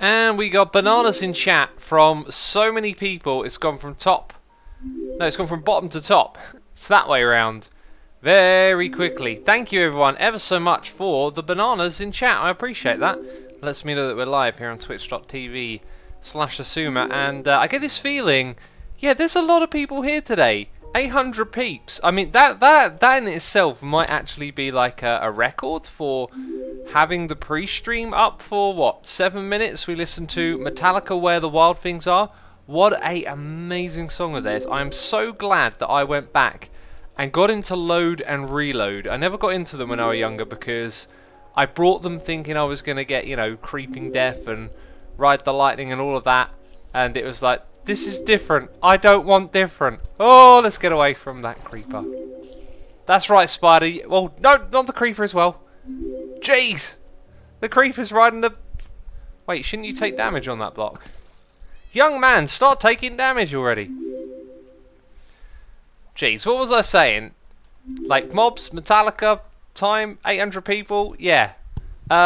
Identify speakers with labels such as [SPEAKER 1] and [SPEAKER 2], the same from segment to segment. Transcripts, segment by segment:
[SPEAKER 1] And we got bananas in chat from so many people. It's gone from top. No, it's gone from bottom to top. It's that way around. Very quickly. Thank you everyone ever so much for the bananas in chat. I appreciate that. Lets me know that we're live here on twitch.tv/Asuma. And I get this feeling, yeah, there's a lot of people here today. 800 peeps. I mean, that in itself might actually be like a record for having the pre-stream up for, what, 7 minutes? We listened to Metallica, Where the Wild Things Are. What a amazing song of theirs. I'm so glad that I went back and got into Load and Reload. I never got into them when I was younger because I brought them thinking I was going to get, you know, Creeping Death and Ride the Lightning and all of that. And it was like, this is different. I don't want different. Oh, let's get away from that creeper. That's right, Spider. Well, no, not the creeper as well. Jeez! The creeper's riding the... Wait, shouldn't you take damage on that block? Young man, start taking damage already. Jeez, what was I saying? Like, mobs, Metallica, time, 800 people? Yeah.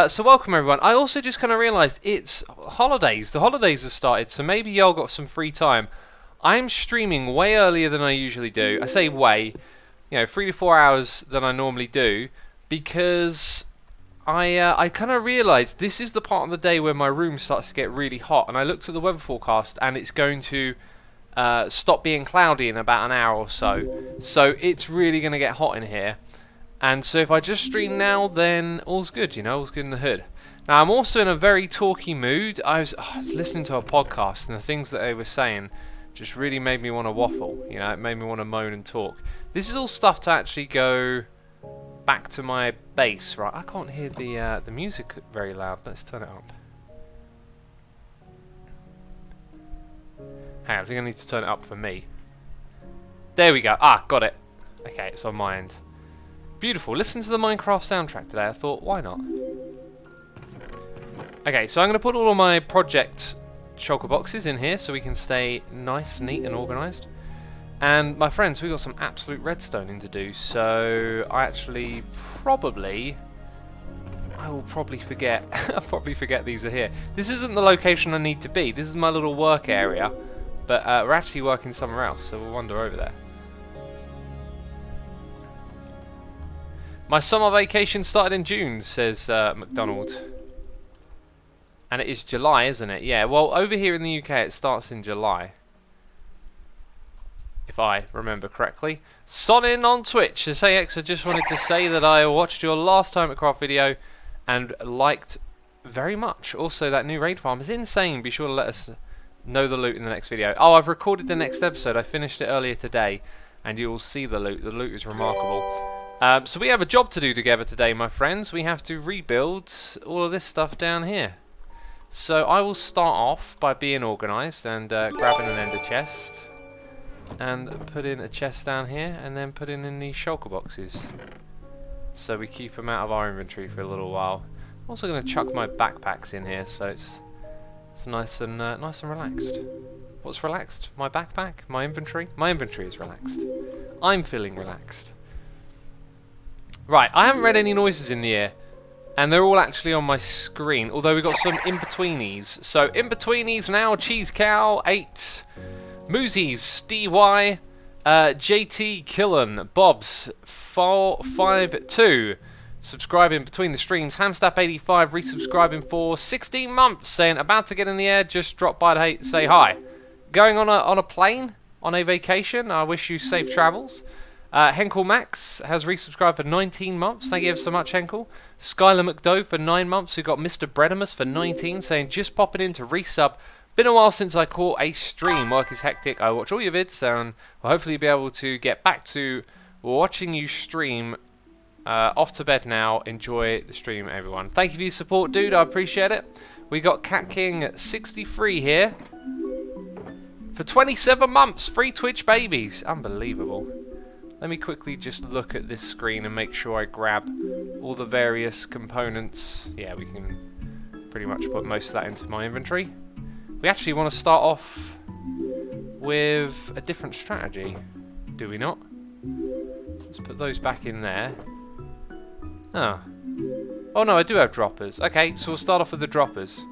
[SPEAKER 1] So welcome everyone. I also just kind of realised it's holidays. The holidays have started, so maybe y'all got some free time. I'm streaming way earlier than I usually do. I say way, you know, 3 to 4 hours than I normally do, because I kind of realised this is the part of the day where my room starts to get really hot, and I looked at the weather forecast and it's going to stop being cloudy in about an hour or so. So it's really going to get hot in here. And so if I just stream now, then all's good, you know, all's good in the hood. Now I'm also in a very talky mood. I was listening to a podcast, and the things that they were saying just really made me want to waffle. You know, it made me want to moan and talk. This is all stuff to actually go back to my bass, right? I can't hear the music very loud. Let's turn it up. Hang on, I think I need to turn it up for me. There we go. Ah, got it. Okay, it's on my end. Beautiful. Listen to the Minecraft soundtrack today. I thought, why not? Okay, so I'm going to put all of my project shulker boxes in here so we can stay nice, neat and organised. And my friends, we've got some absolute redstoning to do, so I actually I will probably forget. I'll probably forget these are here. This isn't the location I need to be. This is my little work area, but we're actually working somewhere else, so we'll wander over there. My summer vacation started in June, says McDonald. And it is July, isn't it? Yeah, well, over here in the UK it starts in July. If I remember correctly. Sonin on Twitch says, hey X, I just wanted to say that I watched your last Hermitcraft video and liked very much. Also, that new raid farm is insane. Be sure to let us know the loot in the next video. Oh, I've recorded the next episode. I finished it earlier today, and you will see the loot. The loot is remarkable. So we have a job to do together today, my friends. We have to rebuild all of this stuff down here. So I will start off by being organised and grabbing an ender chest. And put in a chest down here, and then put in these shulker boxes. So we keep them out of our inventory for a little while. I'm also going to chuck my backpacks in here, so it's nice and relaxed. What's relaxed? My backpack? My inventory? My inventory is relaxed. I'm feeling relaxed. Right, I haven't read any noises in the air, and they're all actually on my screen, although we've got some in-betweenies. So, in-betweenies now, Cheese Cow, 8, Moosies, DY, JT Killen, Bobs, 452, subscribing between the streams, Hamstap85, resubscribing for 16 months, saying, about to get in the air, just drop by to say hi. Going on a plane, on a vacation, I wish you safe travels. Henkel Max has resubscribed for 19 months. Thank you ever so much, Henkel. Skylar McDoe for 9 months. We've got Mr. Bredamus for 19, saying, just popping in to resub. Been a while since I caught a stream. Work is hectic. I watch all your vids, and will hopefully be able to get back to watching you stream. Off to bed now. Enjoy the stream, everyone. Thank you for your support, dude. I appreciate it. We got Cat King 63 here for 27 months. Free Twitch babies. Unbelievable. Let me quickly just look at this screen and make sure I grab all the various components. Yeah, we can pretty much put most of that into my inventory. We actually want to start off with a different strategy, do we not? Let's put those back in there. Oh. Oh no, I do have droppers. Okay, so we'll start off with the droppers.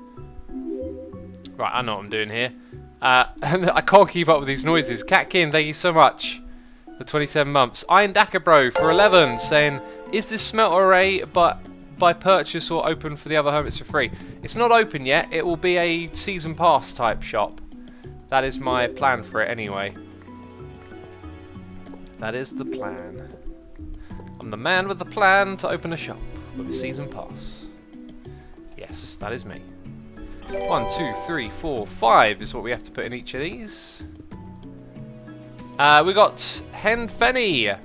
[SPEAKER 1] Right, I know what I'm doing here. And I can't keep up with these noises. Catkin, thank you so much for 27 months. Iron Dakabro for 11 saying, is this smelter array but by purchase or open for the other hermits for free? It's not open yet. It will be a season pass type shop. That is my plan for it anyway. That is the plan. I'm the man with the plan to open a shop with a season pass. Yes, that is me. 1, 2, 3, 4, 5 is what we have to put in each of these. We got Hen Fenny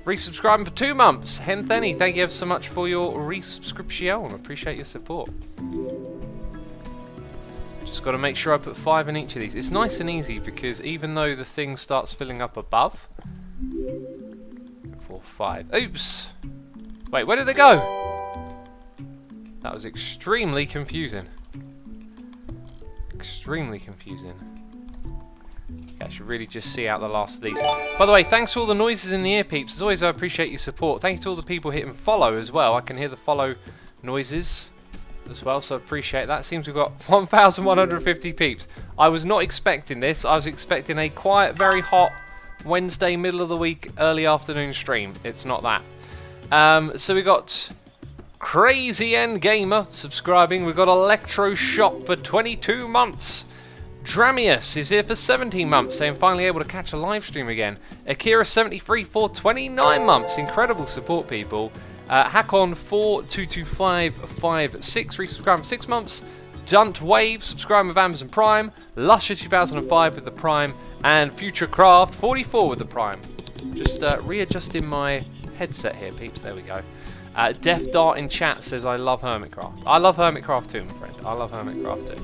[SPEAKER 1] resubscribing for 2 months. Hen Fenny, thank you ever so much for your resubscription. Appreciate your support. Just got to make sure I put 5 in each of these. It's nice and easy because even though the thing starts filling up above, 4, 5. Oops. Wait, where did they go? That was extremely confusing. Extremely confusing. Okay, I should really just see out the last of these. By the way, thanks for all the noises in the ear, peeps. As always, I appreciate your support. Thank you to all the people hitting follow as well. I can hear the follow noises as well, so I appreciate that. Seems we've got 1,150 peeps. I was not expecting this. I was expecting a quiet, very hot Wednesday, middle of the week, early afternoon stream. It's not that. So we got Crazy End Gamer subscribing. We've got Electro Shop for 22 months. Dramius is here for 17 months, saying finally able to catch a live stream again. Akira73 for 29 months. Incredible support, people. Hackon 422556 resubscribing for 6 months. Dunt Wave subscribing with Amazon Prime. Lusher 2005 with the Prime. And Futurecraft 44 with the Prime. Just readjusting my headset here, peeps. There we go. Death Dart in chat says, I love Hermitcraft. I love Hermitcraft too, my friend. I love Hermitcraft too.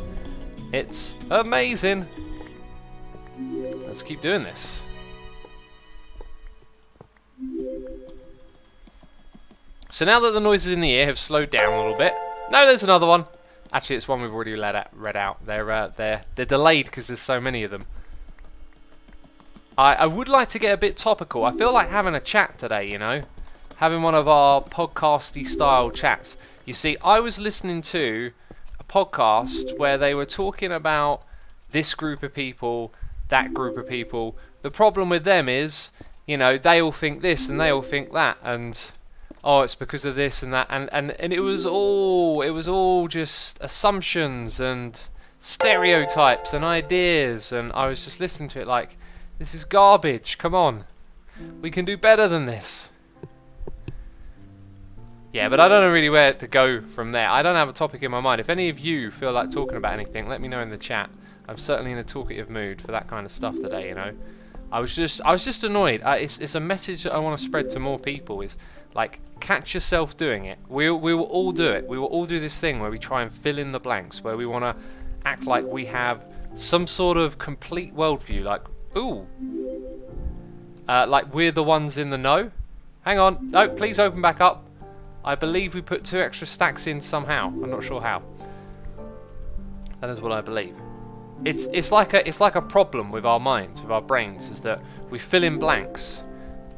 [SPEAKER 1] It's amazing. Let's keep doing this. So now that the noises in the ear have slowed down a little bit. No, there's another one. Actually, it's one we've already read out. They're delayed because there's so many of them. I would like to get a bit topical. I feel like having a chat today, you know. Having one of our podcasty style chats. You see, I was listening to a podcast where they were talking about this group of people, that group of people. The problem with them is, you know, they all think this and they all think that, and oh, it's because of this and that, and it was all just assumptions and stereotypes and ideas, and I was just listening to it like, this is garbage. Come on, we can do better than this. Yeah, but I don't know really where to go from there. I don't have a topic in my mind. If any of you feel like talking about anything, let me know in the chat. I'm certainly in a talkative mood for that kind of stuff today, you know. I was just annoyed. It's a message that I want to spread to more people. Is like, catch yourself doing it. We will all do it. We will all do this thing where we try and fill in the blanks, where we want to act like we have some sort of complete worldview. Like, ooh, like we're the ones in the know. Hang on, no, please open back up. I believe we put 2 extra stacks in somehow. I'm not sure how. That is what I believe. It's like a problem with our minds, with our brains, is that we fill in blanks,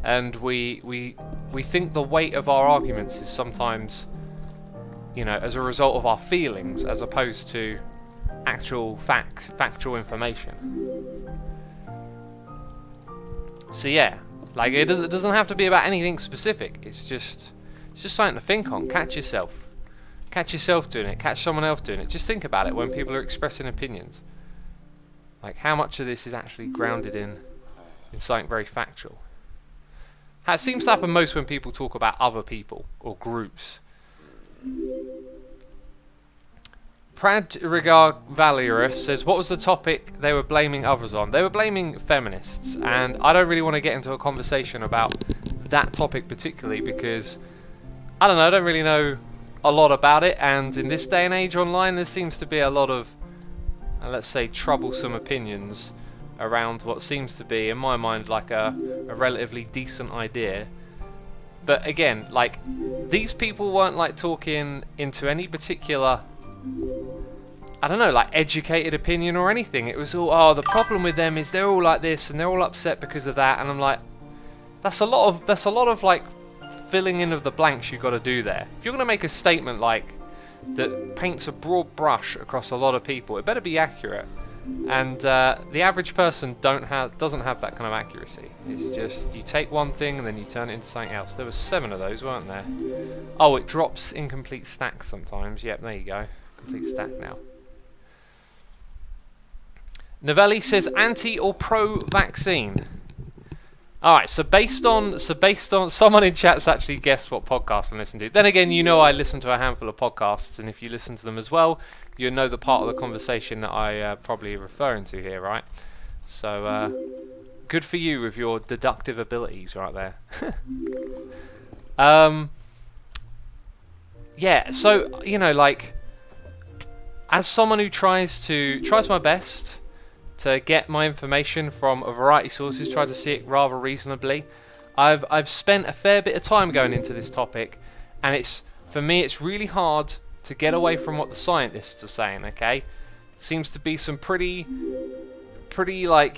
[SPEAKER 1] and we think the weight of our arguments is sometimes, you know, as a result of our feelings as opposed to actual factual information. So yeah, like it doesn't have to be about anything specific. It's just something to think on. Catch yourself doing it. Catch someone else doing it. Just think about it when people are expressing opinions. Like, how much of this is actually grounded in something very factual? It seems to happen most when people talk about other people or groups. Pradrigar Valerius says, what was the topic they were blaming others on? They were blaming feminists, and I don't really want to get into a conversation about that topic particularly because I don't know, I don't really know a lot about it, and in this day and age online there seems to be a lot of, let's say, troublesome opinions around what seems to be, in my mind, like a relatively decent idea. But again, like, these people weren't like talking into any particular, I don't know, like educated opinion or anything. It was all, oh, the problem with them is they're all like this and they're all upset because of that, and I'm like, that's a lot of like filling in of the blanks you've got to do there. If you're going to make a statement like that paints a broad brush across a lot of people. It better be accurate. And the average person doesn't have that kind of accuracy. It's just you take one thing and then you turn it into something else. There were 7 of those, weren't there? Oh, it drops incomplete stacks sometimes. Yep, there you go. Complete stack now. Novelli says anti or pro vaccine. Alright, so based on someone in chat's actually guessed what podcast I listen to. Then again, you know I listen to a handful of podcasts, and if you listen to them as well, you know the part of the conversation that I probably referring to here, right? So good for you with your deductive abilities right there. Yeah, so you know, like, as someone who tries my best to get my information from a variety of sources, try to see it rather reasonably. I've spent a fair bit of time going into this topic, and for me it's really hard to get away from what the scientists are saying. Okay, seems to be some pretty like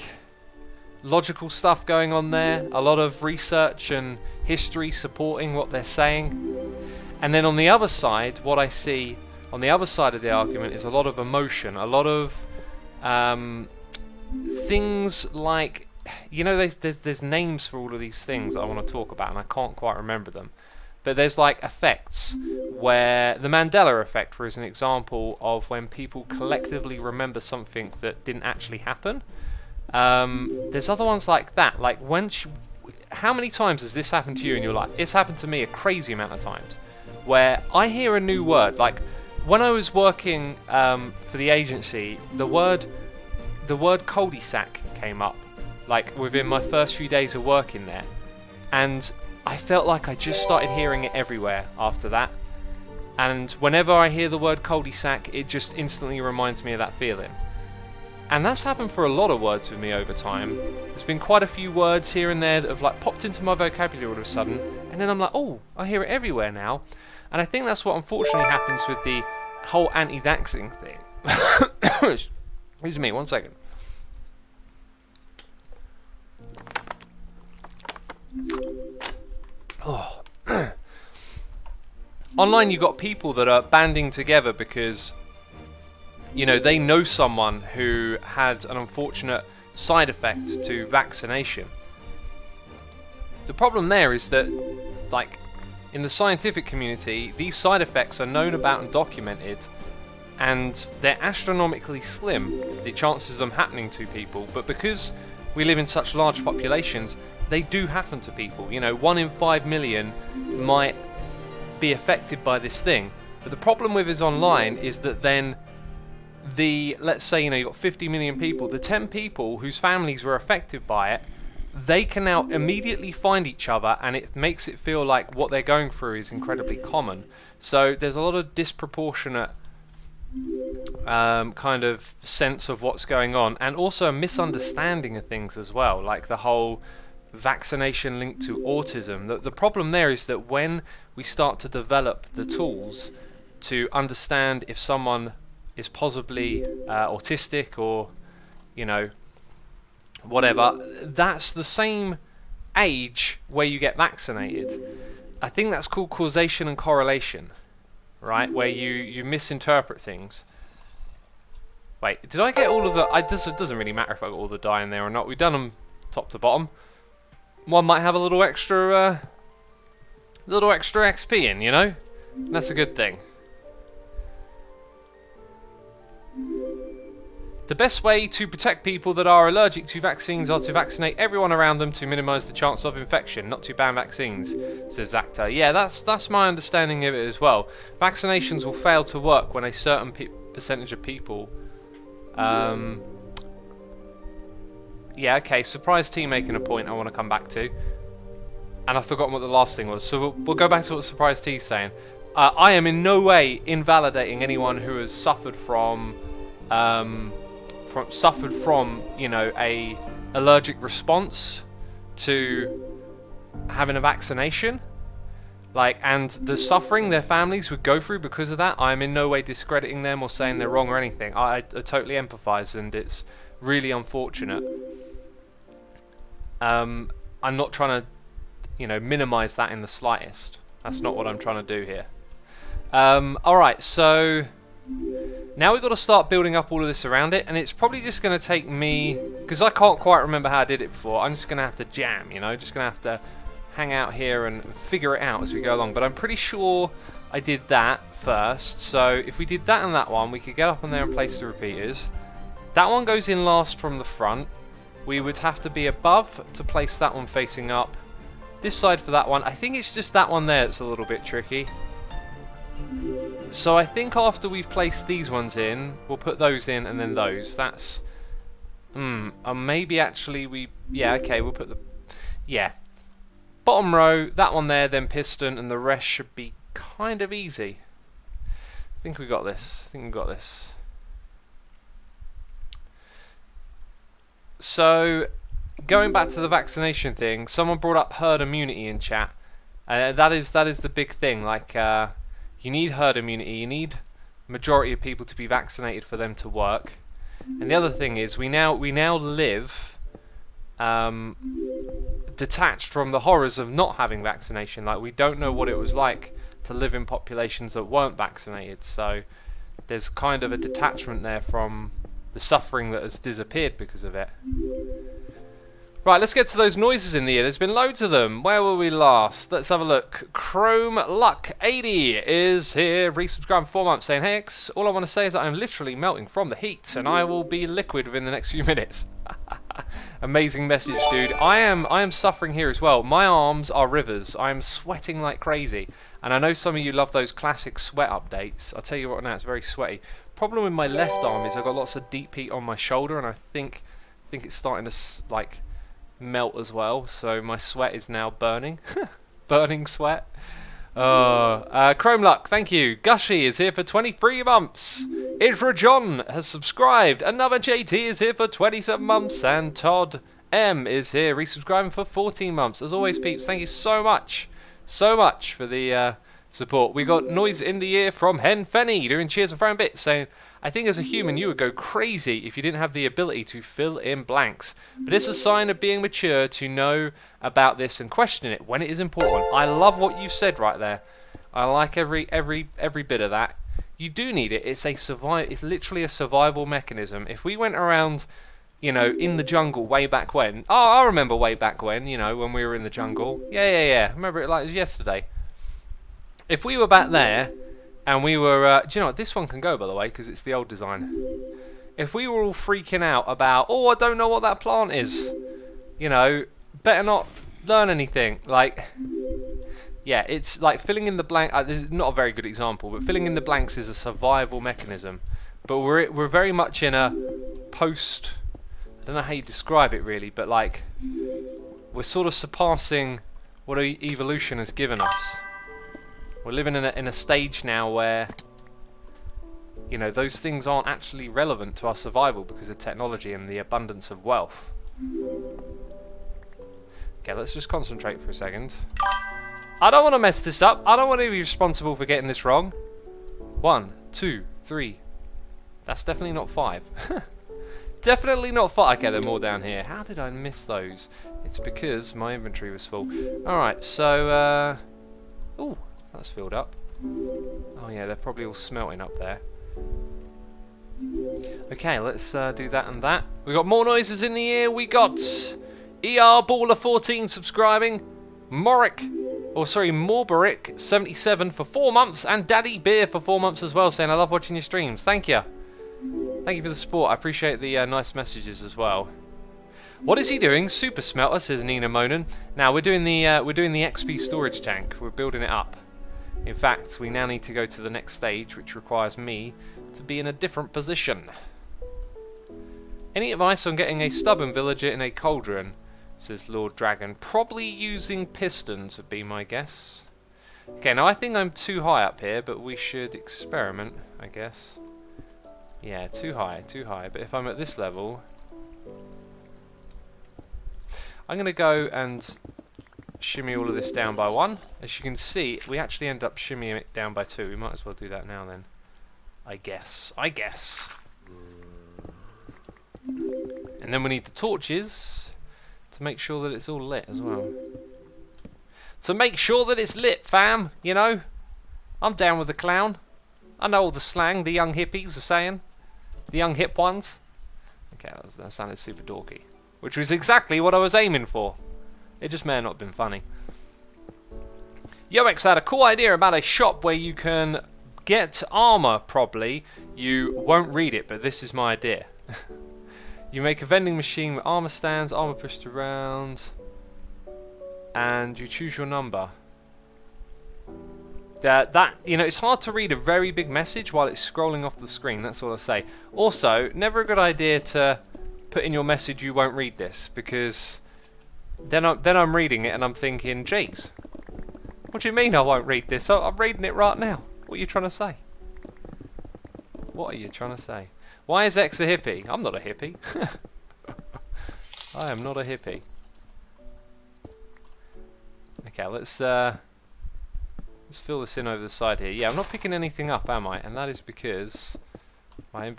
[SPEAKER 1] logical stuff going on there. A lot of research and history supporting what they're saying, and then on the other side, what I see on the other side of the argument is a lot of emotion, a lot of things like, you know, there's names for all of these things that I want to talk about, and I can't quite remember them. But there's like effects, where the Mandela effect, for is an example of when people collectively remember something that didn't actually happen. There's other ones like that. Like how many times has this happened to you in your life? It's happened to me a crazy amount of times, where I hear a new word. Like when I was working for the agency, the word cul-de-sac came up, like within my first few days of working there, and I felt like I just started hearing it everywhere after that. And whenever I hear the word cul-de-sac, it just instantly reminds me of that feeling. And that's happened for a lot of words with me over time. There's been quite a few words here and there that have like popped into my vocabulary all of a sudden, and then I'm like, oh, I hear it everywhere now. And I think that's what unfortunately happens with the whole anti-vaxxing thing. Excuse me, 1 second. Oh. Online you got people that are banding together because, you know, they know someone who had an unfortunate side effect to vaccination. The problem there is that, like, in the scientific community, these side effects are known about and documented, and they're astronomically slim, the chances of them happening to people. But because we live in such large populations, they do happen to people. You know, 1 in 5 million might be affected by this thing. But the problem with is online is that then let's say, you know, you've got 50 million people, the 10 people whose families were affected by it, they can now immediately find each other, and it makes it feel like what they're going through is incredibly common. So there's a lot of disproportionate kind of sense of what's going on, and also a misunderstanding of things as well, like the whole vaccination linked to autism. The problem there is that when we start to develop the tools to understand if someone is possibly autistic or, you know, whatever, that's the same age where you get vaccinated. I think that's called causation and correlation, right? Where you misinterpret things. Wait, did I get all of the... It doesn't really matter if I got all the dye in there or not. We've done them top to bottom. One might have a little extra XP in, you know? That's a good thing. The best way to protect people that are allergic to vaccines are to vaccinate everyone around them to minimise the chance of infection, not to ban vaccines, says Zacta. Yeah, that's my understanding of it as well. Vaccinations will fail to work when a certain percentage of people... yeah, okay, Surprise T making a point I want to come back to. And I've forgotten what the last thing was, so we'll go back to what Surprise T's saying. I am in no way invalidating anyone who has suffered from you know, a allergic response to having a vaccination, like, and the suffering their families would go through because of that. I'm in no way discrediting them or saying they're wrong or anything. I totally empathise, and it's really unfortunate. I'm not trying to, you know, minimise that in the slightest. That's not what I'm trying to do here. Alright, so now we've got to start building up all of this around it, and it's probably just going to take me, because I can't quite remember how I did it before. I'm just going to have to jam, you know, just going to have to hang out here and figure it out as we go along. But I'm pretty sure I did that first, so if we did that and that one, we could get up on there and place the repeaters. That one goes in last from the front. We would have to be above to place that one facing up. This side for that one. I think it's just that one there that's a little bit tricky. So I think after we've placed these ones in, we'll put those in and then those. That's... maybe actually we... Yeah, okay, we'll put the... Yeah. Bottom row, that one there, then piston, and the rest should be kind of easy. I think we got this. I think we got this. So, going back to the vaccination thing, someone brought up herd immunity in chat. That is the big thing. Like, you need herd immunity. You need majority of people to be vaccinated for them to work. And the other thing is, we now live detached from the horrors of not having vaccination. Like, we don't know what it was like to live in populations that weren't vaccinated. So, there's kind of a detachment there from the suffering that has disappeared because of it. Right, let's get to those noises in the ear. There's been loads of them. Where were we last? Let's have a look. Chrome Luck 80 is here, resubscribed for 4 months, saying, "Hey X, all I want to say is that I'm literally melting from the heat, and I will be liquid within the next few minutes." Amazing message, dude. I am suffering here as well. My arms are rivers. I am sweating like crazy, and I know some of you love those classic sweat updates. I'll tell you what now, it's very sweaty. Problem with my left arm is I've got lots of deep heat on my shoulder, and I think it's starting to like melt as well, so my sweat is now burning. Burning sweat. Chrome Luck, thank you. Gushy is here for 23 months. Idra John has subscribed. Another JT is here for 27 months. And Todd M is here, resubscribing for 14 months. As always, peeps, thank you so much. So much for the support. We got Noise in the Ear from Hen Fenny doing cheers and throwing bits, saying, "I think as a human you would go crazy if you didn't have the ability to fill in blanks. But it's a sign of being mature to know about this and question it when it is important." I love what you said right there. I like every bit of that. You do need it. It's literally a survival mechanism. If we went around, you know, in the jungle way back when. Oh, I remember way back when, you know, when we were in the jungle. Yeah. I remember it like it was yesterday. If we were back there and we were, do you know what, this one can go, by the way, because it's the old design. If we were all freaking out about, oh, I don't know what that plant is, you know, better not learn anything. Like, yeah, it's like filling in the blank. This is not a very good example, but filling in the blanks is a survival mechanism. But we're very much in a post. I don't know how you describe it really, but like we're sort of surpassing what evolution has given us. We're living in a stage now where, you know, those things aren't actually relevant to our survival because of technology and the abundance of wealth. Okay, let's just concentrate for a second. I don't want to mess this up. I don't want to be responsible for getting this wrong. 1, 2, 3. That's definitely not 5. Definitely not 5. Okay, there are more down here. How did I miss those? It's because my inventory was full. Alright, so, ooh, that's filled up. Oh yeah, they're probably all smelting up there. Okay, let's do that and that. We got more noises in the ear. We got ER Baller 14 subscribing. Morberic 77 for 4 months, and Daddy Beer for 4 months as well, saying I love watching your streams. Thank you. Thank you for the support. I appreciate the nice messages as well. What is he doing? Super Smelter, says Nina Monin. Now we're doing the XP storage tank. We're building it up. In fact, we now need to go to the next stage, which requires me to be in a different position. Any advice on getting a stubborn villager in a cauldron? Says Lord Dragon. Probably using pistons would be my guess. Okay, now I think I'm too high up here, but we should experiment, I guess. Yeah, too high. But if I'm at this level, I'm going to go and shimmy all of this down by 1. As you can see, we actually end up shimmying it down by 2. We might as well do that now then. I guess. And then we need the torches to make sure that it's all lit as well. To make sure that it's lit, fam, you know? I'm down with the clown. I know all the slang the young hippies are saying. The young hip ones. Okay, that sounded super dorky. Which was exactly what I was aiming for. It just may have not been funny. Yoex had a cool idea about a shop where you can get armor, probably. You won't read it, but this is my idea. You make a vending machine with armor stands, armor pushed around, and you choose your number. You know, it's hard to read a very big message while it's scrolling off the screen, that's all I say. Also, never a good idea to put in your message you won't read this, because then I'm reading it and I'm thinking, geez, what do you mean I won't read this? I'm reading it right now. What are you trying to say? What are you trying to say? Why is X a hippie? I'm not a hippie. I am not a hippie. Okay, let's fill this in over the side here. Yeah, I'm not picking anything up, am I? And that is because my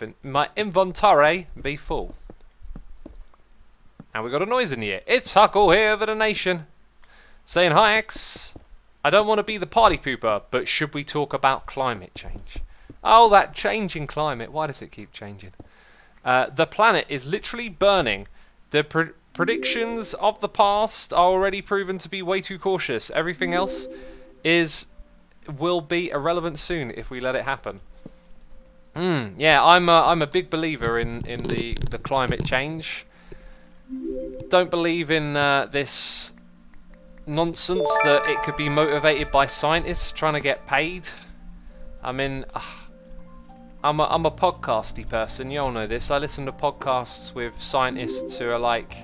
[SPEAKER 1] inventory be full. And we got a noise in the air. It's Huckle here for the nation. Saying, hi X. I don't want to be the party pooper, but should we talk about climate change? Oh, that changing climate. Why does it keep changing? The planet is literally burning. The predictions of the past are already proven to be way too cautious. Everything else will be irrelevant soon if we let it happen. Yeah, I'm a big believer in the climate change. Don't believe in this nonsense that it could be motivated by scientists trying to get paid. I mean, I'm a podcasty person. You all know this. I listen to podcasts with scientists who are like,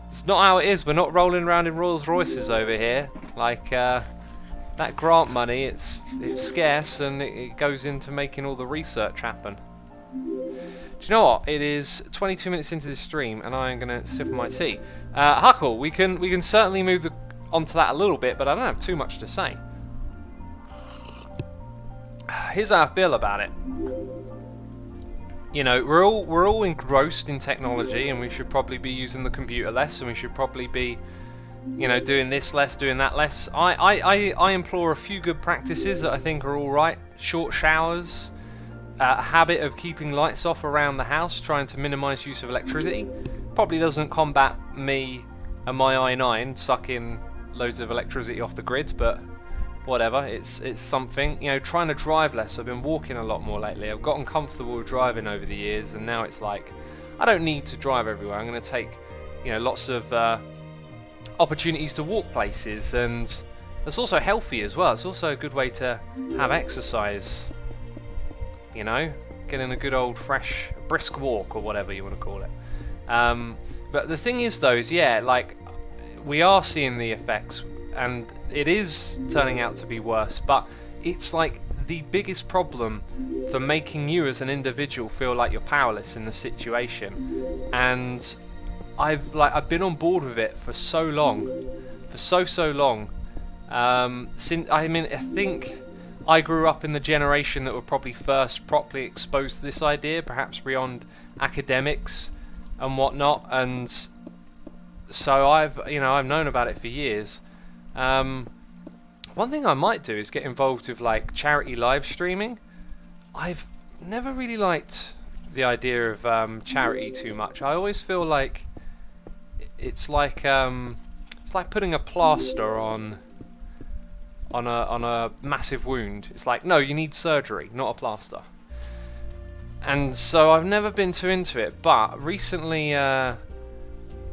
[SPEAKER 1] it's not how it is. We're not rolling around in Rolls Royces over here. Like that grant money, it's scarce and it goes into making all the research happen. Do you know what? It is 22 minutes into the stream, and I am gonna sip my tea. Huckle, we can certainly move onto that a little bit, but I don't have too much to say. Here's how I feel about it. You know, we're all engrossed in technology, and we should probably be using the computer less, and we should probably be, you know, doing this less, doing that less. I implore a few good practices that I think are all right. Short showers, a habit of keeping lights off around the house, trying to minimise use of electricity. Probably doesn't combat me and my i9 sucking loads of electricity off the grid, but whatever, it's something. You know, trying to drive less. I've been walking a lot more lately. I've gotten comfortable with driving over the years, and now it's like I don't need to drive everywhere. I'm going to take, you know, lots of opportunities to walk places, and it's also healthy as well. It's also a good way to have exercise. You know, getting a good old fresh brisk walk or whatever you want to call it. But the thing is, though, is yeah, like we are seeing the effects, and it is turning out to be worse. But it's like the biggest problem for making you as an individual feel like you're powerless in the situation. And I've been on board with it for so long, for so long. Since I think I grew up in the generation that were probably first properly exposed to this idea, perhaps beyond academics and whatnot, and so I've known about it for years. One thing I might do is get involved with like charity live streaming. I've never really liked the idea of charity too much. I always feel like it's like putting a plaster on a massive wound. It's like, no, you need surgery, not a plaster. And so I've never been too into it, but recently, I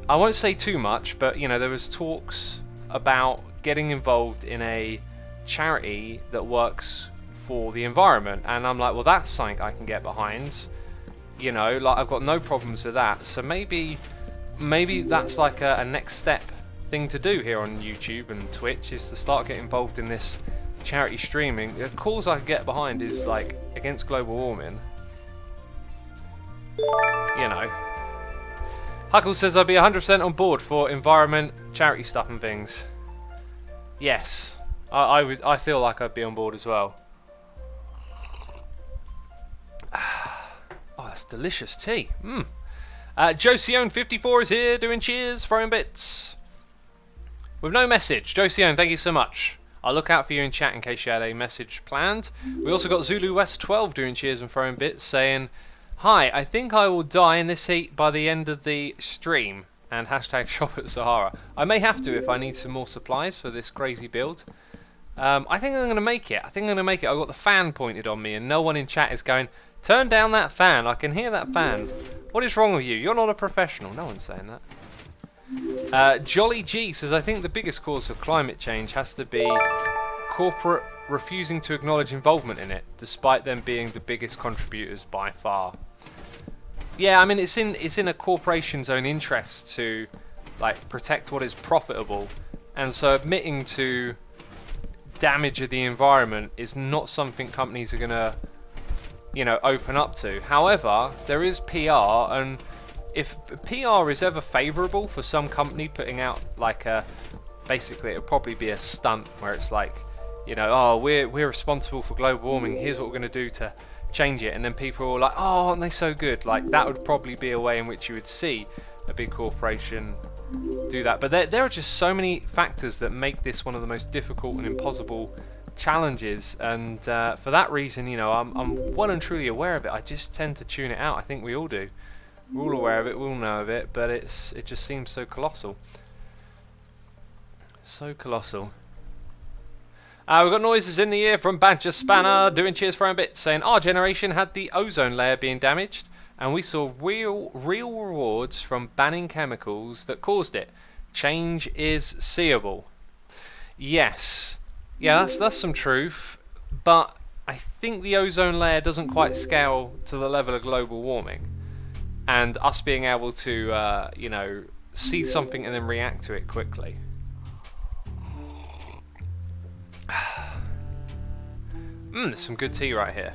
[SPEAKER 1] won't say too much, but you know, there was talks about getting involved in a charity that works for the environment, and I'm like, well, that's something I can get behind. You know, like I've got no problems with that. So maybe that's like a next step thing to do here on YouTube and Twitch, is to start getting involved in this charity streaming. The cause I can get behind is like against global warming. You know, Huckle says I'd be 100% on board for environment, charity stuff and things. Yes, I feel like I'd be on board as well. Oh, that's delicious tea. Josione54 is here doing cheers, throwing bits. With no message. Josione, thank you so much. I'll look out for you in chat in case you had a message planned. We also got Zulu West 12 doing cheers and throwing bits, saying, "Hi, I think I will die in this heat by the end of the stream." And hashtag shop at Sahara. I may have to if I need some more supplies for this crazy build. I think I'm going to make it. I've got the fan pointed on me and no one in chat is going, "Turn down that fan. I can hear that fan. What is wrong with you? You're not a professional." No one's saying that. Jolly G says, "I think the biggest cause of climate change has to be corporate refusing to acknowledge involvement in it, despite them being the biggest contributors by far." Yeah, I mean, it's in a corporation's own interest to like protect what is profitable, and so admitting to damage of the environment is not something companies are gonna, you know, open up to. However, there is PR, and if PR is ever favourable for some company putting out like a, basically it'll probably be a stunt where it's like, you know, "Oh, we're responsible for global warming. Here's what we're gonna do to change it," and then people are like, "Oh, aren't they so good?" Like that would probably be a way in which you would see a big corporation do that. But there are just so many factors that make this one of the most difficult and impossible challenges, and for that reason, you know, I'm well and truly aware of it. I just tend to tune it out. I think we all do. We're all aware of it. We all know of it, but it just seems so colossal. So colossal. We've got noises in the ear from Badger Spanner doing cheers for a bit, saying, "Our generation had the ozone layer being damaged, and we saw real rewards from banning chemicals that caused it. Change is seeable." Yes, yeah, that's some truth, but I think the ozone layer doesn't quite scale to the level of global warming, and us being able to, you know, see something and then react to it quickly. There's some good tea right here.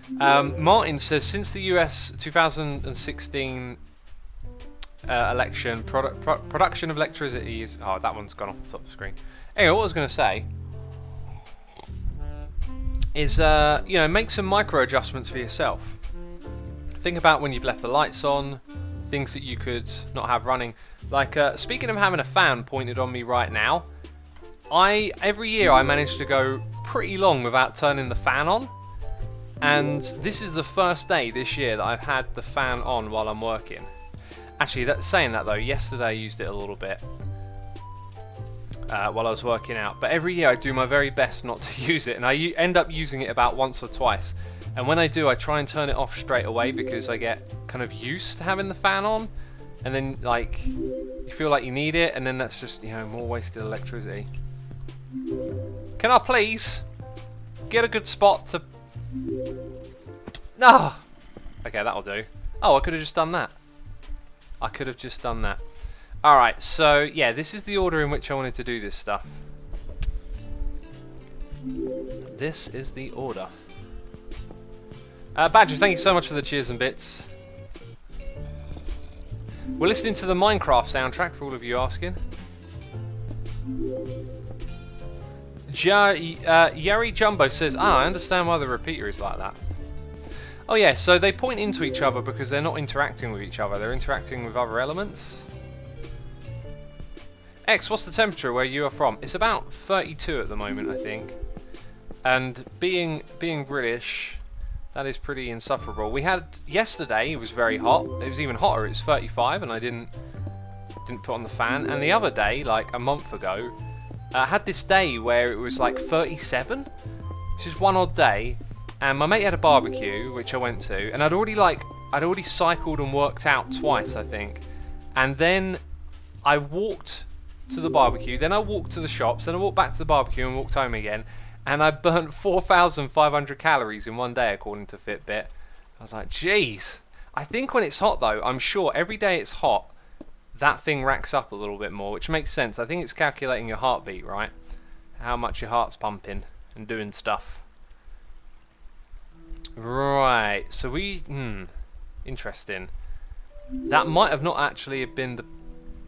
[SPEAKER 1] Martin says, "Since the US 2016 election, production of electricity is..." Oh, that one's gone off the top of the screen. Anyway, what I was going to say is, you know, make some micro adjustments for yourself. Think about when you've left the lights on, things that you could not have running. Like, speaking of having a fan pointed on me right now, every year I manage to go pretty long without turning the fan on, and this is the first day this year that I've had the fan on while I'm working. Actually, saying that though, yesterday I used it a little bit while I was working out, but every year I do my very best not to use it, and I end up using it about once or twice, and when I do I try and turn it off straight away because I get kind of used to having the fan on, and then like you feel like you need it, and then that's just, you know, more wasted electricity. Can I please get a good spot to... No! Okay, that'll do. Oh, I could have just done that. Alright, so yeah, this is the order in which I wanted to do this stuff. This is the order. Badger, thank you so much for the cheers and bits. We're listening to the Minecraft soundtrack for all of you asking. Yari Jumbo says, "Ah, I understand why the repeater is like that." Oh yeah, so they point into each other because they're not interacting with each other, they're interacting with other elements. X, what's the temperature where you are from? It's about 32 at the moment, I think. And being British, that is pretty insufferable. We had, yesterday, it was very hot, it was even hotter, it was 35 and I didn't put on the fan. And the other day, like a month ago, I had this day where it was like 37, which is one odd day, and my mate had a barbecue, which I went to, and I'd already cycled and worked out twice, I think, and then I walked to the barbecue, then I walked to the shops, then I walked back to the barbecue and walked home again, and I burnt 4,500 calories in one day, according to Fitbit. I was like, jeez. I think when it's hot though, I'm sure every day it's hot, that thing racks up a little bit more, which makes sense. I think it's calculating your heartbeat, right? How much your heart's pumping and doing stuff. Right, so interesting. That might have not actually been the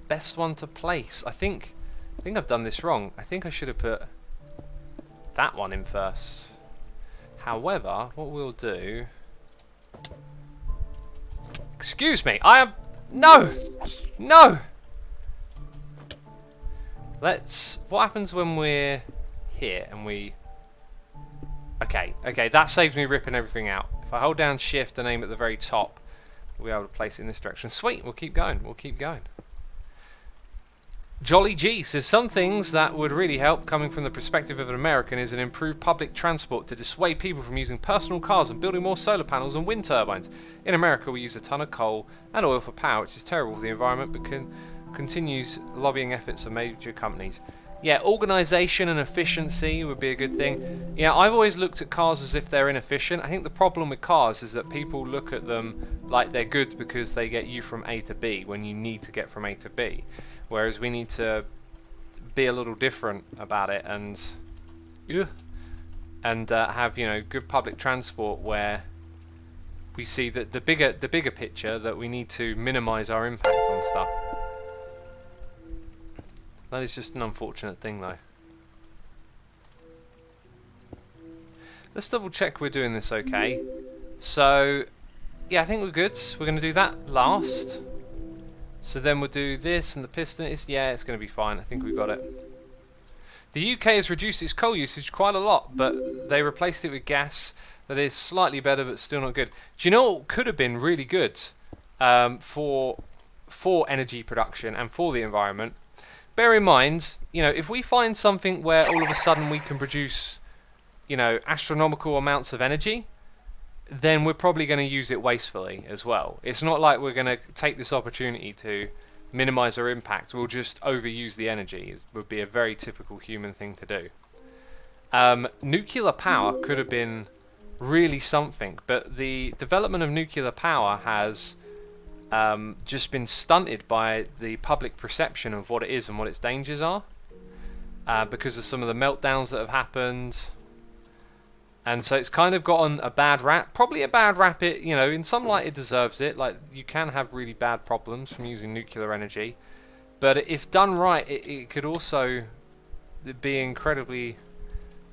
[SPEAKER 1] best one to place. I think I've done this wrong. I think I should have put that one in first. However, what we'll do... Excuse me, No! No! What happens when we're here and we... Okay, that saves me ripping everything out. If I hold down shift and aim at the very top, we'll be able to place it in this direction. Sweet, we'll keep going, Jolly G says, some things that would really help coming from the perspective of an American is an improved public transport to dissuade people from using personal cars and building more solar panels and wind turbines. In America we use a ton of coal and oil for power, which is terrible for the environment but continues lobbying efforts of major companies. Yeah, organisation and efficiency would be a good thing. Yeah, I've always looked at cars as if they're inefficient. I think the problem with cars is that people look at them like they're good because they get you from A to B when you need to get from A to B. Whereas we need to be a little different about it and have, you know, good public transport where we see that the bigger picture, that we need to minimise our impact on stuff. That is just an unfortunate thing, though. Let's double check we're doing this okay. So, yeah, I think we're good. We're going to do that last. So then we'll do this and the piston. Yeah, it's going to be fine. I think we've got it. The UK has reduced its coal usage quite a lot, but they replaced it with gas that is slightly better but still not good. Do you know what could have been really good for energy production and for the environment? Bear in mind, you know, if we find something where all of a sudden we can produce, you know, astronomical amounts of energy, then we're probably going to use it wastefully as well. It's not like we're going to take this opportunity to minimize our impact. We'll just overuse the energy. It would be a very typical human thing to do. Nuclear power could have been really something, but the development of nuclear power has just been stunted by the public perception of what it is and what its dangers are, because of some of the meltdowns that have happened. And so it's kind of gotten a bad rap. Probably a bad rap, it, you know, in some light it deserves it. Like, you can have really bad problems from using nuclear energy. But if done right, it could also be incredibly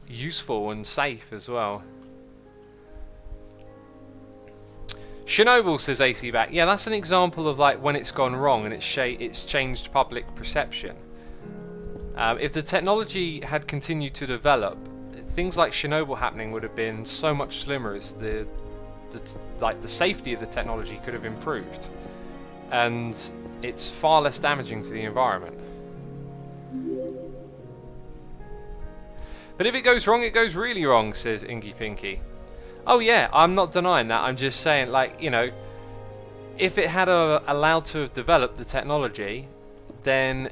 [SPEAKER 1] useful and safe as well. Chernobyl, says AC back. Yeah, that's an example of like when it's gone wrong and it's changed public perception. If the technology had continued to develop, things like Chernobyl happening would have been so much slimmer, as the safety of the technology could have improved, and it's far less damaging to the environment. But if it goes wrong, it goes really wrong, says Ingy Pinky. Oh yeah, I'm not denying that. I'm just saying, like, you know, if it had allowed to have developed the technology, then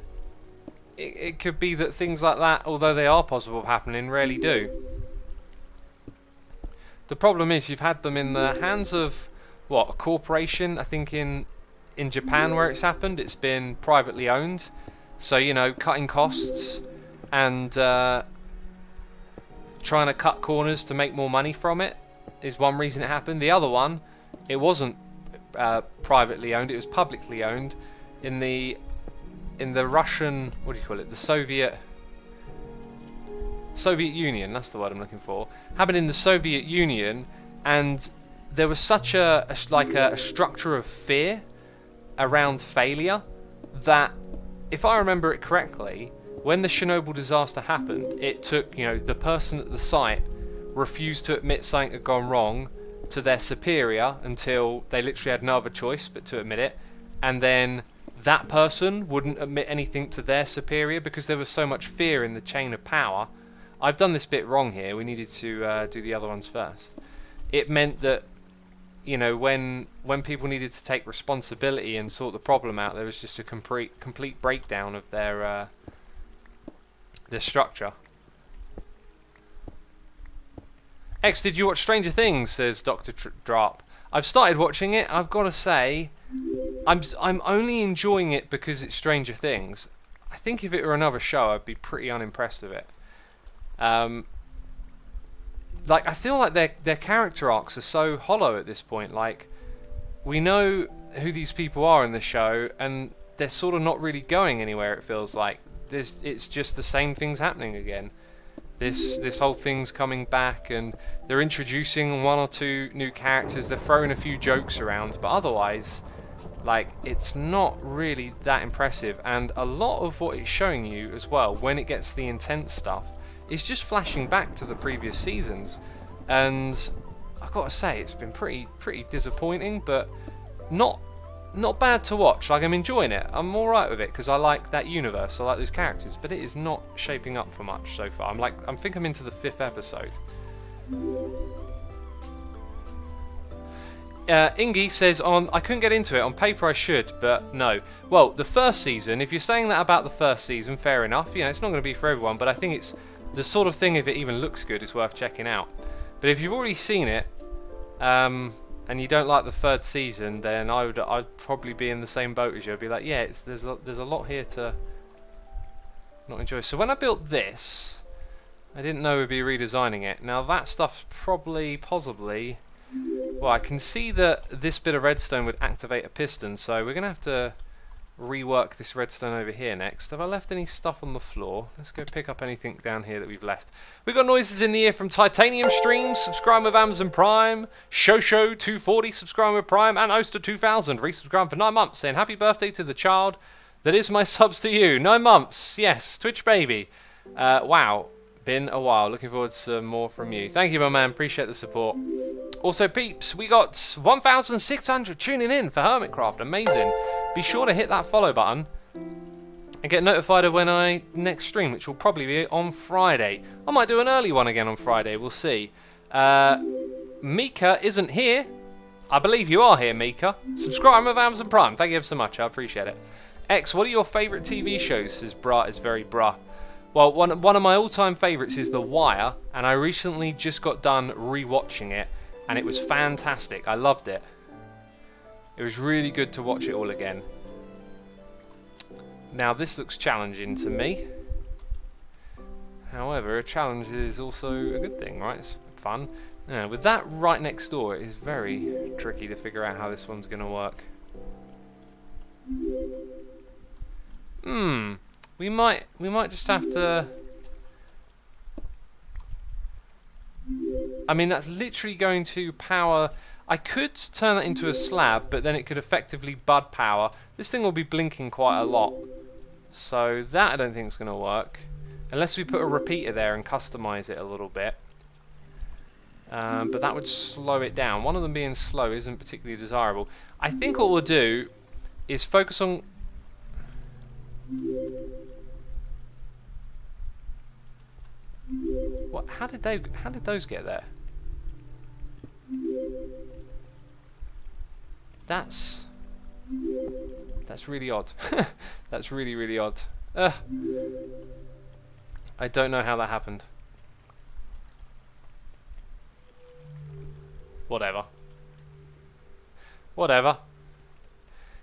[SPEAKER 1] it could be that things like that, although they are possible of happening, rarely do. The problem is you've had them in the hands of, what, a corporation. I think in Japan where it's happened, it's been privately owned. So, you know, cutting costs and trying to cut corners to make more money from it is one reason it happened. The other one, it wasn't privately owned, it was publicly owned in the Russian, what do you call it, the Soviet Union, that's the word I'm looking for. Happened in the Soviet Union, and there was such a structure of fear around failure that, if I remember it correctly, when the Chernobyl disaster happened, it took, you know, the person at the site refused to admit something had gone wrong to their superior until they literally had no other choice but to admit it, and then that person wouldn't admit anything to their superior because there was so much fear in the chain of power. I've done this bit wrong here. We needed to do the other ones first. It meant that, you know, when people needed to take responsibility and sort the problem out, there was just a complete breakdown of their structure. X, did you watch Stranger Things? Says Dr. Drop. I've started watching it. I've got to say, I'm only enjoying it because it's Stranger Things. I think if it were another show, I'd be pretty unimpressed with it. Like, I feel like their character arcs are so hollow at this point. Like, we know who these people are in the show, and they're sort of not really going anywhere. It feels like it's just the same things happening again. This whole thing's coming back, and they're introducing one or two new characters. They're throwing a few jokes around, but otherwise, like, it's not really that impressive. And a lot of what it's showing you as well, when it gets the intense stuff, is just flashing back to the previous seasons, and I've got to say it's been pretty disappointing, but not bad to watch. Like, I'm enjoying it. I'm all right with it because I like that universe. I like those characters, but it is not shaping up for much so far. I think I'm into the 5th episode. Ingy says, I couldn't get into it. On paper I should, but no. Well, the first season, if you're saying that about the first season, fair enough. You know, it's not going to be for everyone, but I think it's the sort of thing, if it even looks good, is worth checking out. But if you've already seen it, and you don't like the 3rd season, then I'd probably be in the same boat as you. I'd be like, yeah, there's a lot here to not enjoy. So when I built this, I didn't know we'd be redesigning it. Now that stuff's possibly... Well, I can see that this bit of redstone would activate a piston, so we're going to have to rework this redstone over here next. Have I left any stuff on the floor? Let's go pick up anything down here that we've left. We've got noises in the ear from Titanium Streams, subscribe with Amazon Prime, Shosho240, subscribe with Prime, and Oster2000, resubscribe for 9 months, saying happy birthday to the child that is my subs to you. 9 months, yes, Twitch baby. Wow, been a while. Looking forward to more from you. Thank you, my man, appreciate the support. Also, peeps, we got 1,600 tuning in for Hermitcraft. Amazing. Be sure to hit that follow button and get notified of when I next stream, which will probably be on Friday. I might do an early one again on Friday. We'll see. Mika isn't here. I believe you are here, Mika. Subscribe with Amazon Prime. Thank you so much. I appreciate it. X, what are your favourite TV shows? Says Brah is very brah. Well, one of my all-time favourites is The Wire, and I recently just got done rewatching it. And it was fantastic. I loved it. It was really good to watch it all again. Now this looks challenging to me. However, a challenge is also a good thing, right? It's fun. Now, with that right next door, it is very tricky to figure out how this one's going to work. We might just have to... I mean, that's literally going to power... I could turn that into a slab, but then it could effectively bud power. This thing will be blinking quite a lot. So that I don't think is going to work. Unless we put a repeater there and customize it a little bit. But that would slow it down. One of them being slow isn't particularly desirable. I think what we'll do is focus on... What? How did those get there? That's really odd. That's really odd. I don't know how that happened. Whatever.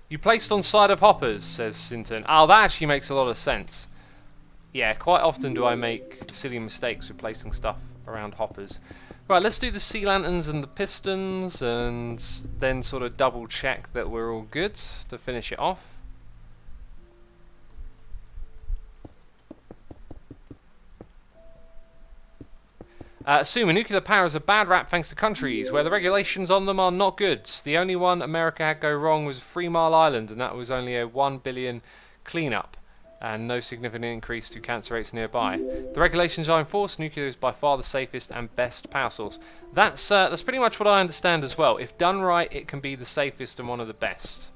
[SPEAKER 1] You placed on side of hoppers, says Sinton. Oh, that actually makes a lot of sense. Yeah, quite often do I make silly mistakes with placing stuff around hoppers. Right, let's do the sea lanterns and the pistons, and then sort of double check that we're all good to finish it off. Assuming nuclear power is a bad rap thanks to countries where the regulations on them are not good. The only one America had go wrong was 3 Mile Island, and that was only a 1 billion cleanup. And no significant increase to cancer rates nearby. The regulations are enforced. Nuclear is by far the safest and best power source. That's pretty much what I understand as well. If done right, it can be the safest and one of the best.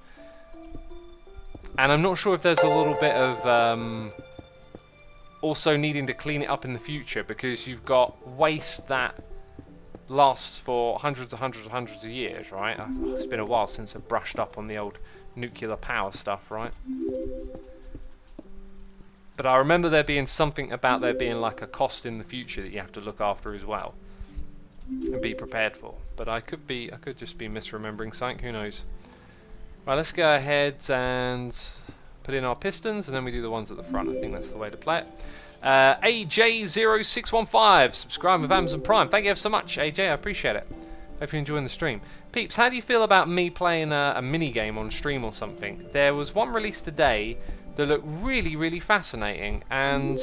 [SPEAKER 1] And I'm not sure if there's a little bit of also needing to clean it up in the future, because you've got waste that lasts for hundreds of years, right? It's been a while since I've brushed up on the old nuclear power stuff, right? But I remember there being something about there being like a cost in the future that you have to look after as well and be prepared for. But I could just be misremembering something. Who knows? Right, let's go ahead and put in our pistons, and then we do the ones at the front. I think that's the way to play it. AJ0615, subscribe with Amazon Prime. Thank you so much, AJ. I appreciate it. Hope you're enjoying the stream. Peeps, how do you feel about me playing a mini game on stream or something? There was one released today that looked really fascinating, and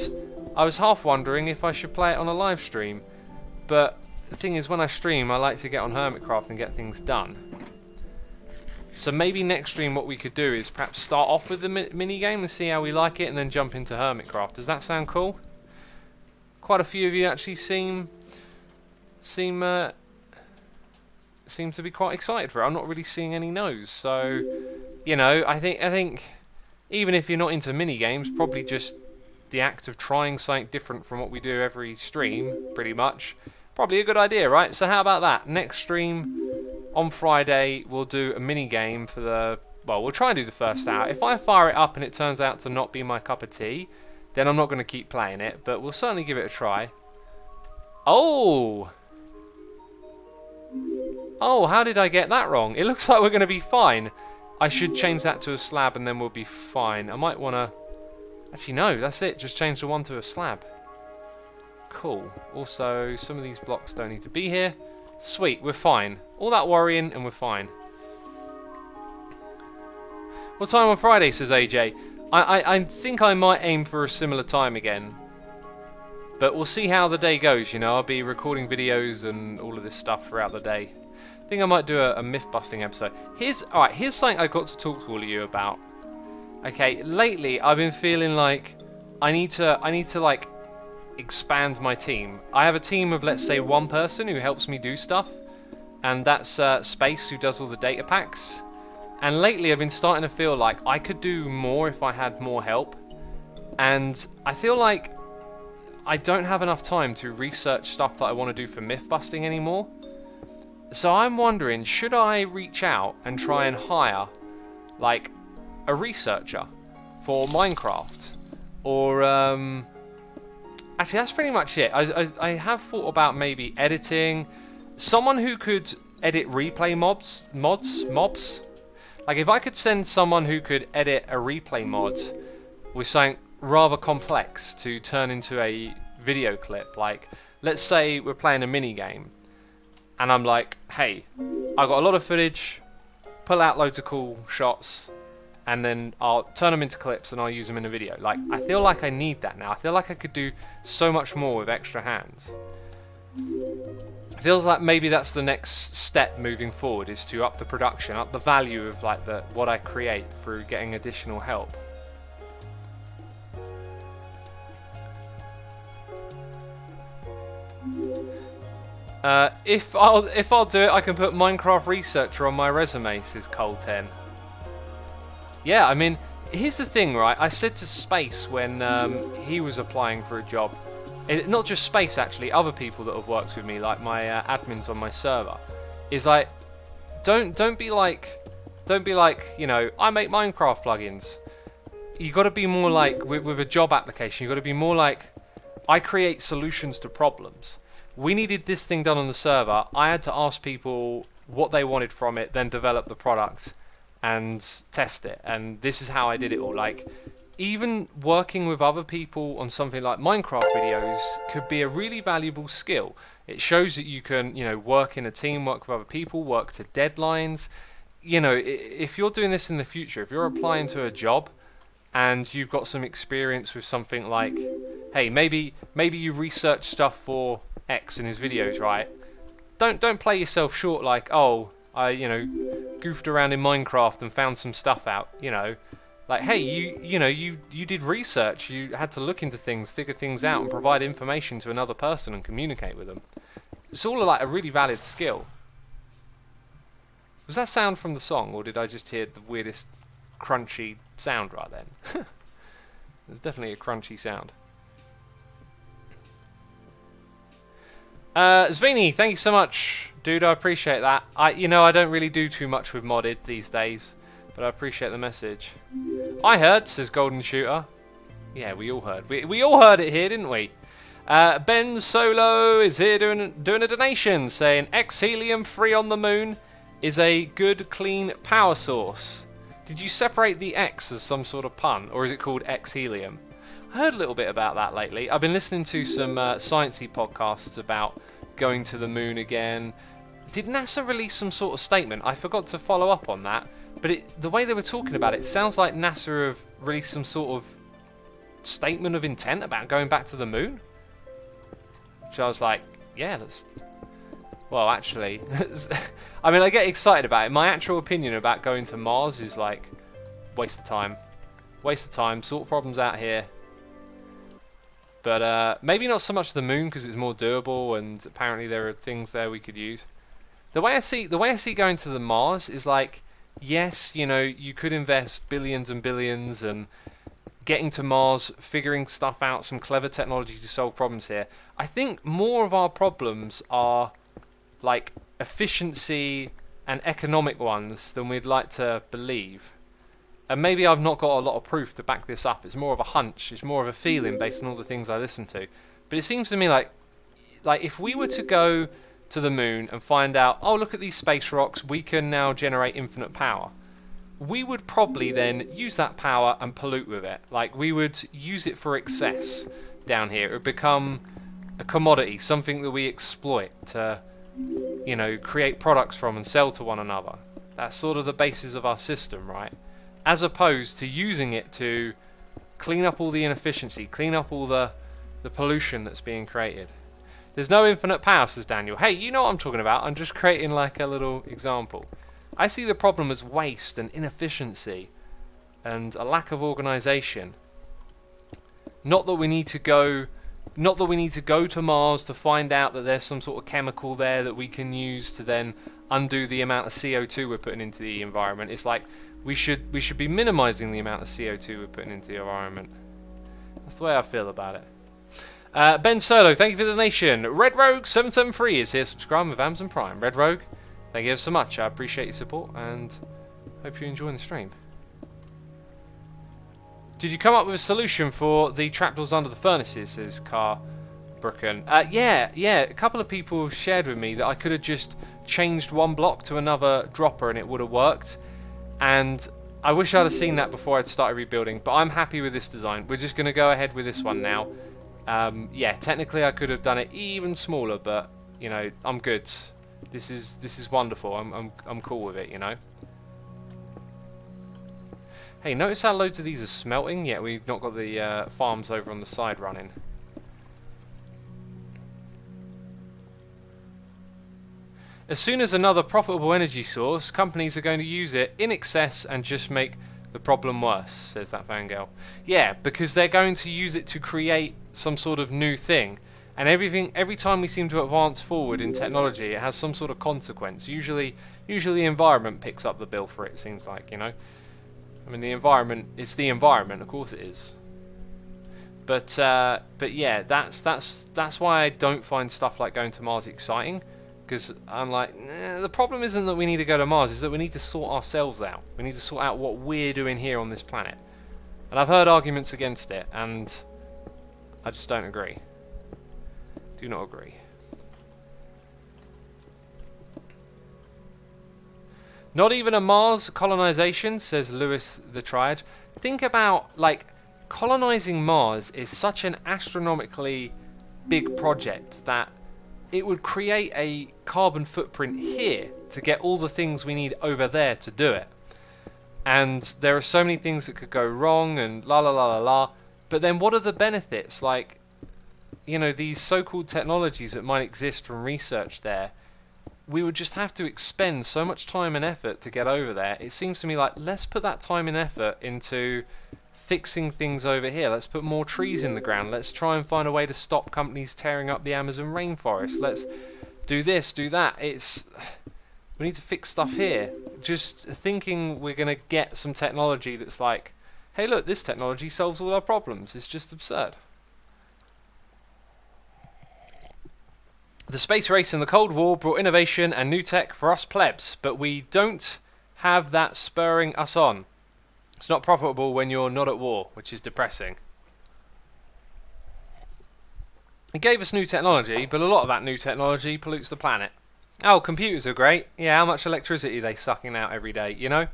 [SPEAKER 1] I was half wondering if I should play it on a live stream. But the thing is, when I stream, I like to get on Hermitcraft and get things done. So maybe next stream what we could do is perhaps start off with the mini game and see how we like it, and then jump into Hermitcraft. Does that sound cool? quite a few of you actually seem to be quite excited for it. I'm not really seeing any no's, so you know, I think even if you're not into mini games, probably just the act of trying something different from what we do every stream, pretty much, probably a good idea, right? So how about that? Next stream on Friday, we'll do a mini game for the, well, we'll try and do the first hour. If I fire it up and it turns out to not be my cup of tea, then I'm not going to keep playing it, but we'll certainly give it a try. Oh! Oh, how did I get that wrong? It looks like we're going to be fine. I should change that to a slab and then we'll be fine. I might want to... Actually, no, that's it. Just change the one to a slab. Cool. Also, some of these blocks don't need to be here. Sweet, we're fine. All that worrying and we're fine. What time on Friday, says AJ? I think I might aim for a similar time again. But we'll see how the day goes, you know. I'll be recording videos and all of this stuff throughout the day. I think I might do a myth-busting episode. Here's something I got to talk to all of you about. Okay, lately I've been feeling like I need to like expand my team. I have a team of, let's say, one person who helps me do stuff, and that's Space, who does all the data packs. And lately I've been starting to feel like I could do more if I had more help, and I feel like I don't have enough time to research stuff that I want to do for myth busting anymore. So I'm wondering, should I reach out and try and hire like a researcher for Minecraft? Or actually, that's pretty much it. I have thought about maybe editing, someone who could edit replay mobs. Like if I could send someone who could edit a replay mod with something rather complex to turn into a video clip. Like, let's say we're playing a mini game and I'm like, hey, I got a lot of footage, pull out loads of cool shots, and then I'll turn them into clips and I'll use them in a video. Like, I feel like I need that now. I feel like I could do so much more with extra hands. It feels like maybe that's the next step moving forward, is to up the production, up the value of like what I create through getting additional help. If I'll do it, I can put Minecraft researcher on my resume, says Cole10. Yeah, I mean, here's the thing, right? I said to Space when he was applying for a job, not just Space actually, other people that have worked with me, like my admins on my server, is like, don't be like, you know, I make Minecraft plugins. You got to be more like with a job application. You got to be more like, I create solutions to problems. We needed this thing done on the server. I had to ask people what they wanted from it, then develop the product and test it. And this is how I did it all. Like, even working with other people on something like Minecraft videos could be a really valuable skill. It shows that you can, you know, work in a team, work with other people, work to deadlines. You know, if you're doing this in the future, if you're applying to a job and you've got some experience with something like, hey, maybe you research stuff for X in his videos, right? Don't play yourself short like, oh, I, you know, goofed around in Minecraft and found some stuff out, you know. Like, hey, you did research, you had to look into things, figure things out, and provide information to another person and communicate with them. It's all like a really valid skill. Was that sound from the song, or did I just hear the weirdest crunchy sound right then? There's definitely a crunchy sound. Zvini, thank you so much, dude. I appreciate that. I don't really do too much with modded these days, but I appreciate the message. I heard, says Golden Shooter. Yeah, we all heard. We all heard it here, didn't we? Ben Solo is here doing a donation, saying X helium free on the moon is a good clean power source. Did you separate the X as some sort of pun, or is it called X helium? I heard a little bit about that lately. I've been listening to some sciencey podcasts about going to the moon again. Did NASA release some sort of statement? I forgot to follow up on that, but the way they were talking about it sounds like NASA have released some sort of statement of intent about going back to the moon. Which I was like, yeah, let's... Well, actually, I mean, I get excited about it. My actual opinion about going to Mars is like, waste of time. Waste of time, sort problems out here. But maybe not so much the moon because it's more durable, and apparently there are things there we could use. The way I see going to the Mars is like, yes, you know, you could invest billions and billions and getting to Mars, figuring stuff out, some clever technology to solve problems here. I think more of our problems are like efficiency and economic ones than we'd like to believe. And maybe I've not got a lot of proof to back this up. It's more of a hunch. It's more of a feeling based on all the things I listen to. But it seems to me like if we were to go to the moon and find out, oh, look at these space rocks, we can now generate infinite power. We would probably then use that power and pollute with it. Like, we would use it for excess down here. It would become a commodity, something that we exploit to, you know, create products from and sell to one another. That's sort of the basis of our system, right? As opposed to using it to clean up all the inefficiency, clean up all the pollution that's being created. There's no infinite power, says Daniel. Hey, you know what I'm talking about. I'm just creating like a little example. I see the problem as waste and inefficiency and a lack of organisation. Not that we need to go to Mars to find out that there's some sort of chemical there that we can use to then undo the amount of CO2 we're putting into the environment. It's like we should be minimising the amount of CO2 we're putting into the environment. That's the way I feel about it. Ben Solo, thank you for the donation. Red Rogue 773 is here subscribing with Amazon Prime. Red Rogue, thank you ever so much. I appreciate your support and hope you're enjoying the stream. Did you come up with a solution for the trapdoors under the furnaces, says Car Brooken? Yeah, a couple of people shared with me that I could have just changed one block to another dropper and it would have worked. And I wish I'd have seen that before I'd started rebuilding, but I'm happy with this design. We're just going to go ahead with this one now. Yeah, technically I could have done it even smaller, but you know, I'm good. This is wonderful. I'm cool with it, you know. Hey, notice how loads of these are smelting? Yet we've not got the farms over on the side running. As soon as another profitable energy source, companies are going to use it in excess and just make the problem worse, says that fangirl. Yeah, because they're going to use it to create some sort of new thing. And every time we seem to advance forward in technology, it has some sort of consequence. Usually the environment picks up the bill for it, it seems like, you know. I mean, the environment, it's the environment, of course it is. But yeah, that's why I don't find stuff like going to Mars exciting. Because I'm like, the problem isn't that we need to go to Mars, is that we need to sort ourselves out. We need to sort out what we're doing here on this planet. And I've heard arguments against it, and I just don't agree. Do not agree. Not even a Mars colonization, says Lewis the Triad. Think about, like, colonizing Mars is such an astronomically big project that it would create a carbon footprint here to get all the things we need over there to do it. And there are so many things that could go wrong and la la la la la. But then what are the benefits? Like, you know, these so-called technologies that might exist from research there, we would just have to expend so much time and effort to get over there. It seems to me like, let's put that time and effort into fixing things over here. Let's put more trees in the ground. Let's try and find a way to stop companies tearing up the Amazon rainforest. Let's do this, do that. We need to fix stuff here. Just thinking we're going to get some technology that's like, hey look, this technology solves all our problems. It's just absurd. The space race and the Cold War brought innovation and new tech for us plebs, but we don't have that spurring us on. It's not profitable when you're not at war, which is depressing. It gave us new technology, but a lot of that new technology pollutes the planet. Oh, computers are great. Yeah, how much electricity are they sucking out every day, you know?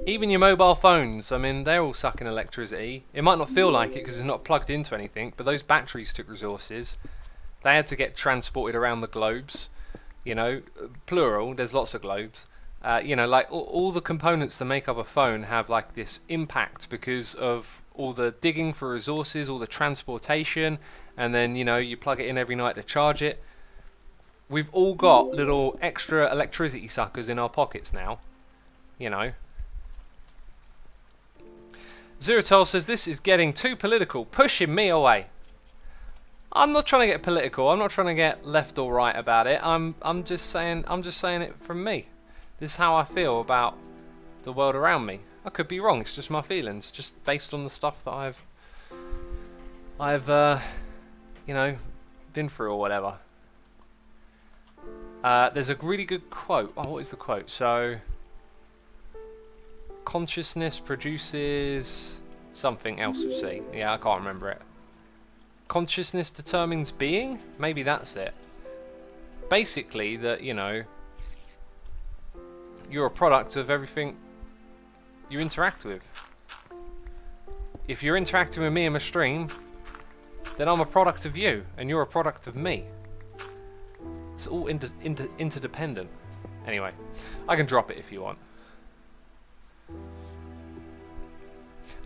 [SPEAKER 1] Even your mobile phones, I mean, they're all sucking electricity. It might not feel like it because it's not plugged into anything, but those batteries took resources. They had to get transported around the globes, you know, plural, there's lots of globes. You know, like all the components that make up a phone have like this impact because of all the digging for resources, all the transportation, and then, you know, you plug it in every night to charge it. We've all got little extra electricity suckers in our pockets now, you know. Zerotol says this is getting too political, pushing me away. I'm not trying to get political. I'm not trying to get left or right about it. I'm just saying it from me. This is how I feel about the world around me. I could be wrong. It's just my feelings, just based on the stuff that I've you know, been through or whatever. There's a really good quote. Oh, what is the quote? So, consciousness produces something else with C. Yeah, I can't remember it. Consciousness determines being? Maybe that's it. Basically, that, you know, you're a product of everything you interact with. If you're interacting with me in my stream, then I'm a product of you, and you're a product of me. It's all interdependent. Anyway, I can drop it if you want.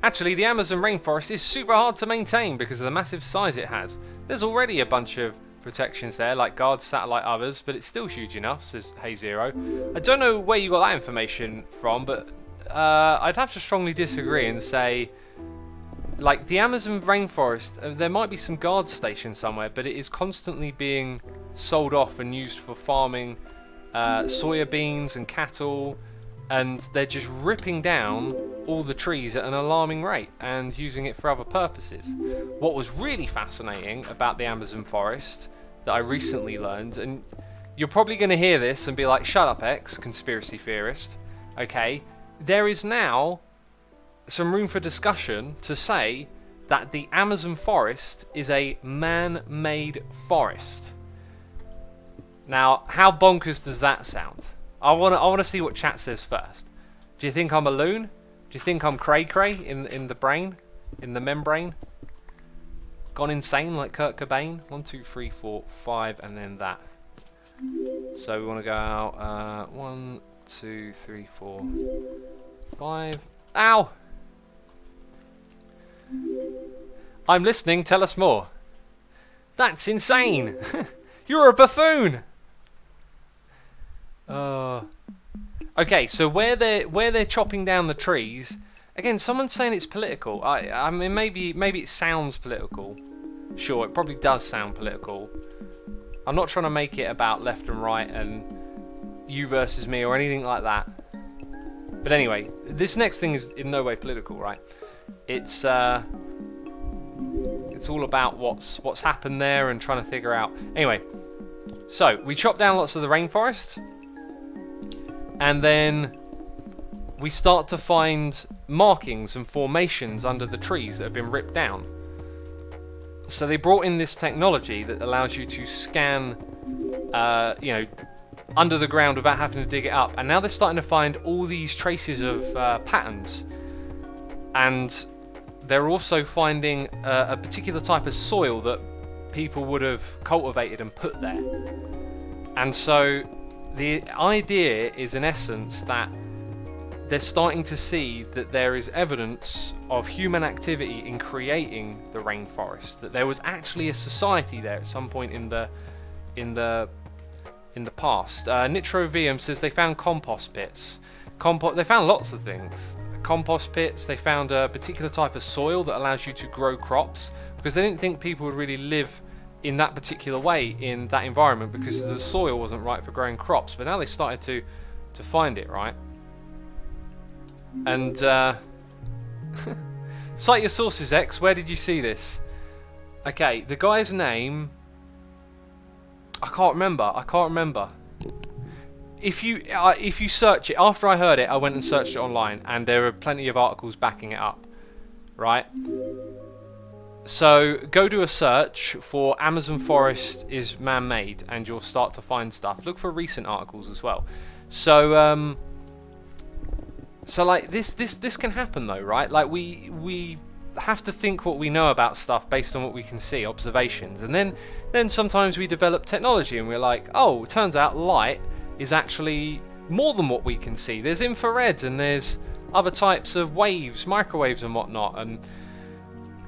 [SPEAKER 1] Actually, the Amazon rainforest is super hard to maintain because of the massive size it has. There's already a bunch of protections there, like guards, satellite, others, but it's still huge enough, says Hey Zero. I don't know where you got that information from, but I'd have to strongly disagree and say, like, the Amazon rainforest, there might be some guard stations somewhere, but it is constantly being sold off and used for farming soya beans and cattle, and they're just ripping down all the trees at an alarming rate and using it for other purposes. What was really fascinating about the Amazon forest that I recently learned, and you're probably going to hear this and be like, shut up X, conspiracy theorist. Okay, there is now some room for discussion to say that the Amazon forest is a man-made forest. Now, how bonkers does that sound? I wanna see what chat says first. Do you think I'm a loon? Do you think I'm cray-cray in the brain? In the membrane? Gone insane like Kurt Cobain? 1, 2, 3, 4, 5, and then that. So we want to go out 1, 2, 3, 4, 5. Ow! I'm listening, tell us more. That's insane! You're a buffoon! Okay, so where they're chopping down the trees, again, someone's saying it's political. I mean, maybe it sounds political. Sure, it probably does sound political. I'm not trying to make it about left and right and you versus me or anything like that. But anyway, this next thing is in no way political, right? It's all about what's happened there and trying to figure out. Anyway, so we chop down lots of the rainforest. And then we start to find markings and formations under the trees that have been ripped down. So they brought in this technology that allows you to scan, you know, under the ground without having to dig it up. And now they're starting to find all these traces of patterns. And they're also finding a particular type of soil that people would have cultivated and put there. And so the idea is, in essence, that they're starting to see that there is evidence of human activity in creating the rainforest. That there was actually a society there at some point in the past. Nitro VM says they found compost pits. They found lots of things. Compost pits. They found a particular type of soil that allows you to grow crops, because they didn't think people would really live in that particular way in that environment because the soil wasn't right for growing crops. But now they started to find it, right? And cite your sources, X. Where did you see this? Okay, the guy's name, I can't remember. If you search it, after I heard it, I went and searched it online, and there are plenty of articles backing it up, right? So go do a search for Amazon forest is man-made, and you'll start to find stuff. Look for recent articles as well. So so like this can happen though, right? Like we have to think what we know about stuff based on what we can see, observations, and then sometimes we develop technology and we're like, oh, it turns out light is actually more than what we can see. There's infrared and there's other types of waves, microwaves and whatnot, and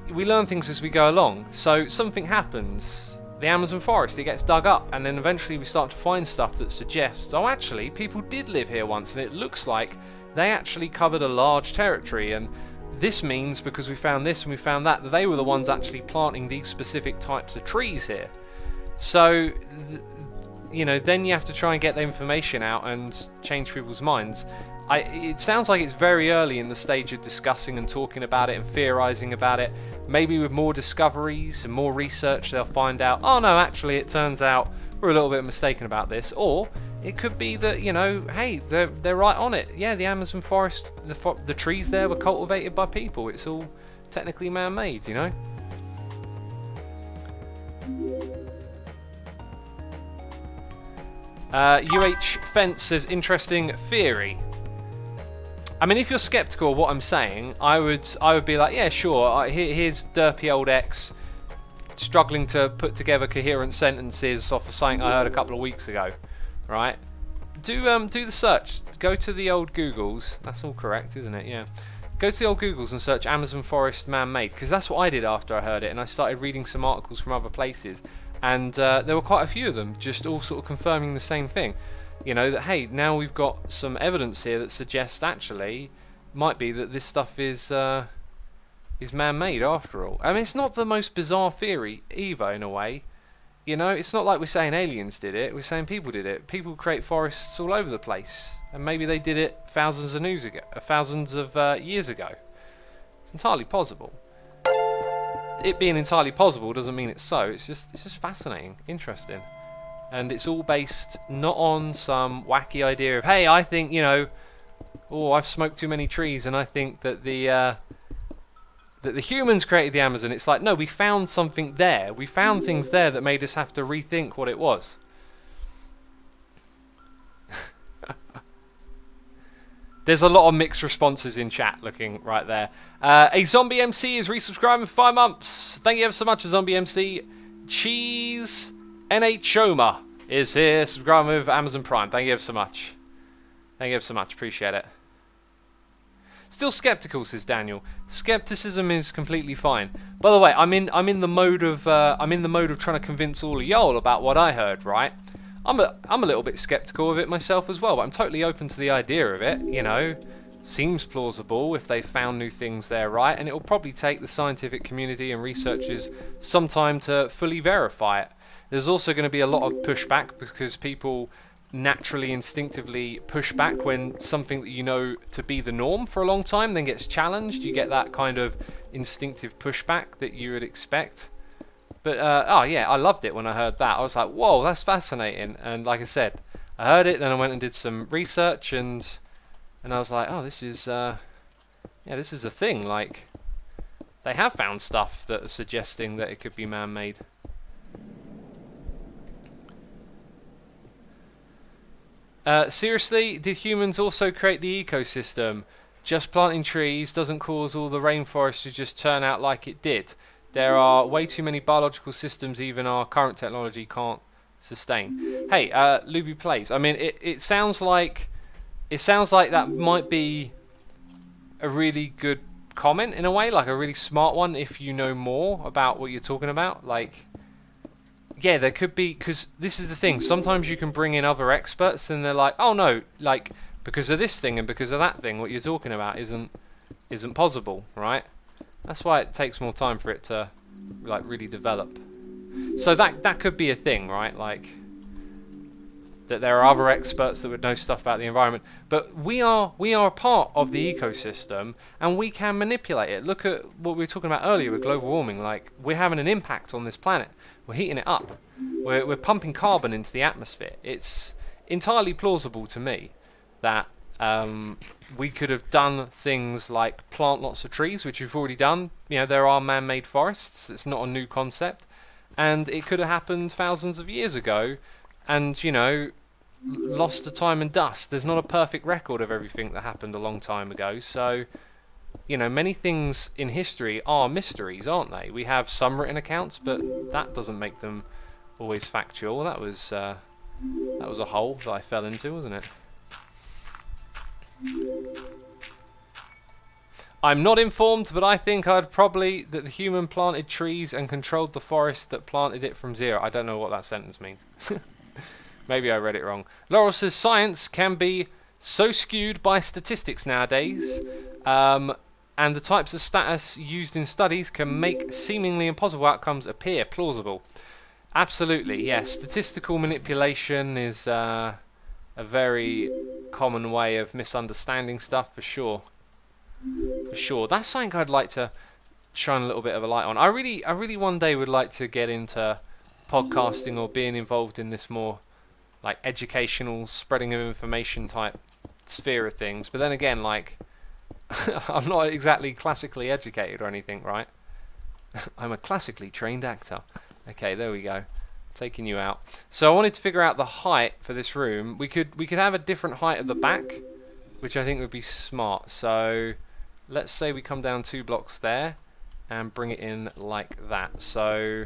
[SPEAKER 1] we learn things as we go along. So something happens, the Amazon forest, it gets dug up, and then eventually we start to find stuff that suggests, oh, actually people did live here once, and it looks like they actually covered a large territory, and this means, because we found this and we found that they were the ones actually planting these specific types of trees here. So, you know, then you have to try and get the information out and change people's minds. It sounds like it's very early in the stage of discussing and talking about it and theorizing about it. Maybe with more discoveries and more research they'll find out, oh no, actually it turns out we're a little bit mistaken about this. Or it could be that, you know, hey, they're right on it. Yeah, the Amazon forest, the trees there were cultivated by people. It's all technically man-made, you know. UH Fence says, interesting theory. I mean, if you're skeptical of what I'm saying, I would be like, yeah, sure. Here's derpy old X struggling to put together coherent sentences off of something I heard a couple of weeks ago, right? Do the search. Go to the old Googles. That's all correct, isn't it? Yeah. Go to the old Googles and search Amazon forest man-made, because that's what I did after I heard it, and I started reading some articles from other places, and there were quite a few of them, just all sort of confirming the same thing. You know, that hey, now we've got some evidence here that suggests actually might be that this stuff is man-made after all. I mean, it's not the most bizarre theory either, in a way. You know, it's not like we're saying aliens did it. We're saying people did it. People create forests all over the place, and maybe they did it thousands of years ago. It's entirely possible. It being entirely possible doesn't mean it's so. It's just fascinating, interesting. And it's all based not on some wacky idea of, hey, I think, you know, oh, I've smoked too many trees and I think that the humans created the Amazon. It's like, no, we found something there. We found things there that made us have to rethink what it was. There's a lot of mixed responses in chat looking right there. A Zombie MC is resubscribing for 5 months. Thank you ever so much, Zombie MC. Cheese NH Shoma is here, subscribing with Amazon Prime. Thank you ever so much. Thank you ever so much. Appreciate it. Still skeptical, says Daniel. Skepticism is completely fine. By the way, I'm in the mode of trying to convince all of y'all about what I heard. Right? I'm a little bit skeptical of it myself as well, but I'm totally open to the idea of it. You know, seems plausible if they found new things there, right? And it will probably take the scientific community and researchers some time to fully verify it. There's also going to be a lot of pushback because people naturally, instinctively push back when something that you know to be the norm for a long time then gets challenged. You get that kind of instinctive pushback that you would expect. But, oh yeah, I loved it when I heard that. I was like, whoa, that's fascinating. And like I said, I heard it, then I went and did some research, and I was like, oh, this is, yeah, this is a thing. Like, they have found stuff that are suggesting that it could be man-made. Seriously, did humans also create the ecosystem? Just planting trees doesn't cause all the rainforest to just turn out like it did. There are way too many biological systems even our current technology can't sustain. Hey, Luby Plays. I mean, it sounds like that might be a really good comment in a way, like a really smart one if you know more about what you're talking about. Like, yeah, there could be, because this is the thing, sometimes you can bring in other experts and they're like, oh no, like, because of this thing and because of that thing, what you're talking about isn't possible, right? That's why it takes more time for it to, like, really develop. So that could be a thing, right? Like, that there are other experts that would know stuff about the environment. But we are a part of the ecosystem, and we can manipulate it. Look at what we were talking about earlier with global warming. Like, we're having an impact on this planet. We're heating it up. We're pumping carbon into the atmosphere. It's entirely plausible to me that we could have done things like plant lots of trees, which we've already done. You know, there are man-made forests. It's not a new concept. And it could have happened thousands of years ago and, you know, lost to time and dust. There's not a perfect record of everything that happened a long time ago. So, you know, many things in history are mysteries, aren't they? We have some written accounts, but that doesn't make them always factual. That was a hole that I fell into, wasn't it? I'm not informed, but I think that the human planted trees and controlled the forest that planted it from zero. I don't know what that sentence means. Maybe I read it wrong. Laurel says science can be so skewed by statistics nowadays. and the types of status used in studies can make seemingly impossible outcomes appear plausible. Absolutely, yes. Statistical manipulation is a very common way of misunderstanding stuff, for sure. For sure. That's something I'd like to shine a little bit of a light on. I really one day would like to get into podcasting or being involved in this more like educational, spreading of information type sphere of things. But then again, like, I'm not exactly classically educated or anything, right? I'm a classically trained actor. Okay, there we go. Taking you out. So I wanted to figure out the height for this room. We could have a different height at the back, which I think would be smart. So let's say we come down 2 blocks there and bring it in like that. So,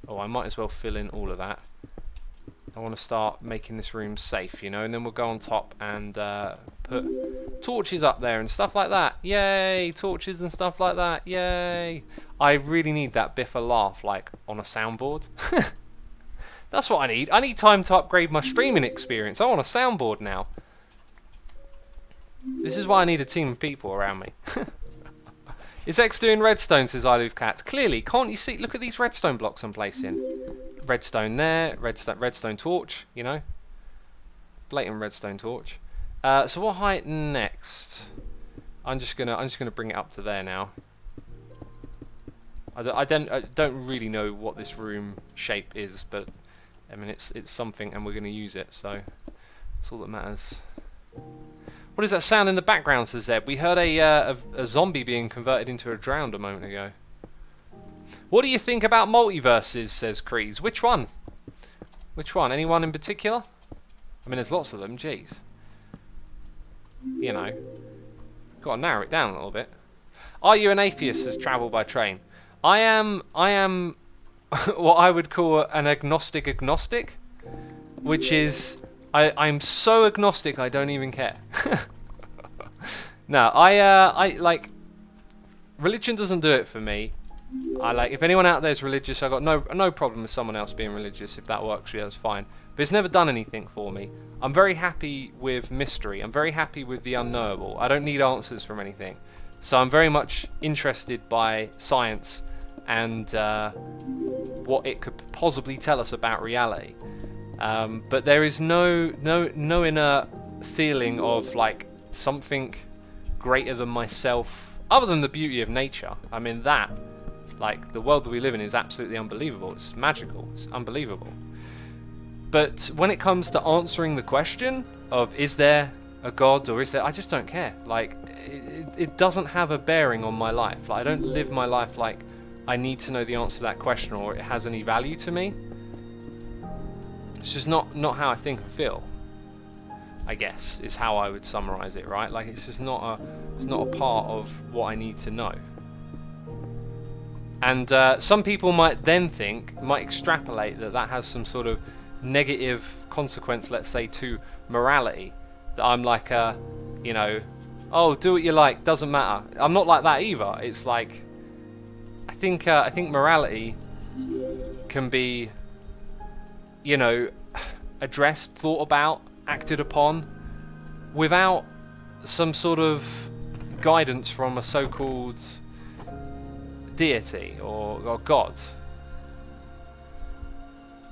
[SPEAKER 1] oh, I might as well fill in all of that. I want to start making this room safe, you know, and then we'll go on top and put torches up there and stuff like that. Yay! Torches and stuff like that. Yay! I really need that Biffa laugh, like, on a soundboard. That's what I need. I need time to upgrade my streaming experience. I want a soundboard now. This is why I need a team of people around me. Is X doing redstone, says I Love Cats. Clearly, can't you see? Look at these redstone blocks I'm placing. Redstone there, redstone torch, you know. Blatant redstone torch. So what height next? I'm just gonna bring it up to there now. I don't really know what this room shape is, but I mean it's something, and we're gonna use it, so that's all that matters. What is that sound in the background, says Zeb? We heard a zombie being converted into a drowned a moment ago. What do you think about multiverses, says Kreese. Which one? Which one? Anyone in particular? I mean, there's lots of them, jeez. You know, got to narrow it down a little bit. Are you an atheist, says Travel by Train? I am what I would call an agnostic, which is... I'm so agnostic I don't even care. No, I like religion doesn't do it for me. I like if anyone out there is religious, I got no problem with someone else being religious. If that works for you, that's fine. But it's never done anything for me. I'm very happy with mystery. I'm very happy with the unknowable. I don't need answers from anything. So I'm very much interested by science and what it could possibly tell us about reality. But there is no inner feeling of like something greater than myself, other than the beauty of nature. I mean that, like the world that we live in is absolutely unbelievable. It's magical. It's unbelievable. But when it comes to answering the question of is there a God or is there, I just don't care. Like it doesn't have a bearing on my life. Like I don't live my life like I need to know the answer to that question or it has any value to me. It's just not how I think and feel, I guess, is how I would summarize it, right? Like it's just not a part of what I need to know. And some people might then might extrapolate that has some sort of negative consequence, let's say, to morality. That I'm like you know, oh, do what you like, doesn't matter. I'm not like that either. It's like, I think morality can be, you know, addressed, thought about, acted upon without some sort of guidance from a so-called deity or God.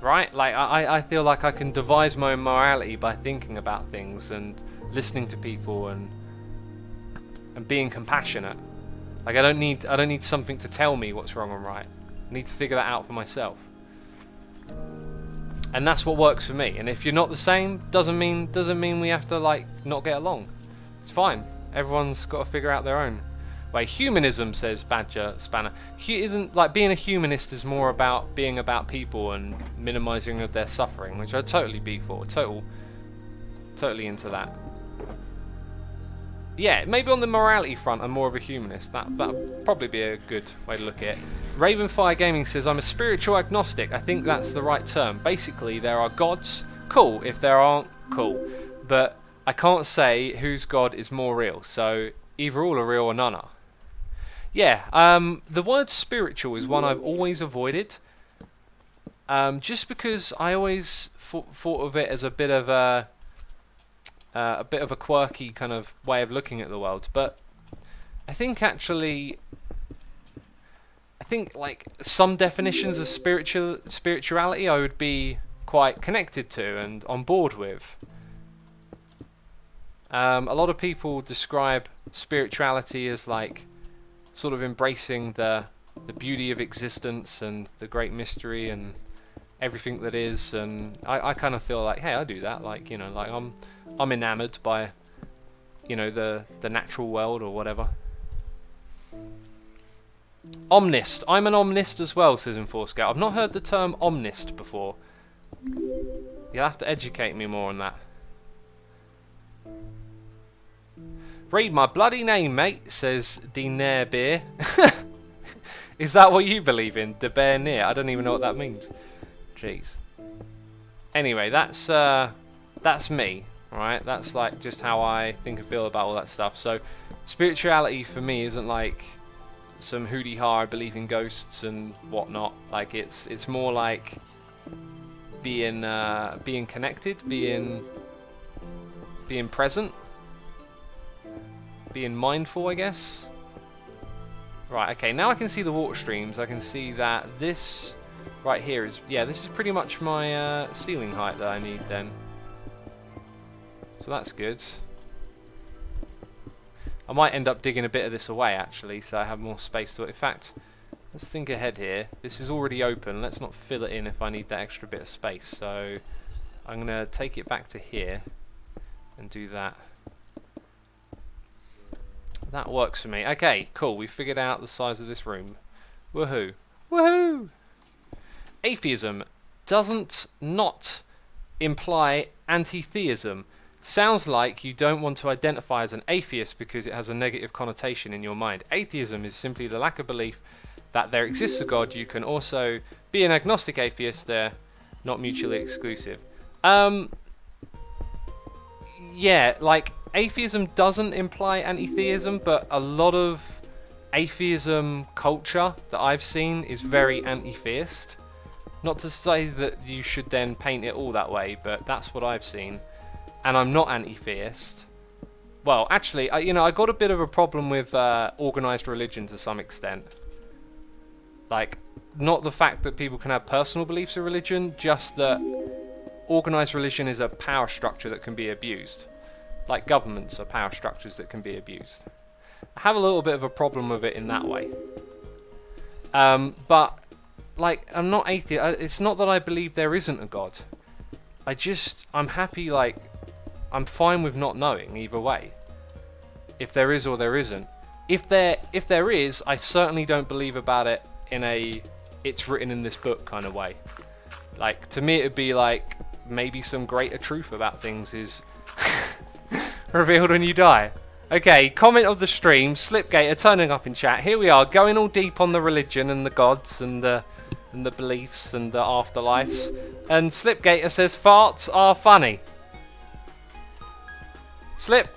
[SPEAKER 1] Right? Like I feel like I can devise my own morality by thinking about things and listening to people and being compassionate. Like I don't need something to tell me what's wrong and right. I need to figure that out for myself. And that's what works for me. And if you're not the same, doesn't mean we have to like not get along. It's fine. Everyone's got to figure out their own way. Humanism, says Badger Spanner, isn't like being a humanist is more about being about people and minimizing of their suffering, which I'd totally be for. Totally into that. Yeah, maybe on the morality front, I'm more of a humanist. That'd probably be a good way to look at it. Ravenfire Gaming says, I'm a spiritual agnostic. I think that's the right term. Basically, there are gods. Cool. If there aren't, cool. But I can't say whose god is more real. So either all are real or none are. Yeah, the word spiritual is one I've always avoided. Just because I always thought of it as a bit of a quirky kind of way of looking at the world. But I think actually, like some definitions of spirituality I would be quite connected to and on board with. A lot of people describe spirituality as like sort of embracing the beauty of existence and the great mystery and everything that is, and I kind of feel like, hey, I do that, like, you know, like I'm enamored by, you know, the natural world or whatever. Omnist. I'm an omnist as well, says Enforcegout. I've not heard the term omnist before. You'll have to educate me more on that. Read my bloody name, mate, says Dinair Beer. Is that what you believe in? De Bear Near? I don't even know what that means. Jeez. Anyway, that's me, right? That's like just how I think and feel about all that stuff. So spirituality for me isn't like some hooty ha, I believe in ghosts and whatnot. Like it's more like being connected, being present, being mindful, I guess. Right, okay, now I can see the water streams. I can see that this right here is, yeah, this is pretty much my ceiling height that I need then. So that's good. I might end up digging a bit of this away actually, so I have more space to it. In fact, let's think ahead here. This is already open. Let's not fill it in if I need that extra bit of space. So I'm going to take it back to here and do that. That works for me. Okay, cool. We figured out the size of this room. Woohoo. Woohoo! Atheism doesn't not imply anti-theism. Sounds like you don't want to identify as an atheist because it has a negative connotation in your mind. Atheism is simply the lack of belief that there exists a God. You can also be an agnostic atheist. They're not mutually exclusive. Yeah, like atheism doesn't imply anti-theism, but a lot of atheism culture that I've seen is very anti-theist. Not to say that you should then paint it all that way, but that's what I've seen. And I'm not anti-theist. Well, actually, you know, I got a bit of a problem with organised religion to some extent. Like, not the fact that people can have personal beliefs in religion, just that organised religion is a power structure that can be abused. Like governments are power structures that can be abused. I have a little bit of a problem with it in that way. But, like, I'm not atheist. It's not that I believe there isn't a God. I'm happy, like, I'm fine with not knowing either way. If there is or there isn't. If there is, I certainly don't believe about it in a it's written in this book kind of way. Like, to me it'd be like maybe some greater truth about things is revealed when you die. Okay, comment of the stream, Slipgator turning up in chat. Here we are, going all deep on the religion and the gods and the beliefs and the afterlives. And Slipgator says farts are funny. Slip.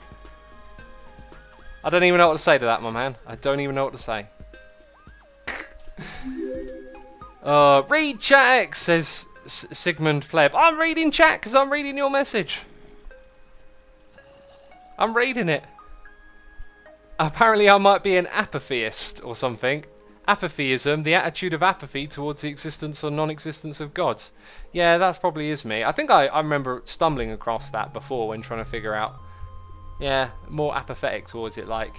[SPEAKER 1] I don't even know what to say to that, my man. I don't even know what to say. Read chat X, says Sigmund Fleb. I'm reading chat because I'm reading your message. I'm reading it. Apparently I might be an apatheist or something. Apatheism, the attitude of apathy towards the existence or non-existence of gods. Yeah, that probably is me. I think I remember stumbling across that before when trying to figure out. Yeah, more apathetic towards it, like,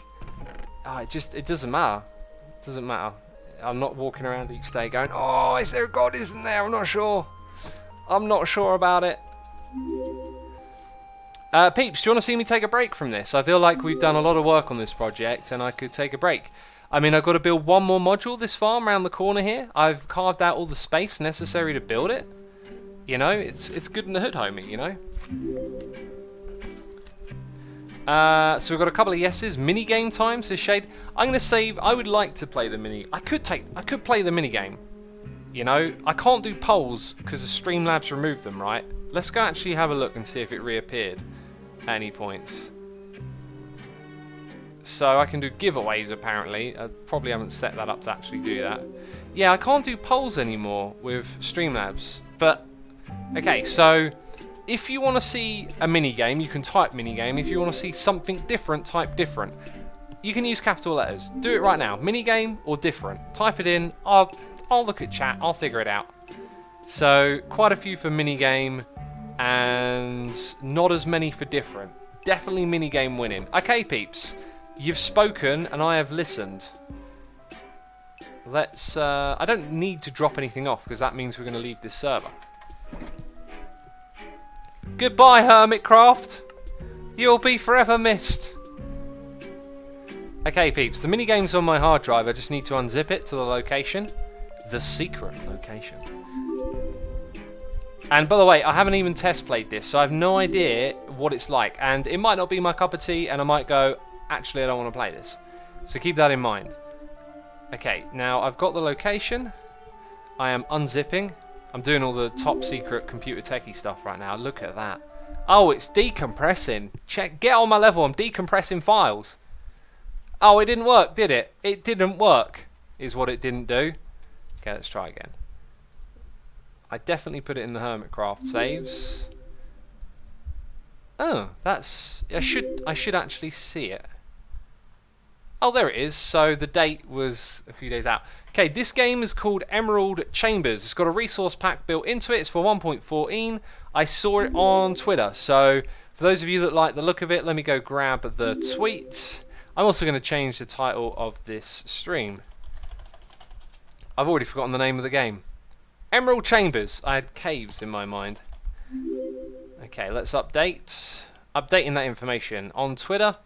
[SPEAKER 1] it doesn't matter. It doesn't matter. I'm not walking around each day going, oh, is there a God, isn't there? I'm not sure. I'm not sure about it. Peeps, do you want to see me take a break from this? I feel like we've done a lot of work on this project and I could take a break. I mean, I've got to build one more module this farm around the corner here. I've carved out all the space necessary to build it. You know, it's good in the hood, homie, you know? So we've got a couple of yeses. Mini game time, says Shade. I'm gonna save. I would like to play the mini. I could play the mini game. You know, I can't do polls because the Streamlabs removed them, right? Let's go actually have a look and see if it reappeared at any points. So I can do giveaways apparently. I probably haven't set that up to actually do that. Yeah, I can't do polls anymore with Streamlabs. But okay, so if you want to see a mini game, you can type mini game. If you want to see something different, type different. You can use capital letters. Do it right now. Minigame or different. Type it in. I'll look at chat. I'll figure it out. So, quite a few for minigame and not as many for different. Definitely minigame winning. Okay, peeps. You've spoken and I have listened. Let's... I don't need to drop anything off because that means we're going to leave this server. Goodbye, Hermitcraft. You'll be forever missed. Okay, peeps. The minigame's on my hard drive. I just need to unzip it to the location. The secret location. And by the way, I haven't even test played this, so I have no idea what it's like. And it might not be my cup of tea, and I might go, actually, I don't want to play this. So keep that in mind. Okay, now I've got the location. I am unzipping. I'm doing all the top secret computer techie stuff right now. Look at that. Oh, it's decompressing. Check. Get on my level. I'm decompressing files. Oh, it didn't work, did it? It didn't work, is what it didn't do. Okay, let's try again. I definitely put it in the Hermitcraft saves. Oh, that's... I should actually see it. Oh, there it is. So the date was a few days out. Okay, this game is called Emerald Chambers. It's got a resource pack built into it. It's for 1.14. I saw it on Twitter. So for those of you that like the look of it, let me go grab the tweet. I'm also going to change the title of this stream. I've already forgotten the name of the game. Emerald Chambers. I had caves in my mind. Okay, let's update. Updating that information on Twitter.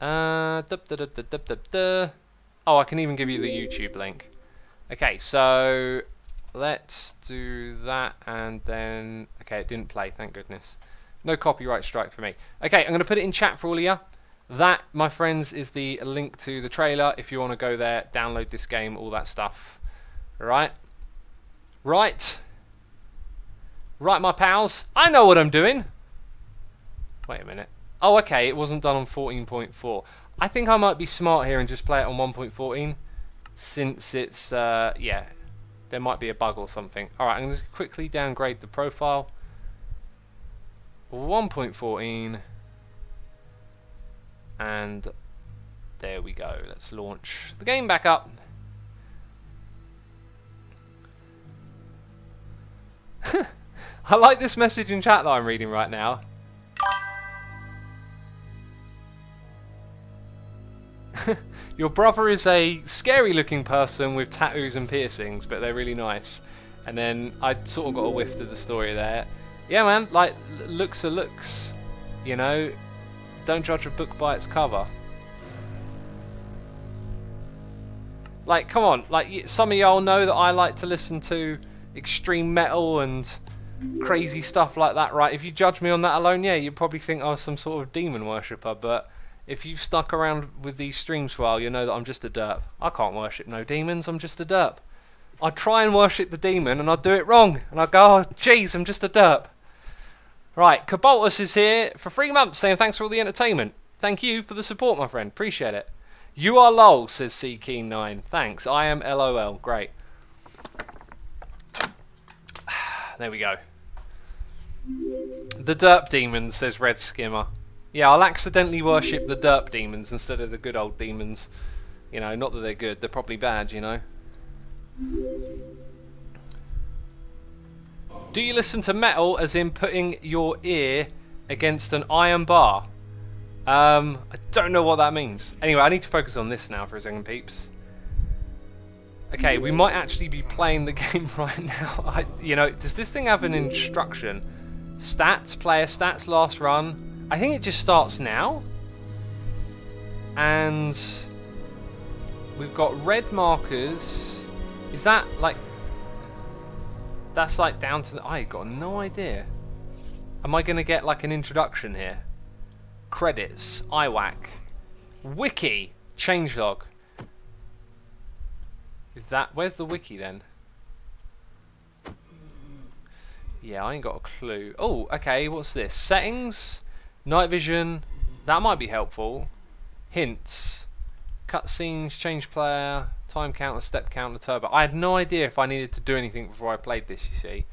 [SPEAKER 1] Oh, I can even give you the YouTube link. Okay, so let's do that and then... Okay, it didn't play, thank goodness. No copyright strike for me. Okay, I'm going to put it in chat for all of you. That, my friends, is the link to the trailer. If you want to go there, download this game, all that stuff. Alright? Right, my pals. I know what I'm doing. Wait a minute. Oh, okay, it wasn't done on 14.4. I think I might be smart here and just play it on 1.14. Since it's, yeah, there might be a bug or something. Alright, I'm going to quickly downgrade the profile. 1.14. And there we go. Let's launch the game back up. I like this message in chat that I'm reading right now. Your brother is a scary looking person with tattoos and piercings, but they're really nice. And then I sort of got a whiff of the story there. Yeah, man, like, looks are looks. You know, don't judge a book by its cover. Like, come on, like, some of y'all know that I like to listen to extreme metal and crazy stuff like that, right? If you judge me on that alone, yeah, you'd probably think I was some sort of demon worshipper, but if you've stuck around with these streams for a while, you know that I'm just a derp. I can't worship no demons, I'm just a derp. I'd try and worship the demon and I'd do it wrong, and I'd go, oh jeez, I'm just a derp. Right, Cobaltus is here for 3 months saying thanks for all the entertainment. Thank you for the support, my friend, appreciate it. You are lol, says CKeen9. Thanks, I am LOL, great. There we go. The derp demons, says Red Skimmer. Yeah, I'll accidentally worship the derp demons instead of the good old demons. You know, not that they're good, they're probably bad, you know. Do you listen to metal as in putting your ear against an iron bar? I don't know what that means. Anyway, I need to focus on this now for a second, peeps. Okay, we might actually be playing the game right now. You know, does this thing have an instruction? Stats, player stats, last run. I think it just starts now. And we've got red markers. Is that like... That's like down to the... I got no idea. Am I going to get like an introduction here? Credits, IWAC, wiki, changelog. Is that... Where's the wiki then? Yeah, I ain't got a clue. Oh, okay, what's this? Settings, night vision, that might be helpful. Hints, cutscenes, change player, time counter, step counter, turbo. I had no idea if I needed to do anything before I played this, you see.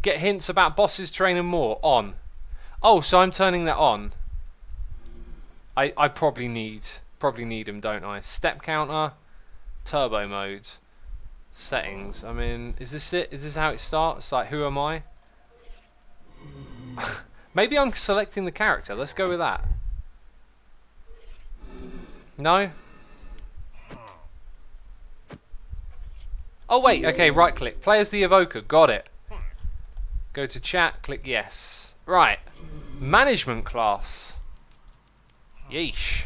[SPEAKER 1] Get hints about bosses, terrain and more. On. Oh, so I'm turning that on. I probably need them, don't I? Step counter, turbo mode, settings. I mean, is this it? Is this how it starts? Like, who am I? Maybe I'm selecting the character. Let's go with that. No? Oh wait, okay, right click. Play as the evoker, got it. Go to chat, click yes. Right. Management class. Yeesh.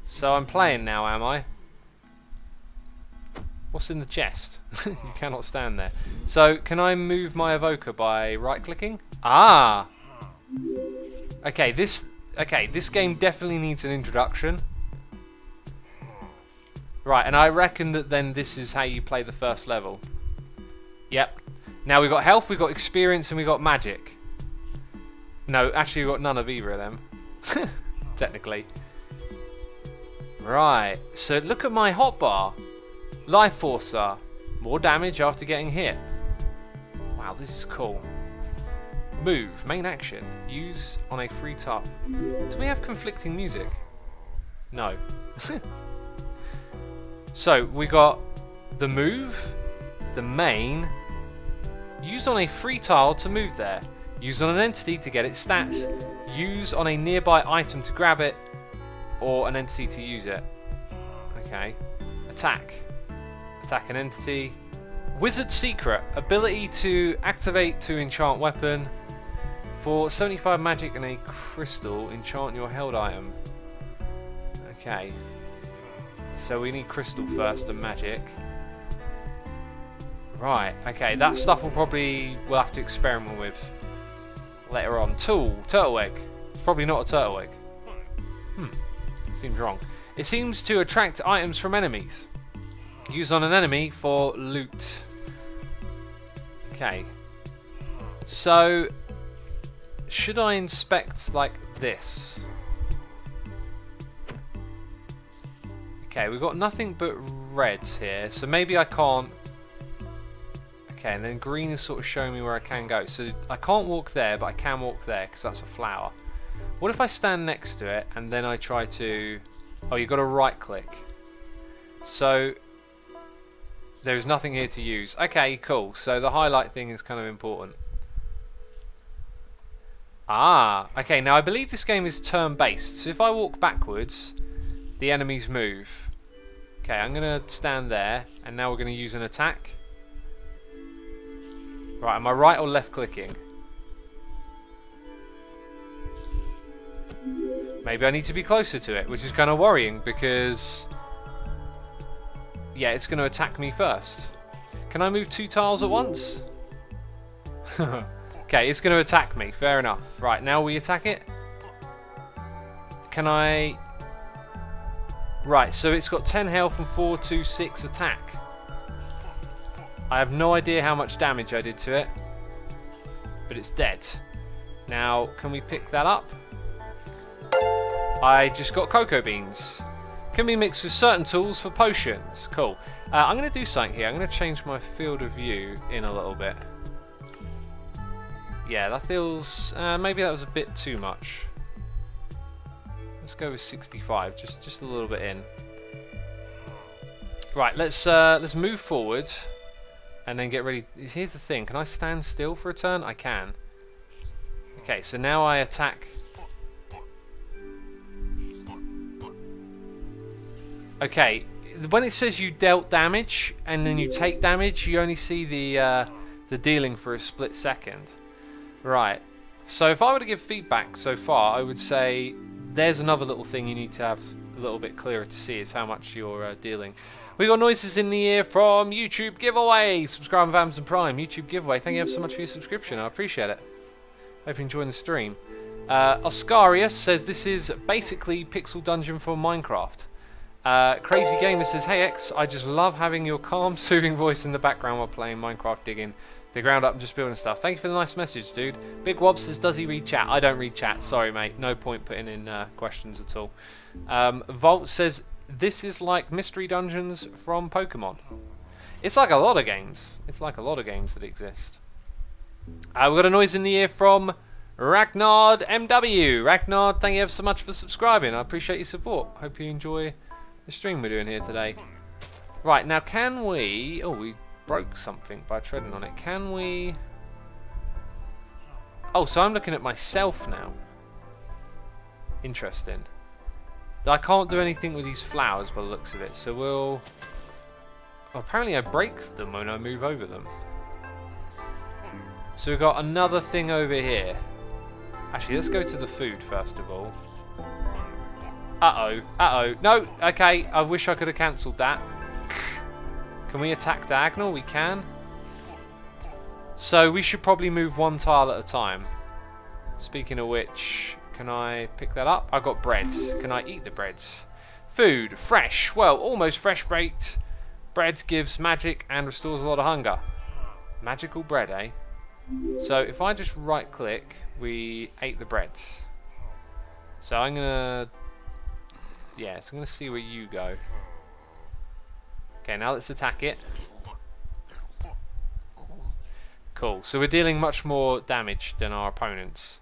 [SPEAKER 1] So I'm playing now, am I? What's in the chest? You cannot stand there. So, can I move my evoker by right-clicking? Ah! Okay, this game definitely needs an introduction. Right, and I reckon that then this is how you play the first level. Yep. Now we've got health, we've got experience, and we've got magic. No, actually we've got none of either of them. Technically. Right, so look at my hotbar. Life Forcer. More damage after getting hit. Wow, this is cool. Move. Main action. Use on a free tile. Do we have conflicting music? No. So, we got the move, the main, use on a free tile to move there, use on an entity to get its stats, use on a nearby item to grab it, or an entity to use it. Okay. Attack. Attack an entity. Wizard Secret. Ability to activate to enchant weapon. For 75 magic and a crystal, enchant your held item. Okay. So we need crystal first and magic. Right, okay, that stuff we'll have to experiment with later on. Tool, turtle egg. It's probably not a turtle egg. Seems wrong. It seems to attract items from enemies. Use on an enemy for loot. Okay. So, should I inspect like this? Okay, we've got nothing but reds here, so maybe I can't. Okay, and then green is sort of showing me where I can go. So I can't walk there, but I can walk there because that's a flower. What if I stand next to it and then I try to... Oh, you've got to right click. So there's nothing here to use. Okay, cool. So the highlight thing is kind of important. Ah, okay, now I believe this game is turn-based. So if I walk backwards, the enemies move. Okay, I'm going to stand there, and now we're going to use an attack. Right, am I right or left clicking? Maybe I need to be closer to it, which is kind of worrying because... Yeah, it's going to attack me first. Can I move 2 tiles at once? Okay, it's going to attack me, fair enough. Right, now we attack it. Can I... Right, so it's got 10 health and 4, 2, 6 attack. I have no idea how much damage I did to it, but it's dead. Now, can we pick that up? I just got cocoa beans. Can be mixed with certain tools for potions. Cool. I'm going to do something here. I'm going to change my field of view in a little bit. Yeah, that feels... maybe that was a bit too much. Let's go with 65, just a little bit in. Right, let's move forward and then get ready. Here's the thing, can I stand still for a turn? I can. Okay, so now I attack. Okay, when it says you dealt damage and then you take damage, you only see the dealing for a split second. Right, so if I were to give feedback so far, I would say there's another little thing you need to have a little bit clearer to see is how much you're dealing. We got noises in the ear from YouTube giveaway. Subscribe with Amazon Prime. YouTube giveaway. Thank you ever so much for your subscription. I appreciate it. Hope you're enjoying the stream. Oscarius says this is basically Pixel Dungeon for Minecraft. Crazy Gamer says, hey X, I just love having your calm, soothing voice in the background while playing Minecraft, digging the ground up and just building stuff. Thank you for the nice message, dude. Big Wob says, does he read chat? I don't read chat. Sorry, mate. No point putting in questions at all. Volt says, this is like Mystery Dungeons from Pokemon. It's like a lot of games. It's like a lot of games that exist. We've got a noise in the ear from Ragnar MW. Ragnar, thank you ever so much for subscribing. I appreciate your support. Hope you enjoy the stream we're doing here today. Right, now can we... Oh, we broke something by treading on it. Can we... Oh, so I'm looking at myself now. Interesting. I can't do anything with these flowers by the looks of it, so we'll... Oh, apparently I break them when I move over them. So we've got another thing over here. Actually, let's go to the food first of all. Uh-oh, uh-oh. No, okay, I wish I could have cancelled that. Can we attack diagonal? We can. So we should probably move one tile at a time. Speaking of which, can I pick that up? I've got bread. Can I eat the bread? Food, fresh. Well, almost fresh baked. Bread gives magic and restores a lot of hunger. Magical bread, eh? So if I just right click, we ate the bread. So I'm gonna... Yeah, so I'm gonna see where you go. Okay, now let's attack it. Cool, so we're dealing much more damage than our opponents.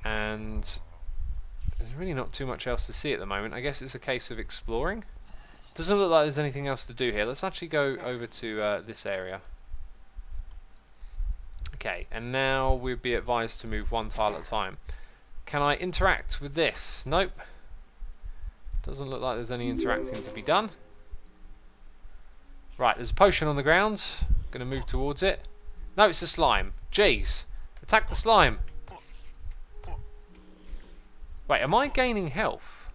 [SPEAKER 1] And there's really not too much else to see at the moment. I guess it's a case of exploring. Doesn't look like there's anything else to do here. Let's actually go over to this area. Okay, and now we'd be advised to move one tile at a time. Can I interact with this? Nope. Doesn't look like there's any interacting to be done. Right, there's a potion on the ground. Gonna move towards it. No, it's a slime. Jeez. Attack the slime. Wait, am I gaining health?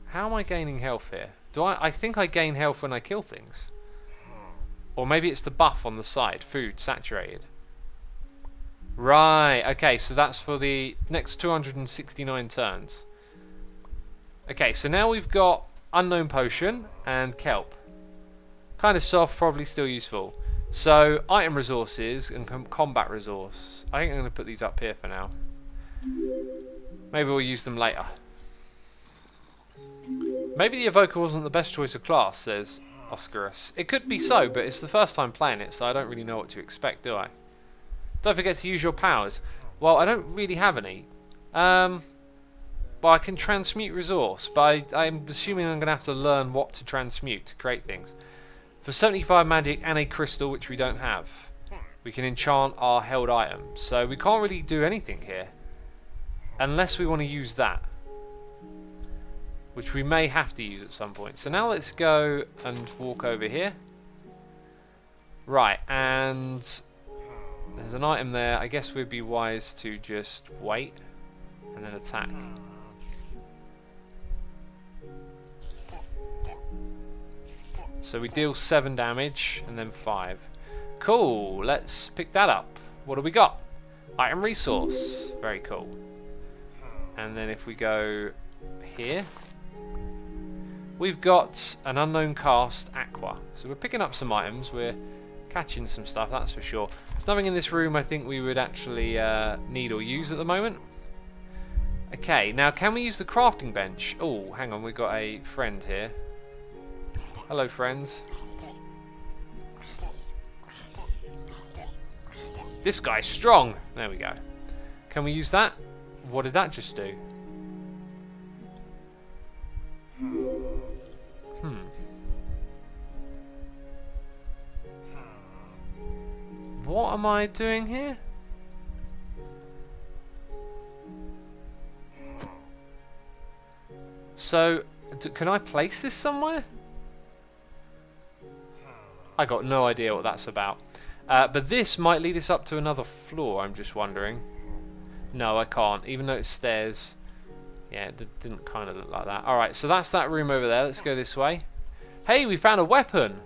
[SPEAKER 1] How am I gaining health here? I think I gain health when I kill things. Or maybe it's the buff on the side. Food, saturated. Right, okay, so that's for the next 269 turns. Okay, so now we've got Unknown Potion and Kelp. Kind of soft, probably still useful. So, item resources and combat resource. I think I'm going to put these up here for now. Maybe we'll use them later. Maybe the Evoker wasn't the best choice of class, says Oscarus. It could be so, but it's the first time playing it, so I don't really know what to expect, do I? Don't forget to use your powers. Well, I don't really have any. Well, I can transmute resource, but I'm assuming I'm going to have to learn what to transmute to create things. For 75 magic and a crystal, which we don't have, we can enchant our held item. So we can't really do anything here. Unless we want to use that. Which we may have to use at some point. So now let's go and walk over here. Right, and there's an item there. I guess we'd be wise to just wait and then attack. So we deal 7 damage and then 5. Cool, let's pick that up. What do we got? Item resource. Very cool. And then if we go here, we've got an unknown cast, Aqua. So we're picking up some items, we're catching some stuff, that's for sure. There's nothing in this room I think we would actually need or use at the moment. Okay, now can we use the crafting bench? Oh, hang on, we've got a friend here. Hello, friends. This guy's strong. There we go. Can we use that? What did that just do? What am I doing here? So, can I place this somewhere? I got no idea what that's about. But this might lead us up to another floor, I'm just wondering. No, I can't, even though it's stairs. Yeah, it didn't kind of look like that. Alright, so that's that room over there. Let's go this way. Hey, we found a weapon!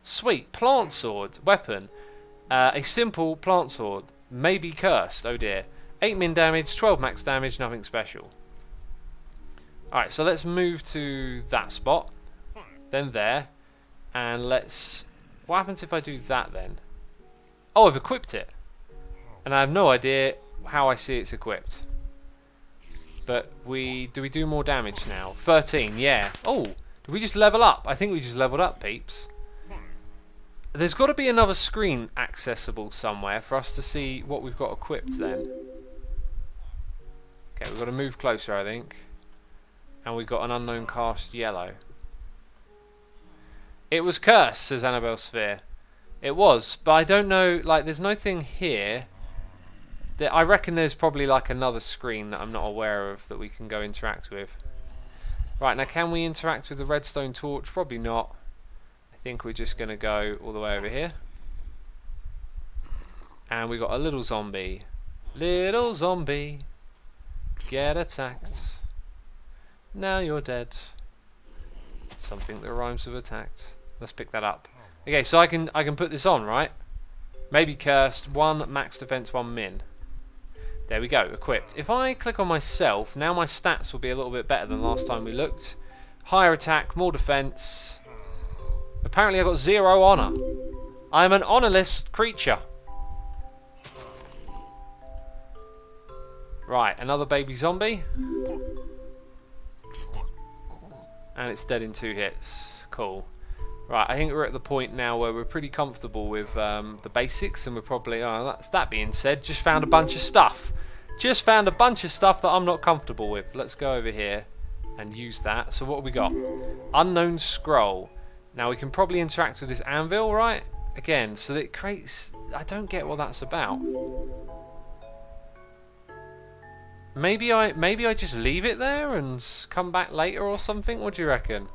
[SPEAKER 1] Sweet, plant sword, weapon. A simple plant sword. May be cursed, oh dear. 8 min damage, 12 max damage, nothing special. Alright, so let's move to that spot. Then there. And let's... What happens if I do that then? Oh, I've equipped it. And I have no idea how I see it's equipped. But do we do more damage now? 13, yeah. Oh, did we just level up? I think we just leveled up, peeps. There's got to be another screen accessible somewhere for us to see what we've got equipped then. Okay, we've got to move closer, I think. And we've got an unknown cast yellow. It was cursed, says Annabelle Sphere. It was, but I don't know, like, there's no thing here. I reckon there's probably like another screen that I'm not aware of that we can go interact with. Right, now can we interact with the redstone torch? Probably not. I think we're just going to go all the way over here. And we got a little zombie. Little zombie, get attacked. Now you're dead. Something that rhymes with attacked. Let's pick that up. Okay, so I can put this on, right? Maybe cursed. 1 max defense, 1 min. There we go, equipped. If I click on myself, now my stats will be a little bit better than last time we looked. Higher attack, more defense. Apparently I got 0 honor. I'm an honorless creature. Right, another baby zombie. And it's dead in 2 hits. Cool. Right, I think we're at the point now where we're pretty comfortable with the basics, and we're probably... Oh, that's that being said, just found a bunch of stuff. Just found a bunch of stuff that I'm not comfortable with. Let's go over here and use that. So what have we got? Unknown scroll. Now we can probably interact with this anvil, right? Again, so that it creates... I don't get what that's about. Maybe I just leave it there and come back later or something? What do you reckon?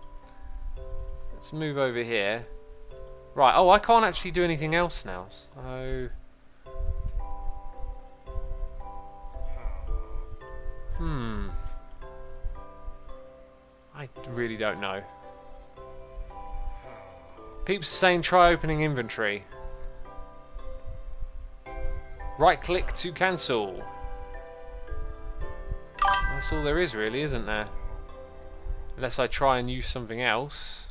[SPEAKER 1] Let's move over here. Right, oh, I can't actually do anything else now. So... I really don't know. Peeps saying try opening inventory. Right click to cancel. That's all there is really, isn't there? Unless I try and use something else.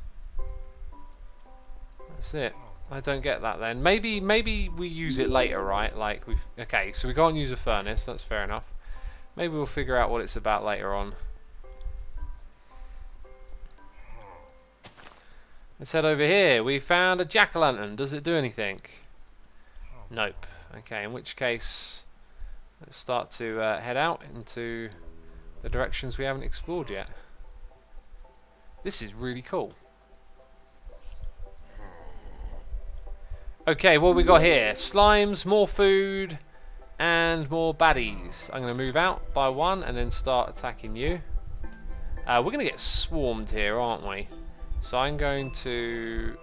[SPEAKER 1] That's it. I don't get that then. Maybe we use it later, right? Like we've... Okay, so we can't use a furnace, that's fair enough. Maybe we'll figure out what it's about later on. Let's head over here. We found a jack-o'-lantern. Does it do anything? Nope. Okay, in which case, let's start to head out into the directions we haven't explored yet. This is really cool. Okay, what we got here? Slimes, more food, and more baddies. I'm going to move out by 1 and then start attacking you. We're going to get swarmed here, aren't we? So I'm going to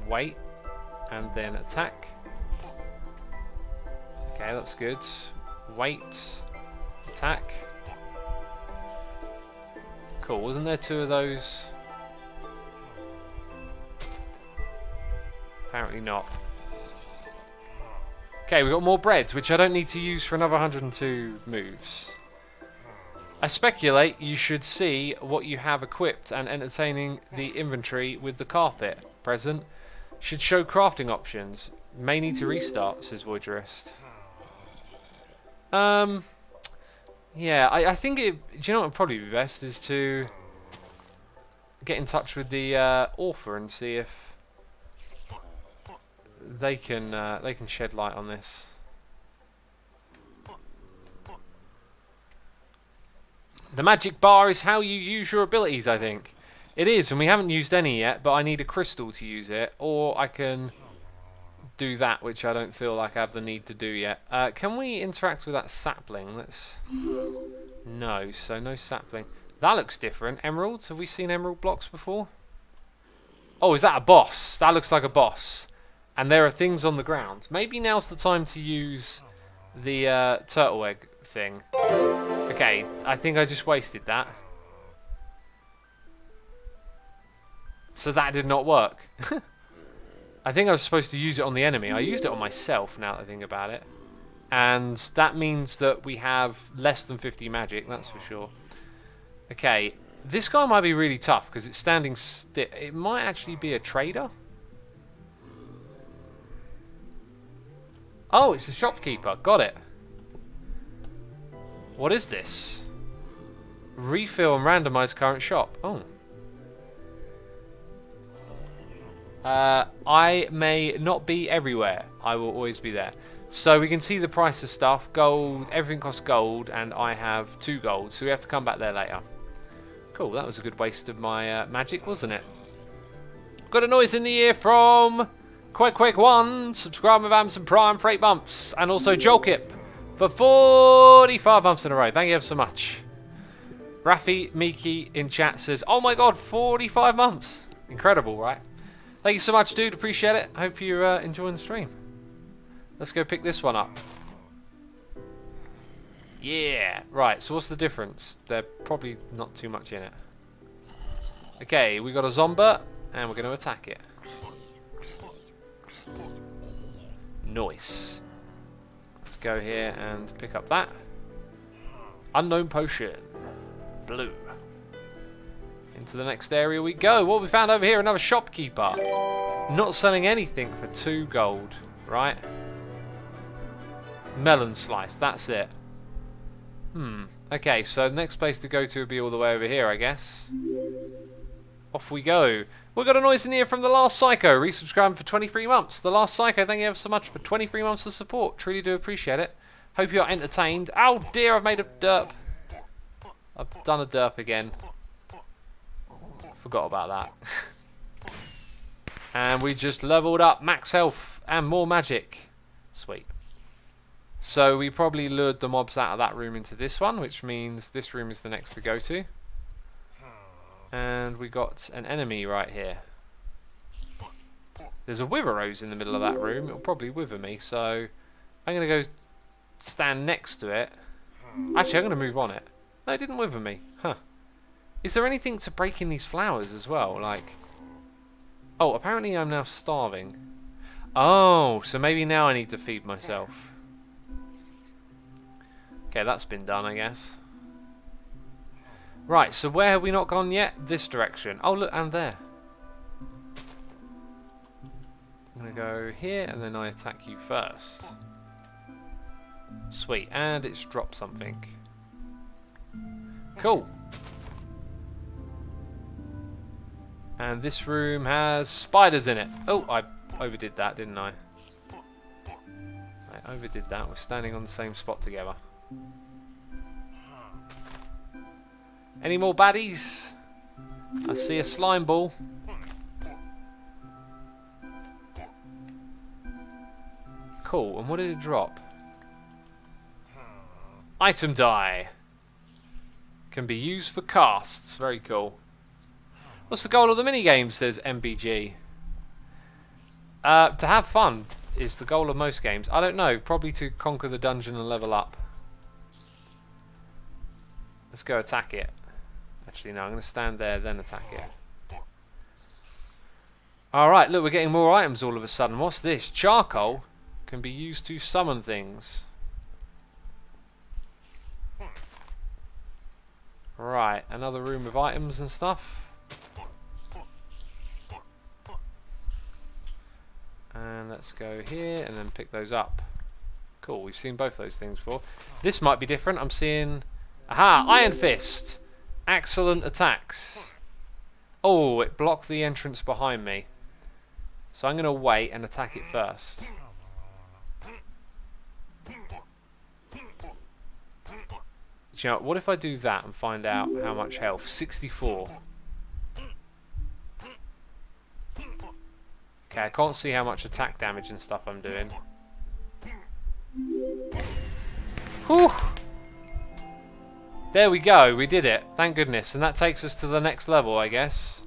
[SPEAKER 1] wait and then attack. Okay, that's good. Wait, attack. Cool, wasn't there 2 of those? Apparently not. Okay, we've got more breads, which I don't need to use for another 102 moves. I speculate you should see what you have equipped, and entertaining the inventory with the carpet present should show crafting options. May need to restart, says Voidurist. Yeah, I think it... Do you know what would probably be best is to get in touch with the author and see if they can shed light on this. The magic bar is how you use your abilities, I think. It is, and we haven't used any yet, but I need a crystal to use it, or I can do that, which I don't feel like I have the need to do yet. Can we interact with that sapling? Let's... No, so no sapling. That looks different. Emeralds? Have we seen emerald blocks before? Oh, is that a boss? That looks like a boss. And there are things on the ground. Maybe now's the time to use the turtle egg thing. Okay, I think I just wasted that. So that did not work. I think I was supposed to use it on the enemy. I used it on myself, now that I think about it. And that means that we have less than 50 magic, that's for sure. Okay, this guy might be really tough because it's standing still. It might actually be a trader. Oh, it's a shopkeeper. Got it. What is this? Refill and randomize current shop. Oh. I may not be everywhere. I will always be there. So we can see the price of stuff. Gold, everything costs gold, and I have 2 gold, so we have to come back there later. Cool, that was a good waste of my magic, wasn't it? Got a noise in the ear from Quake1, subscribe with Amazon Prime for 8 months, and also Jolkip for 45 months in a row. Thank you ever so much. Rafi Miki in chat says, oh my god, 45 months. Incredible, right? Thank you so much, dude. Appreciate it. Hope you're enjoying the stream. Let's go pick this one up. Yeah. Right, so what's the difference? They're probably not too much in it. Okay, we got a Zomba, and we're going to attack it. Nice. Let's go here and pick up that. Unknown potion. Blue. Into the next area we go. What we found over here, another shopkeeper. Not selling anything for 2 gold, right? Melon slice, that's it. Okay, so the next place to go to would be all the way over here, I guess. Off we go. We've got a noise in here from The Last Psycho, resubscribing for 23 months. The Last Psycho, thank you ever so much for 23 months of support. Truly do appreciate it. Hope you're entertained. Oh dear, I've made a derp. I've done a derp again. Forgot about that. And we just leveled up max health and more magic. Sweet. So we probably lured the mobs out of that room into this one, which means this room is the next to go to. And we got an enemy right here. There's a wither rose in the middle of that room. It'll probably wither me, so I'm going to go stand next to it. Actually, I'm going to move on it. No, it didn't wither me. Huh. Is there anything to break in these flowers as well? Like, oh, apparently I'm now starving. Oh, so maybe now I need to feed myself. Okay, that's been done, I guess. Right, so where have we not gone yet? This direction. Oh, look, and there. I'm going to go here, and then I attack you first. Sweet, and it's dropped something. Cool. And this room has spiders in it. Oh, I overdid that, didn't I? I overdid that. We're standing on the same spot together. Any more baddies? I see a slime ball. Cool, and what did it drop? Item die. Can be used for casts. Very cool. What's the goal of the minigame, says MBG? To have fun is the goal of most games. I don't know, probably to conquer the dungeon and level up. Let's go attack it. Actually, no, I'm going to stand there, then attack it. Alright, look, we're getting more items all of a sudden. What's this? Charcoal can be used to summon things. Right, another room of items and stuff. And let's go here and then pick those up. Cool, we've seen both those things before. This might be different. I'm seeing... Aha! Iron Fist! Excellent attacks. Oh, it blocked the entrance behind me. So I'm going to wait and attack it first. You know, what if I do that and find out how much health? 64. Okay, I can't see how much attack damage and stuff I'm doing. Whew! There we go, we did it. Thank goodness. And that takes us to the next level, I guess.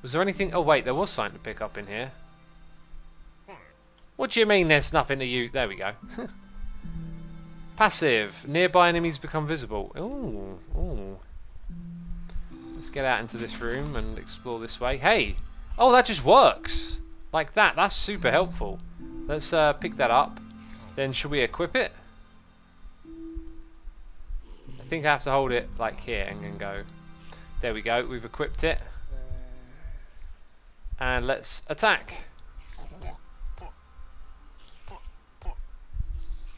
[SPEAKER 1] Was there anything... Oh wait, there was something to pick up in here. What do you mean there's nothing to use? There we go. Passive. Nearby enemies become visible. Ooh, ooh. Let's get out into this room and explore this way. Hey! Oh, that just works! Like that. That's super helpful. Let's pick that up. Then should we equip it? I think I have to hold it like here and then go. There we go. We've equipped it. And let's attack.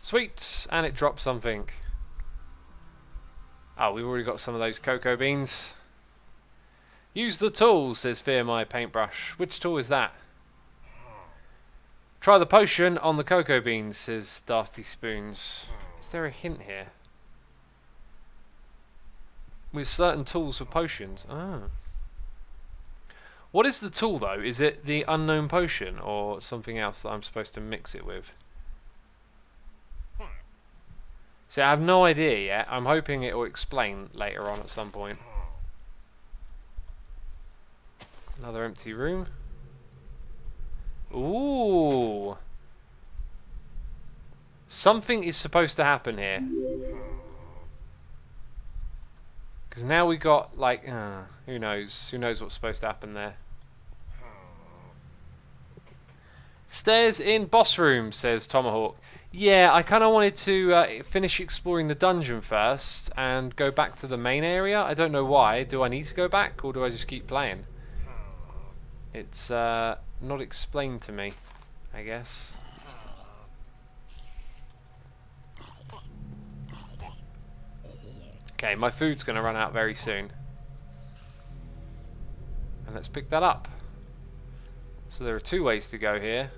[SPEAKER 1] Sweet! And it dropped something. Oh, we've already got some of those cocoa beans. Use the tool, says Fear My Paintbrush. Which tool is that? Try the potion on the cocoa beans, says Dusty Spoons. Is there a hint here? With certain tools for potions. Ah. What is the tool though? Is it the unknown potion or something else that I'm supposed to mix it with? See, I have no idea yet. I'm hoping it will explain later on at some point. Another empty room. Ooh. Something is supposed to happen here. Because now we got, like, who knows? Who knows what's supposed to happen there? Stairs in boss room, says Tomahawk. Yeah, I kind of wanted to finish exploring the dungeon first and go back to the main area. I don't know why. Do I need to go back or do I just keep playing? It's not explained to me, I guess. Okay, my food's going to run out very soon. And let's pick that up. So there are two ways to go here.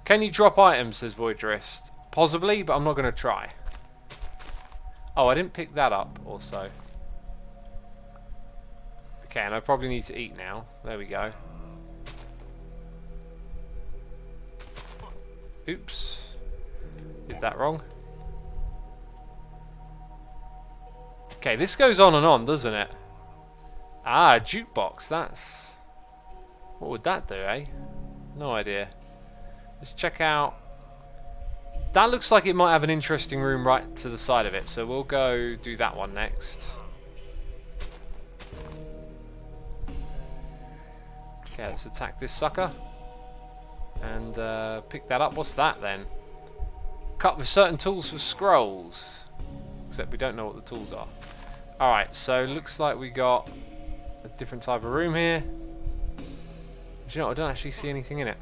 [SPEAKER 1] Can you drop items, says Voidrist? Possibly, but I'm not going to try. Oh, I didn't pick that up also. Okay, and I probably need to eat now. There we go. Oops. Did that wrong. Okay, this goes on and on, doesn't it? Ah, a jukebox. That's... What would that do, eh? No idea. Let's check out... That looks like it might have an interesting room right to the side of it, so we'll go do that one next. Okay, let's attack this sucker. And pick that up. What's that then? Cut with certain tools for scrolls. Except we don't know what the tools are. Alright, so looks like we got a different type of room here. Do you know what? I don't actually see anything in it.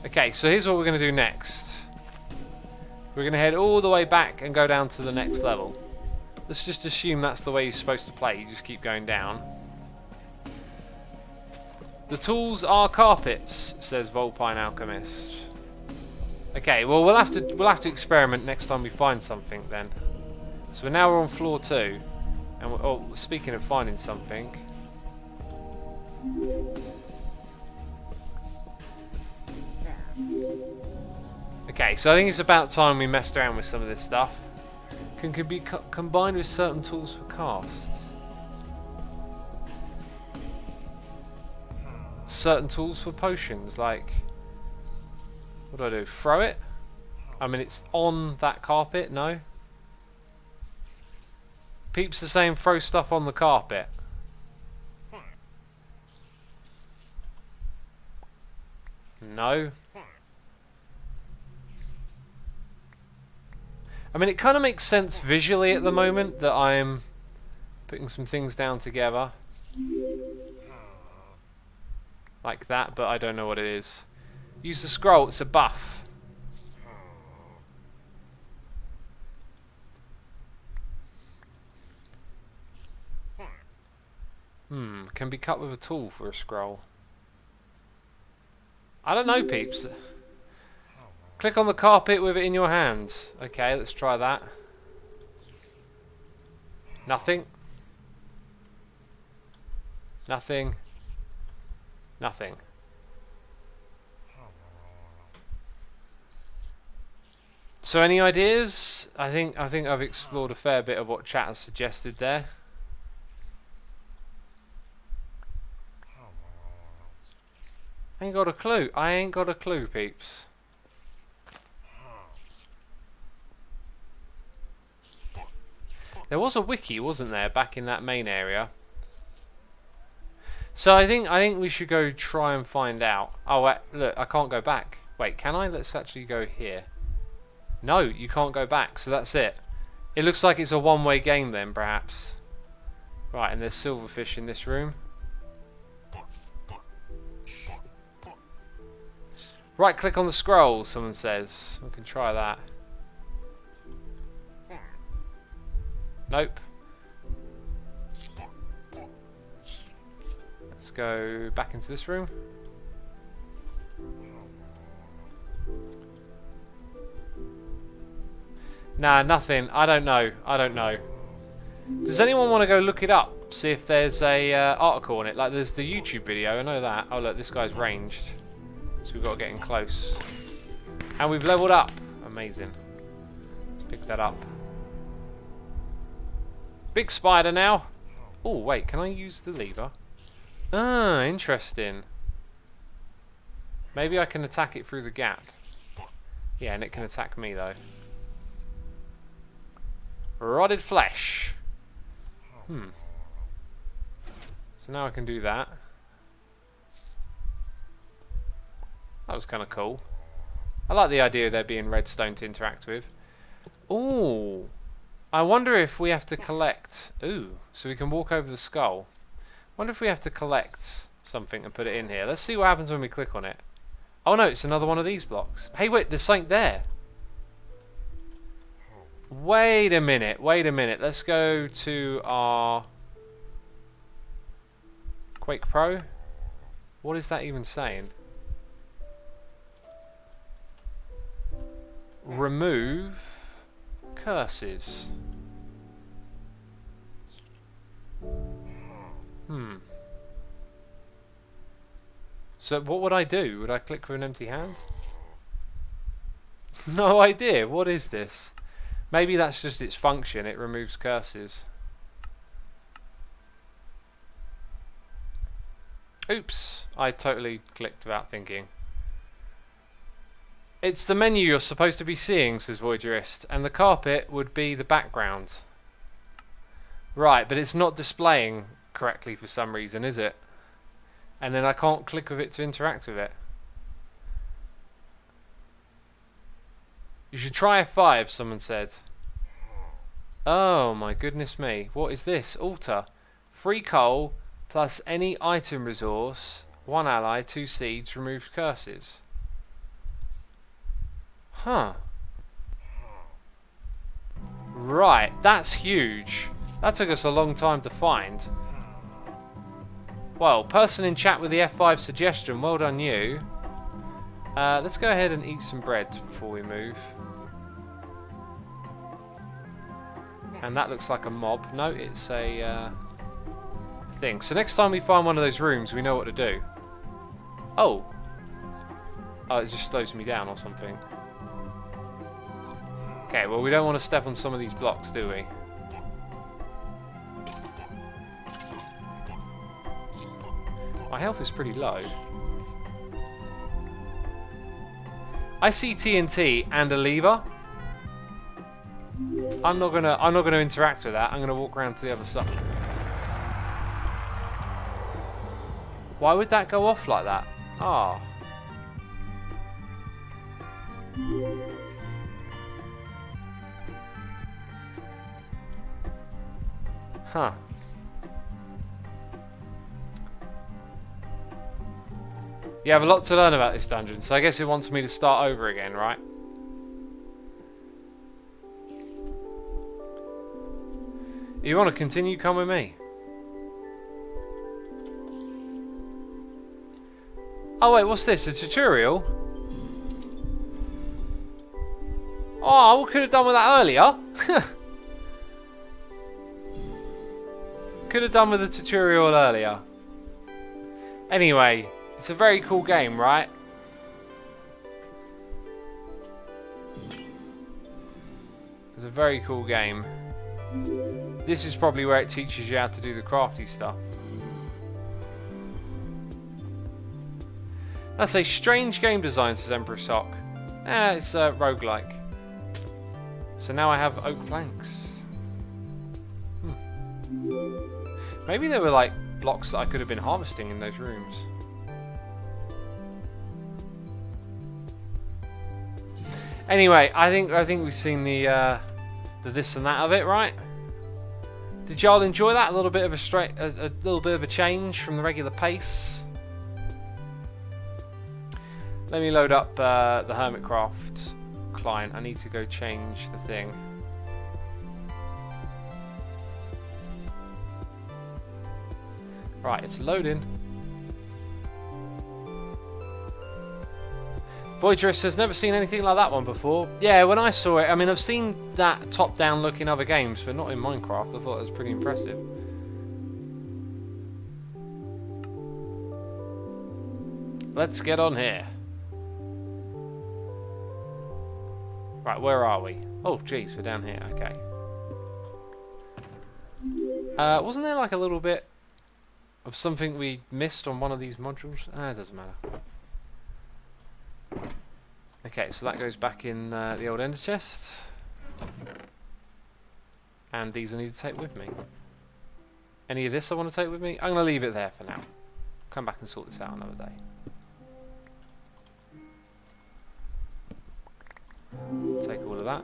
[SPEAKER 1] Okay, so here's what we're going to do next. We're going to head all the way back and go down to the next level. Let's just assume that's the way you're supposed to play. You just keep going down. The tools are carpets, says Volpine Alchemist. Okay, well we'll have to experiment next time we find something then. So now we're on floor 2, and speaking of finding something. Okay, so I think it's about time we messed around with some of this stuff. Can be combined with certain tools for casts. Certain tools for potions, like... What do I do? Throw it? I mean, it's on that carpet, no? Peeps are saying throw stuff on the carpet. No. I mean, it kind of makes sense visually at the moment that I'm putting some things down together. Like that, but I don't know what it is. Use the scroll, it's a buff. Can be cut with a tool for a scroll. I don't know, peeps. Click on the carpet with it in your hands. Okay, let's try that. Nothing. Nothing. Nothing. So any ideas? I think I've explored a fair bit of what chat has suggested there. I ain't got a clue. I ain't got a clue, peeps. There was a wiki, wasn't there, back in that main area? So I think we should go try and find out. Oh, wait, look, I can't go back. Wait, can I? Let's actually go here. No, you can't go back, so that's it. It looks like it's a one-way game then, perhaps. Right, and there's silverfish in this room. Right-click on the scroll, someone says. We can try that. Nope. Let's go back into this room. Nah, nothing. I don't know. I don't know. Does anyone want to go look it up? See if there's a article on it. Like there's the YouTube video. I know that. Oh look, this guy's ranged. So we've got to get in close. And we've leveled up. Amazing. Let's pick that up. Big spider now. Oh wait, can I use the lever? Ah, interesting. Maybe I can attack it through the gap. Yeah, and it can attack me though. Rotted flesh. So now I can do that. That was kind of cool. I like the idea of there being redstone to interact with. Ooh. I wonder if we have to collect... Ooh, so we can walk over the skull. Wonder if we have to collect something and put it in here. Let's see what happens when we click on it. Oh no, it's another one of these blocks. Hey wait, there's something there. Wait a minute, wait a minute. Let's go to our Quake Pro. What is that even saying? Remove curses. So what would I do? Would I click with an empty hand? No idea. What is this? Maybe that's just its function. It removes curses. Oops. I totally clicked without thinking. It's the menu you're supposed to be seeing, says Voyagerist, and the carpet would be the background. Right, but it's not displaying correctly for some reason, is it? And then I can't click with it to interact with it. You should try F5, someone said. Oh my goodness me. What is this? Altar. Free coal plus any item resource. 1 ally, 2 seeds, removes curses. Huh. Right, that's huge. That took us a long time to find. Well, person in chat with the F5 suggestion, well done you. Let's go ahead and eat some bread before we move. And that looks like a mob. No, it's a thing. So next time we find one of those rooms, we know what to do. Oh. Oh, it just slows me down or something. Okay, well we don't want to step on some of these blocks, do we? My health is pretty low. I see TNT and a lever. I'm not gonna interact with that. I'm gonna walk around to the other side. Why would that go off like that? Ah. Huh. You have a lot to learn about this dungeon, so I guess it wants me to start over again, right? If you want to continue, come with me. Oh wait, what's this? A tutorial? Oh, we could have done with that earlier. Could have done with the tutorial earlier. Anyway, it's a very cool game, right? It's a very cool game. This is probably where it teaches you how to do the crafty stuff. That's a strange game design, says Emperor Sock. It's a roguelike. So now I have oak planks. Maybe there were like blocks that I could have been harvesting in those rooms. Anyway, I think we've seen the this and that of it, right? Did y'all enjoy that? A little bit of a little bit of a change from the regular pace. Let me load up the Hermitcraft client. I need to go change the thing. Right, it's loading. Voyager says, never seen anything like that one before. Yeah, when I saw it, I mean, I've seen that top-down look in other games, but not in Minecraft. I thought it was pretty impressive. Let's get on here. Right, where are we? Oh, jeez, we're down here. Okay. Wasn't there like a little bit of something we missed on one of these modules? It doesn't matter. Okay, so that goes back in the old ender chest. And these I need to take with me. Any of this I want to take with me? I'm going to leave it there for now. Come back and sort this out another day. Take all of that.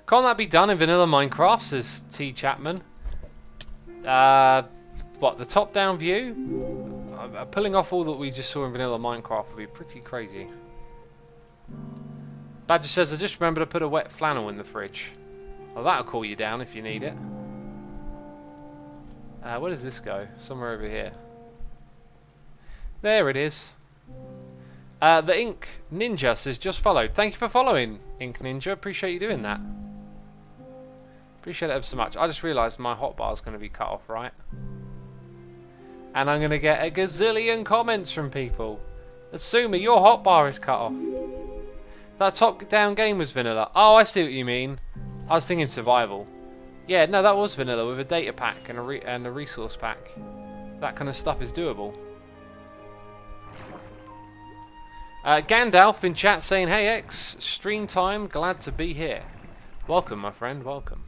[SPEAKER 1] Can't that be done in vanilla Minecraft, says T. Chapman? What, the top-down view? Pulling off all that we just saw in vanilla Minecraft would be pretty crazy. Badger says, I just remembered to put a wet flannel in the fridge. Well, that'll cool you down if you need it. Where does this go? Somewhere over here. There it is. The Ink Ninja says, just followed. Thank you for following, Ink Ninja. Appreciate you doing that. Appreciate it ever so much. I just realised my hotbar is going to be cut off, right? And I'm going to get a gazillion comments from people. Assuming your hotbar is cut off. That top-down game was vanilla. Oh, I see what you mean. I was thinking survival. Yeah, no, that was vanilla with a data pack and a resource pack. That kind of stuff is doable. Gandalf in chat saying, hey X, stream time, glad to be here. Welcome, my friend, welcome.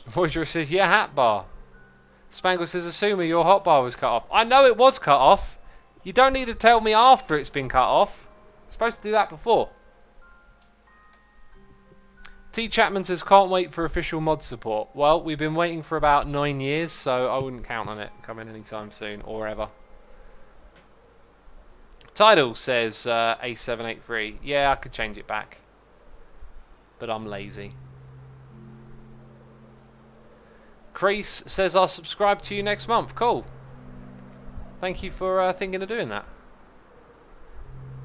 [SPEAKER 1] Voyager says, yeah, hat bar. Spangle says, assuming your hotbar was cut off. I know it was cut off. You don't need to tell me after it's been cut off. You're supposed to do that before. T. Chapman says, can't wait for official mod support. Well, we've been waiting for about 9 years, so I wouldn't count on it coming anytime soon, or ever. Tidal says, A783. Yeah, I could change it back. But I'm lazy. Crease says, I'll subscribe to you next month. Cool. Thank you for thinking of doing that.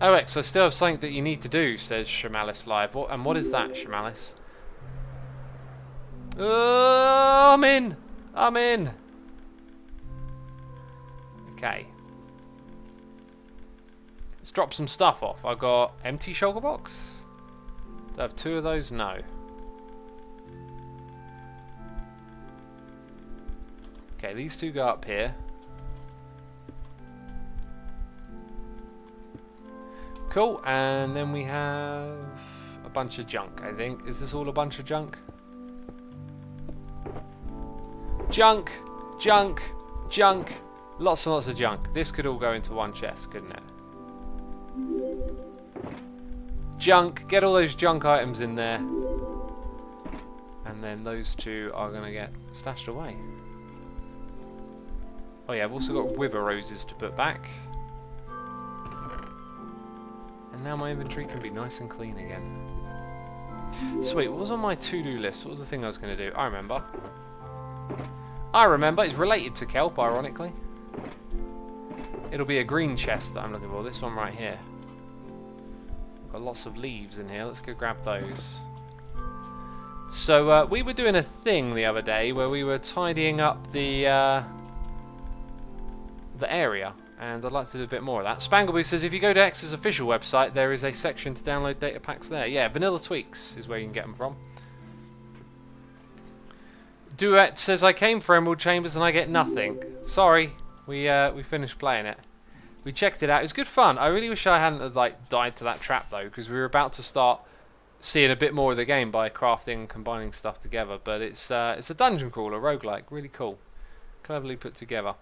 [SPEAKER 1] Oh, X, I still have something that you need to do, says Shamalis Live. And what is that, Shamalis? Oh, I'm in. I'm in. Okay. Let's drop some stuff off. I've got empty shulker box. Do I have 2 of those? No. Okay, these 2 go up here. Cool, and then we have a bunch of junk, I think. Is this all a bunch of junk? Junk! Junk! Junk! Lots and lots of junk. This could all go into one chest, couldn't it? Junk! Get all those junk items in there. And then those 2 are going to get stashed away. Oh yeah, I've also got wither roses to put back. And now my inventory can be nice and clean again. Sweet, what was on my to-do list? What was the thing I was going to do? I remember. It's related to kelp, ironically. It'll be a green chest that I'm looking for. This one right here. Got lots of leaves in here. Let's go grab those. So, we were doing a thing the other day where we were tidying up the area. And I'd like to do a bit more of that. Spangleboo says, if you go to X's official website, there is a section to download data packs there. Yeah, Vanilla Tweaks is where you can get them from. Duet says, I came for Emerald Chambers and I get nothing. Sorry, we finished playing it. We checked it out. It was good fun. I really wish I hadn't died to that trap though, because we were about to start seeing a bit more of the game by crafting and combining stuff together. But it's a dungeon crawler, roguelike, really cool, cleverly put together.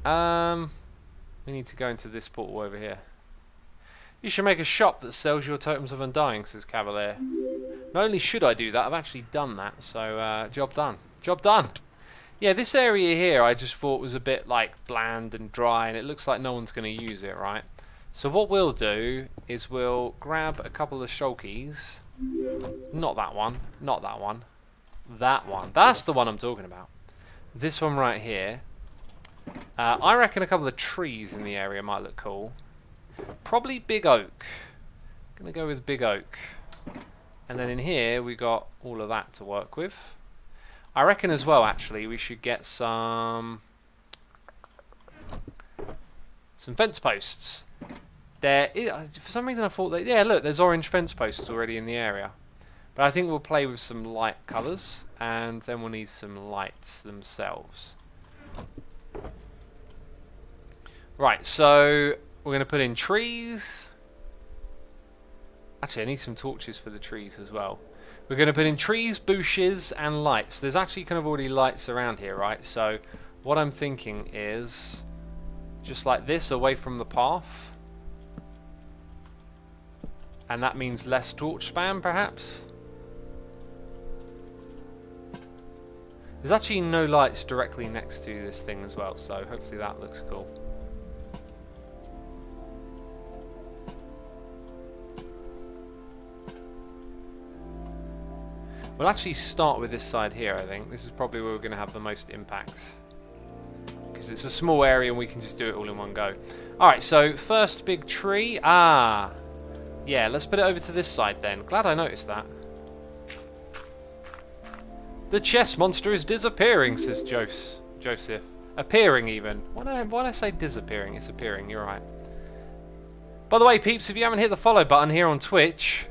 [SPEAKER 1] We need to go into this portal over here. You should make a shop that sells your totems of undying, says Cavalier. Not only should I do that, I've actually done that, so job done. Job done! Yeah, this area here I just thought was a bit like bland and dry, and it looks like no one's going to use it, right? So what we'll do is we'll grab a couple of shulkies. Not that one. Not that one. That one. That's the one I'm talking about. This one right here. I reckon a couple of trees in the area might look cool. Probably big oak. Gonna go with big oak. And then in here we got all of that to work with. I reckon as well, actually, we should get some fence posts. There is, for some reason I thought that, yeah, look, there's orange fence posts already in the area. But I think we'll play with some light colours, and then we'll need some lights themselves. Right, so we're going to put in trees. Actually, I need some torches for the trees as well. We're going to put in trees, bushes, and lights. There's actually kind of already lights around here, right? So what I'm thinking is just like this, away from the path. And that means less torch spam, perhaps. There's actually no lights directly next to this thing as well, so hopefully that looks cool. We'll actually start with this side here, I think. This is probably where we're going to have the most impact. Because it's a small area and we can just do it all in one go. Alright, so first big tree. Ah! Yeah, let's put it over to this side then. Glad I noticed that. The chess monster is disappearing, says Joseph. Appearing even. Why did I say disappearing? It's appearing, you're right. By the way, peeps, if you haven't hit the follow button here on Twitch,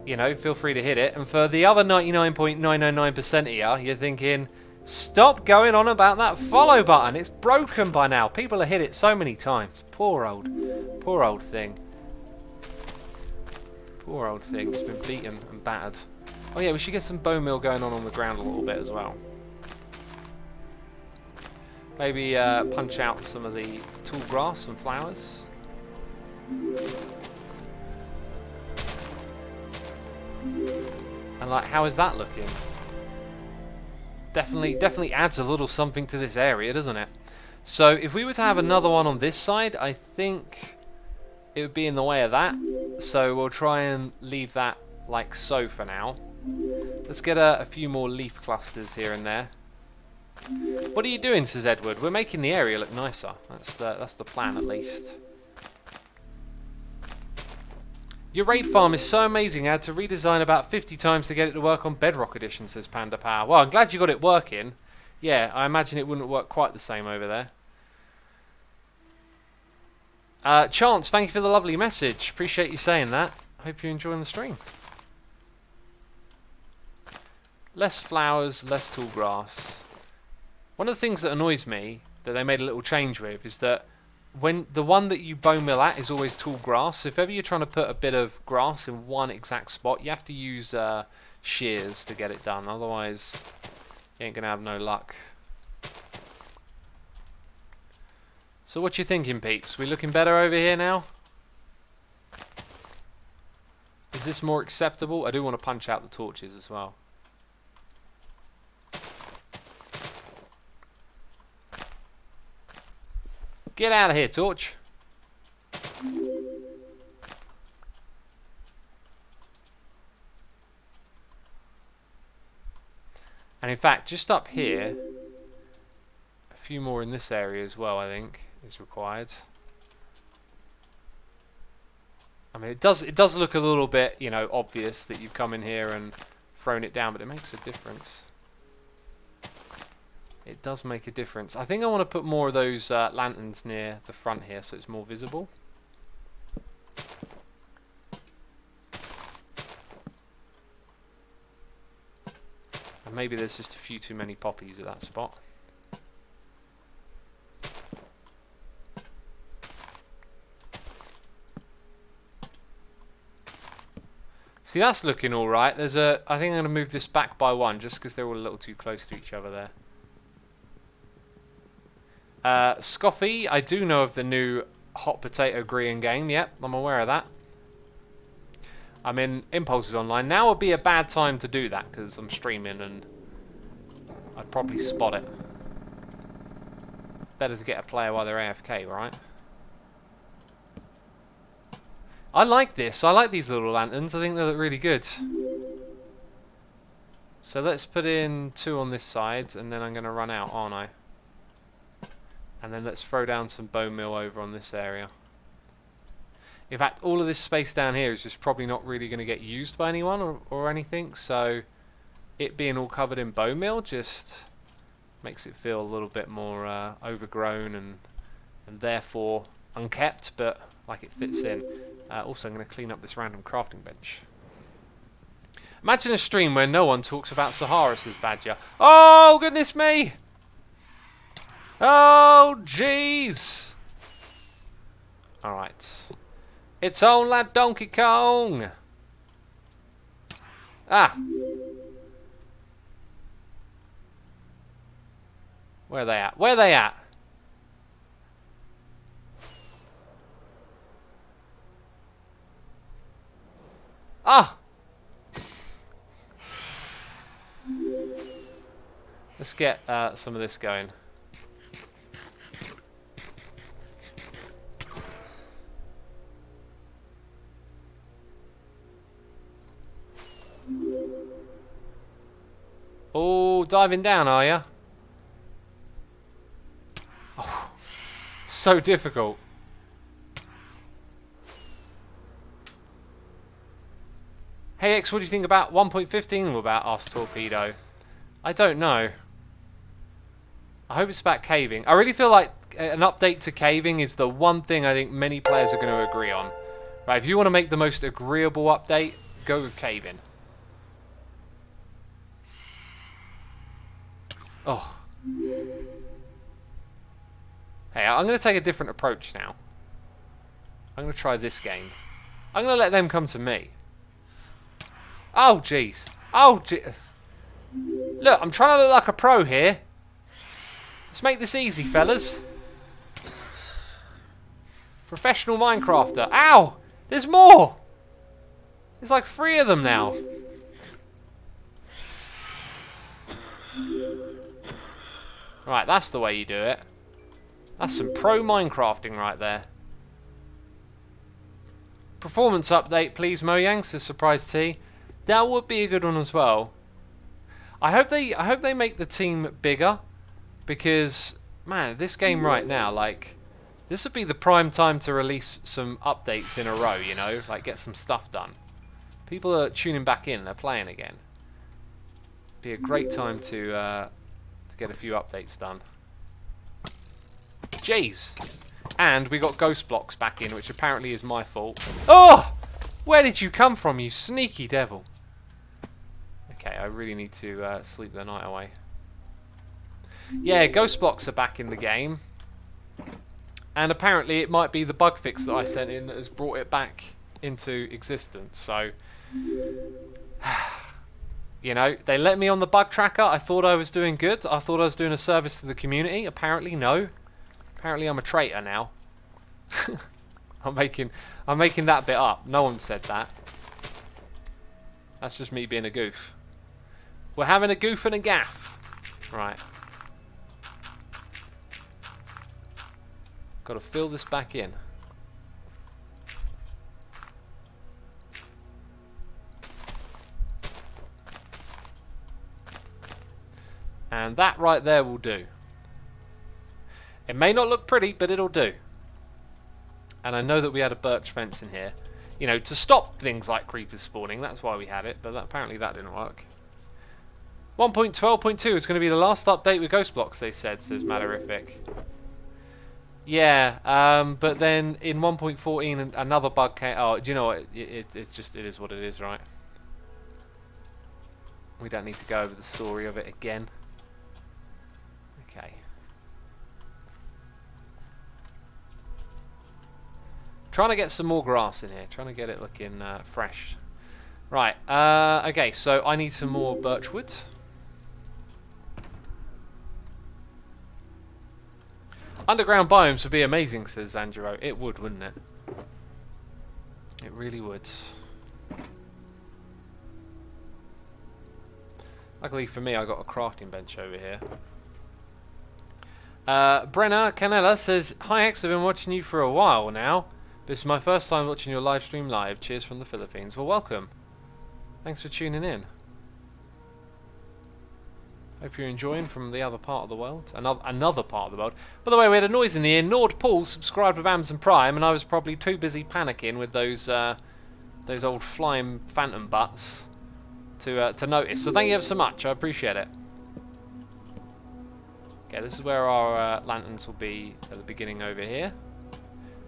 [SPEAKER 1] you know, feel free to hit it. And for the other 99.999% of you, you're thinking, stop going on about that follow button. It's broken by now. People have hit it so many times. Poor old thing. Poor old thing. It's been beaten and battered. Oh yeah, we should get some bone meal going on the ground a little bit as well. Maybe punch out some of the tall grass and flowers. And like, how is that looking? Definitely adds a little something to this area, doesn't it? So if we were to have another one on this side, I think it would be in the way of that. So we'll try and leave that like so for now. Let's get a few more leaf clusters here and there. What are you doing, says Edward? We're making the area look nicer. That's the plan, at least. Your raid farm is so amazing. I had to redesign about 50 times to get it to work on Bedrock Edition, says Panda Power. Well, I'm glad you got it working. Yeah, I imagine it wouldn't work quite the same over there. Chance, thank you for the lovely message. Appreciate you saying that. Hope you're enjoying the stream. Less flowers, less tall grass. One of the things that annoys me that they made a little change with is that when the one that you bone mill at is always tall grass, so if ever you're trying to put a bit of grass in one exact spot, you have to use shears to get it done. Otherwise, you ain't gonna have no luck. So what you thinking, peeps? We looking better over here now? Is this more acceptable? I do want to punch out the torches as well. Get out of here, torch. And in fact, just up here, a few more in this area as well, I think, is required. I mean, it does look a little bit, you know, obvious that you've come in here and thrown it down, but it makes a difference. It does make a difference. I think I want to put more of those lanterns near the front here so it's more visible. And maybe there's just a few too many poppies at that spot. See, that's looking alright. I think I'm going to move this back by one just because they're all a little too close to each other there. Scoffy, I do know of the new hot potato green game. Yep, I'm aware of that. I'm in Impulses Online. Now would be a bad time to do that because I'm streaming and I'd probably spot it. Better to get a player while they're AFK, right? I like this. I like these little lanterns. I think they look really good. So let's put in 2 on this side, and then I'm going to run out, aren't I? And then let's throw down some bone meal over on this area. In fact, all of this space down here is just probably not really going to get used by anyone or anything, so it being all covered in bone meal just makes it feel a little bit more overgrown and therefore unkept, but like it fits in. Also, I'm going to clean up this random crafting bench. Imagine a stream where no one talks about Sahara, says Badger. Oh, goodness me! Oh, jeez! Alright. It's on like Donkey Kong! Ah! Where are they at? Where are they at? Ah! Let's get some of this going. Oh, diving down, are you? Oh, so difficult. Hey X, what do you think about 1.15 or about Ask Torpedo? I don't know. I hope it's about caving. I really feel like an update to caving is the one thing I think many players are going to agree on. Right, if you want to make the most agreeable update, go with caving. Oh. Hey, I'm going to take a different approach now. I'm going to try this game. I'm going to let them come to me. Oh, jeez. Oh, jeez. Look, I'm trying to look like a pro here. Let's make this easy, fellas. Professional Minecrafter. Ow! There's more! There's like 3 of them now. Right, that's the way you do it. That's some pro Minecrafting right there. Performance update, please, Mojang, says Surprise T. That would be a good one as well. I hope they make the team bigger, because man, this game right now, like, this would be the prime time to release some updates in a row, you know, like get some stuff done. People are tuning back in, they're playing again. Be a great time to get a few updates done. Jeez. And we got ghost blocks back in, which apparently is my fault. Oh! Where did you come from, you sneaky devil? Okay, I really need to sleep the night away. Yeah, ghost blocks are back in the game. And apparently it might be the bug fix that I sent in that has brought it back into existence. So, you know, they let me on the bug tracker. I thought I was doing good. I thought I was doing a service to the community. Apparently, no. Apparently, I'm a traitor now. I'm making that bit up. No one said that. That's just me being a goof. We're having a goof and a gaff. Right. Got to fill this back in. And that right there will do. It may not look pretty, but it'll do. And I know that we had a birch fence in here, you know, to stop things like creepers spawning. That's why we had it, but apparently that didn't work. 1.12.2 is going to be the last update with ghost blocks, they said, says Malarific. Yeah, but then in 1.14 another bug came. Oh, do you know what? It's just, it is what it is, right? We don't need to go over the story of it again. Okay. Trying to get some more grass in here. Trying to get it looking fresh. Right. Okay, so I need some more birch wood. Underground biomes would be amazing, says Angelo. It would, wouldn't it? It really would. Luckily for me, I got a crafting bench over here. Brenna Canella says, "Hi X, I've been watching you for a while now. This is my first time watching your live stream live. Cheers from the Philippines. Well, welcome. Thanks for tuning in. Hope you're enjoying from the other part of the world. Another part of the world. By the way, we had a noise in the ear. Nord Paul subscribed with Amazon Prime, and I was probably too busy panicking with those old flying phantom butts to notice. So thank you ever so much. I appreciate it. Okay, this is where our lanterns will be at the beginning over here.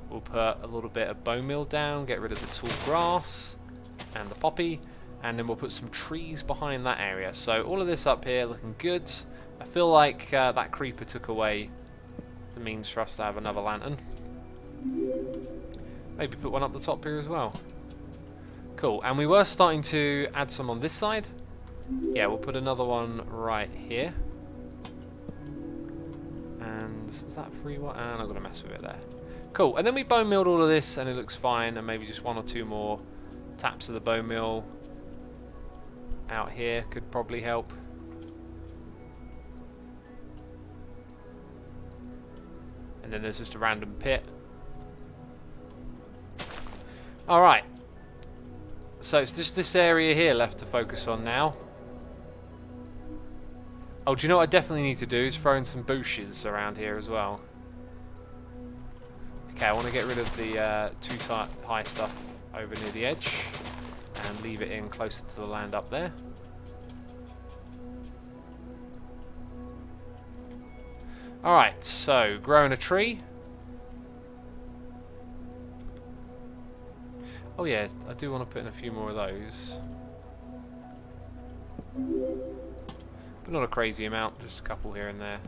[SPEAKER 1] We'll put a little bit of bone meal down, get rid of the tall grass and the poppy, and then we'll put some trees behind that area. So all of this up here looking good. I feel like that creeper took away the means for us to have another lantern. Maybe put one up the top here as well. Cool, and we were starting to add some on this side. Yeah, we'll put another one right here. And is that free one? And I'm going to mess with it there. Cool, and then we bone milled all of this and it looks fine, and maybe just one or two more taps of the bone mill out here could probably help. And then there's just a random pit. Alright, so it's just this area here left to focus on now. Oh, do you know what I definitely need to do is throw in some bushes around here as well. Okay, I want to get rid of the too high stuff over near the edge and leave it in closer to the land up there. Alright, so growing a tree. Oh yeah, I do want to put in a few more of those. But not a crazy amount, just a couple here and there.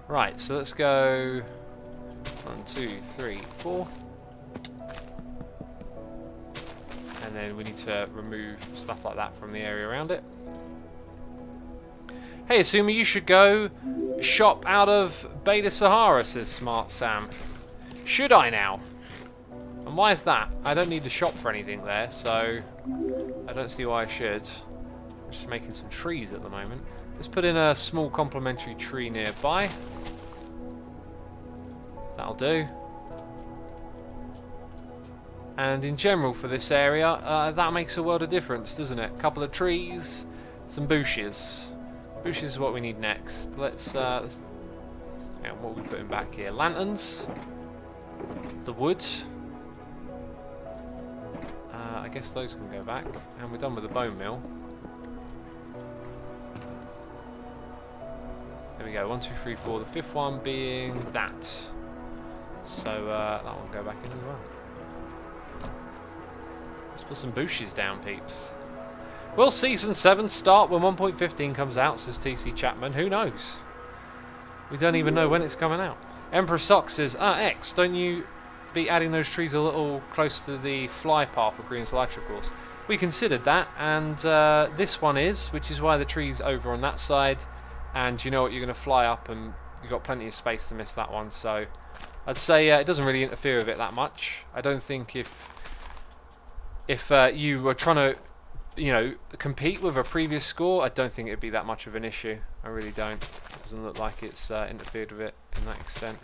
[SPEAKER 1] Right, so let's go 1, 2, 3, 4. And then we need to remove stuff like that from the area around it. Hey, Asuma, you should go shop out of Beta Sahara, says Smart Sam. Should I now? And why is that? I don't need to shop for anything there, so I don't see why I should. I'm just making some trees at the moment. Let's put in a small complementary tree nearby. That'll do. And in general for this area, that makes a world of difference, doesn't it? A couple of trees, some bushes. Bushes is what we need next. Let's yeah, what are we putting back here? Lanterns. The wood. I guess those can go back. And we're done with the bone mill. There we go, 1, 2, 3, 4. The fifth one being that. So that one will go back in as well. Let's put some bushes down, peeps. Will Season 7 start when 1.15 comes out, says TC Chapman? Who knows? We don't even know when it's coming out. Emperor Sock says, X, don't you be adding those trees a little close to the fly path of Green's Elytra course? We considered that, and this one is, which is why the tree's over on that side. And you know what, you're going to fly up and you've got plenty of space to miss that one, so I'd say it doesn't really interfere with it that much. I don't think if you were trying to, you know, compete with a previous score, I don't think it'd be that much of an issue. I really don't. It doesn't look like it's interfered with it in that extent.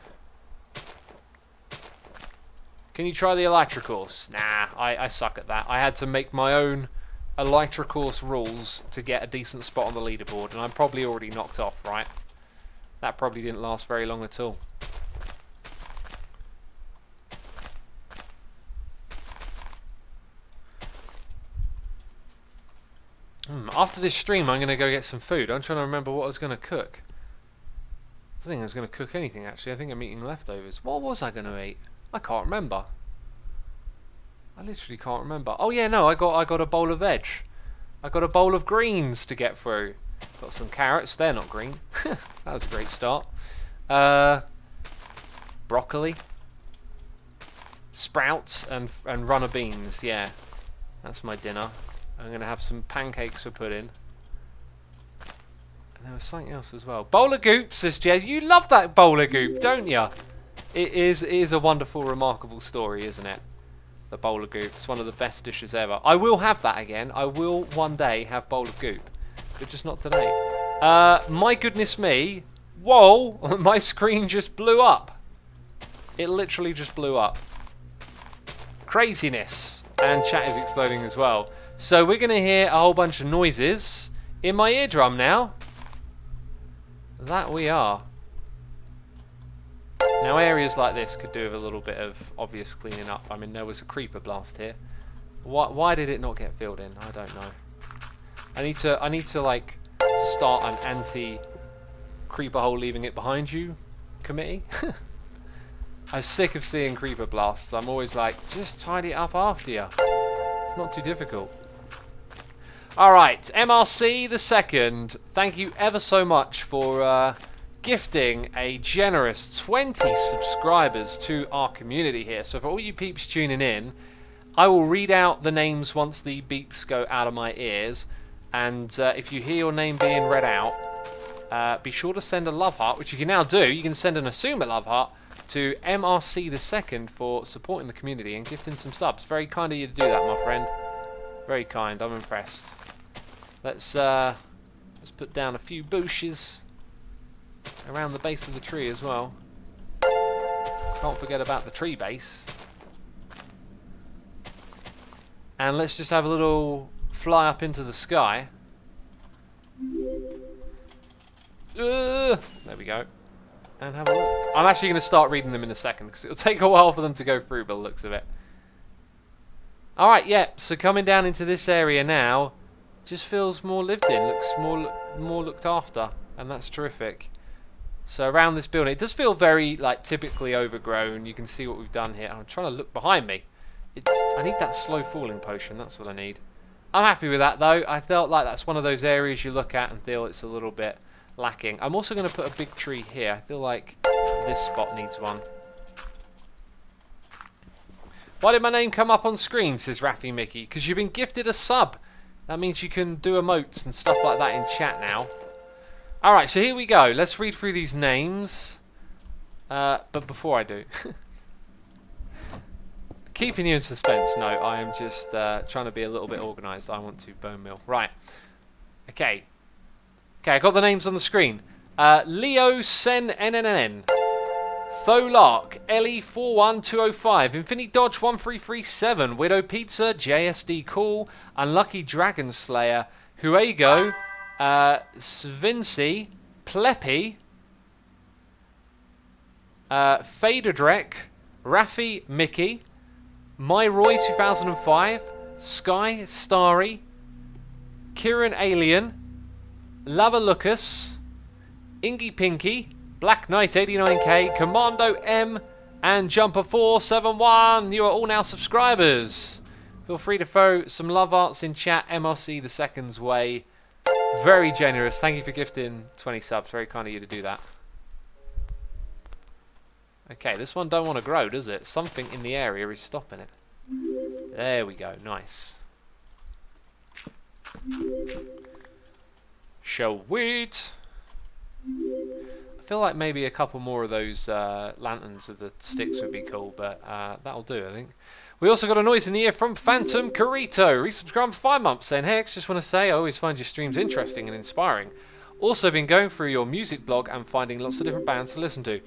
[SPEAKER 1] Can you try the Elytra course? Nah, I suck at that. I had to make my own Elytra course rules to get a decent spot on the leaderboard, and I'm probably already knocked off, right? That probably didn't last very long at all. After this stream, I'm going to go get some food. I'm trying to remember what I was going to cook. I think I was going to cook anything, actually. I think I'm eating leftovers. What was I going to eat? I can't remember. I literally can't remember. Oh yeah, no, I got a bowl of veg. I got a bowl of greens to get through. Got some carrots. They're not green. That was a great start. Broccoli, sprouts, and runner beans. Yeah, that's my dinner. I'm going to have some pancakes for pudding. And there was something else as well. Bowl of goop, says Jez. You love that bowl of goop, don't you? It is a wonderful, remarkable story, isn't it? The bowl of goop. It's one of the best dishes ever. I will have that again. I will one day have bowl of goop. But just not today. My goodness me. Whoa, my screen just blew up. It literally just blew up. Craziness. And chat is exploding as well. So we're going to hear a whole bunch of noises in my eardrum now. That we are. Now areas like this could do with a little bit of obvious cleaning up. I mean, there was a creeper blast here. Why did it not get filled in? I don't know. I need to like start an anti-creeper hole leaving it behind you committee. I'm sick of seeing creeper blasts. I'm always like, just tidy it up after you. It's not too difficult. Alright, MRC the second. Thank you ever so much for gifting a generous 20 subscribers to our community here. So for all you peeps tuning in, I will read out the names once the beeps go out of my ears. And if you hear your name being read out, be sure to send a love heart, which you can now do. You can send an assume a love heart to MRC the second for supporting the community and gifting some subs. Very kind of you to do that, my friend. Very kind. I'm impressed. Let's put down a few bushes around the base of the tree as well. Can't forget about the tree base. And let's just have a little fly up into the sky. There we go. And have a look. I'm actually going to start reading them in a second because it'll take a while for them to go through by the looks of it. Alright, yeah, so coming down into this area now just feels more lived in, looks more looked after, and that's terrific. So around this building, it does feel very like typically overgrown. You can see what we've done here. I'm trying to look behind me. I need that slow falling potion, that's what I need. I'm happy with that though. I felt like that's one of those areas you look at and feel it's a little bit lacking. I'm also going to put a big tree here. I feel like this spot needs one. Why did my name come up on screen, says Raffy Mickey? Because you've been gifted a sub. That means you can do emotes and stuff like that in chat now. Alright, so here we go. Let's read through these names. But before I do... keeping you in suspense. No, I am just trying to be a little bit organised. I want to bone meal. Right. Okay. Okay, I got the names on the screen. Leo Sen NNN. Tholark, Ellie41205, Infinity Dodge 1337, Widow Pizza, JSD Cool, Unlucky Dragon Slayer, Huego, Svinci, Pleppy, Faderdrek, Raffy Mickey, MyRoy2005, Sky Starry, Kieran Alien, Lava Lucas, Ingy Pinky, Black Knight 89k, Commando M, and Jumper 471. You are all now subscribers. Feel free to throw some love arts in chat. MRC the second's way. Very generous. Thank you for gifting 20 subs. Very kind of you to do that. Okay, this one don't want to grow, does it? Something in the area is stopping it. There we go. Nice. Shall wait. I feel like maybe a couple more of those lanterns with the sticks would be cool, but that'll do, I think. We also got a noise in the ear from Phantom Carito. Resubscribed for 5 months, saying, "Hey X, just want to say I always find your streams interesting and inspiring. Also been going through your music blog and finding lots of different bands to listen to.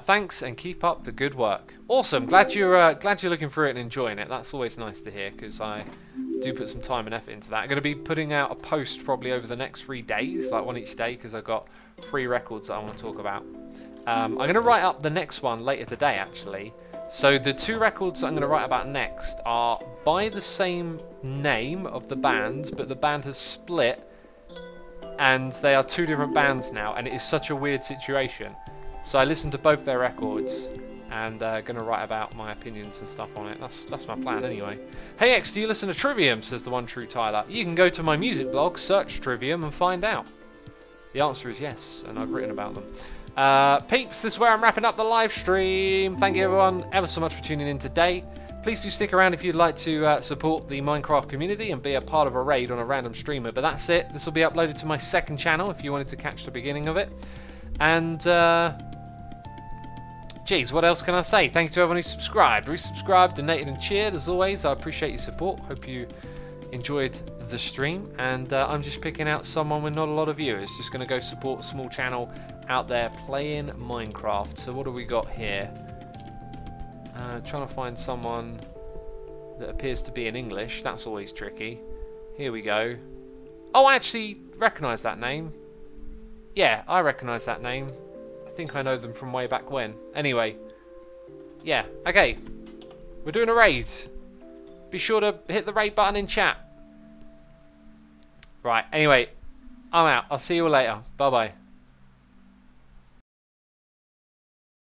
[SPEAKER 1] Thanks and keep up the good work." Awesome. Glad you're looking through it and enjoying it. That's always nice to hear because I do put some time and effort into that. I'm going to be putting out a post probably over the next 3 days, like one each day, because I've got 3 records that I want to talk about. I'm going to write up the next one later today, actually. So the 2 records I'm going to write about next are by the same name of the band, but the band has split, and they are 2 different bands now, and it is such a weird situation. So I listened to both their records, and going to write about my opinions and stuff on it. That's my plan anyway. Hey X, do you listen to Trivium? Says the one true Tyler. You can go to my music blog, search Trivium, and find out. The answer is yes, and I've written about them. Peeps, this is where I'm wrapping up the live stream. Thank you everyone ever so much for tuning in today. Please do stick around if you'd like to support the Minecraft community and be a part of a raid on a random streamer. But that's it. This will be uploaded to my second channel if you wanted to catch the beginning of it. And, geez, what else can I say? Thank you to everyone who subscribed, resubscribed, donated and cheered. As always, I appreciate your support. Hope you enjoyed the stream, and I'm just picking out someone with not a lot of viewers. Just going to go support a small channel out there playing Minecraft. So what do we got here? Trying to find someone that appears to be in English. That's always tricky. Here we go. Oh, I actually recognise that name. Yeah, I recognise that name. I think I know them from way back when. Anyway. Yeah, okay. We're doing a raid. Be sure to hit the raid button in chat. Right, anyway. I'm out. I'll see you all later. Bye-bye.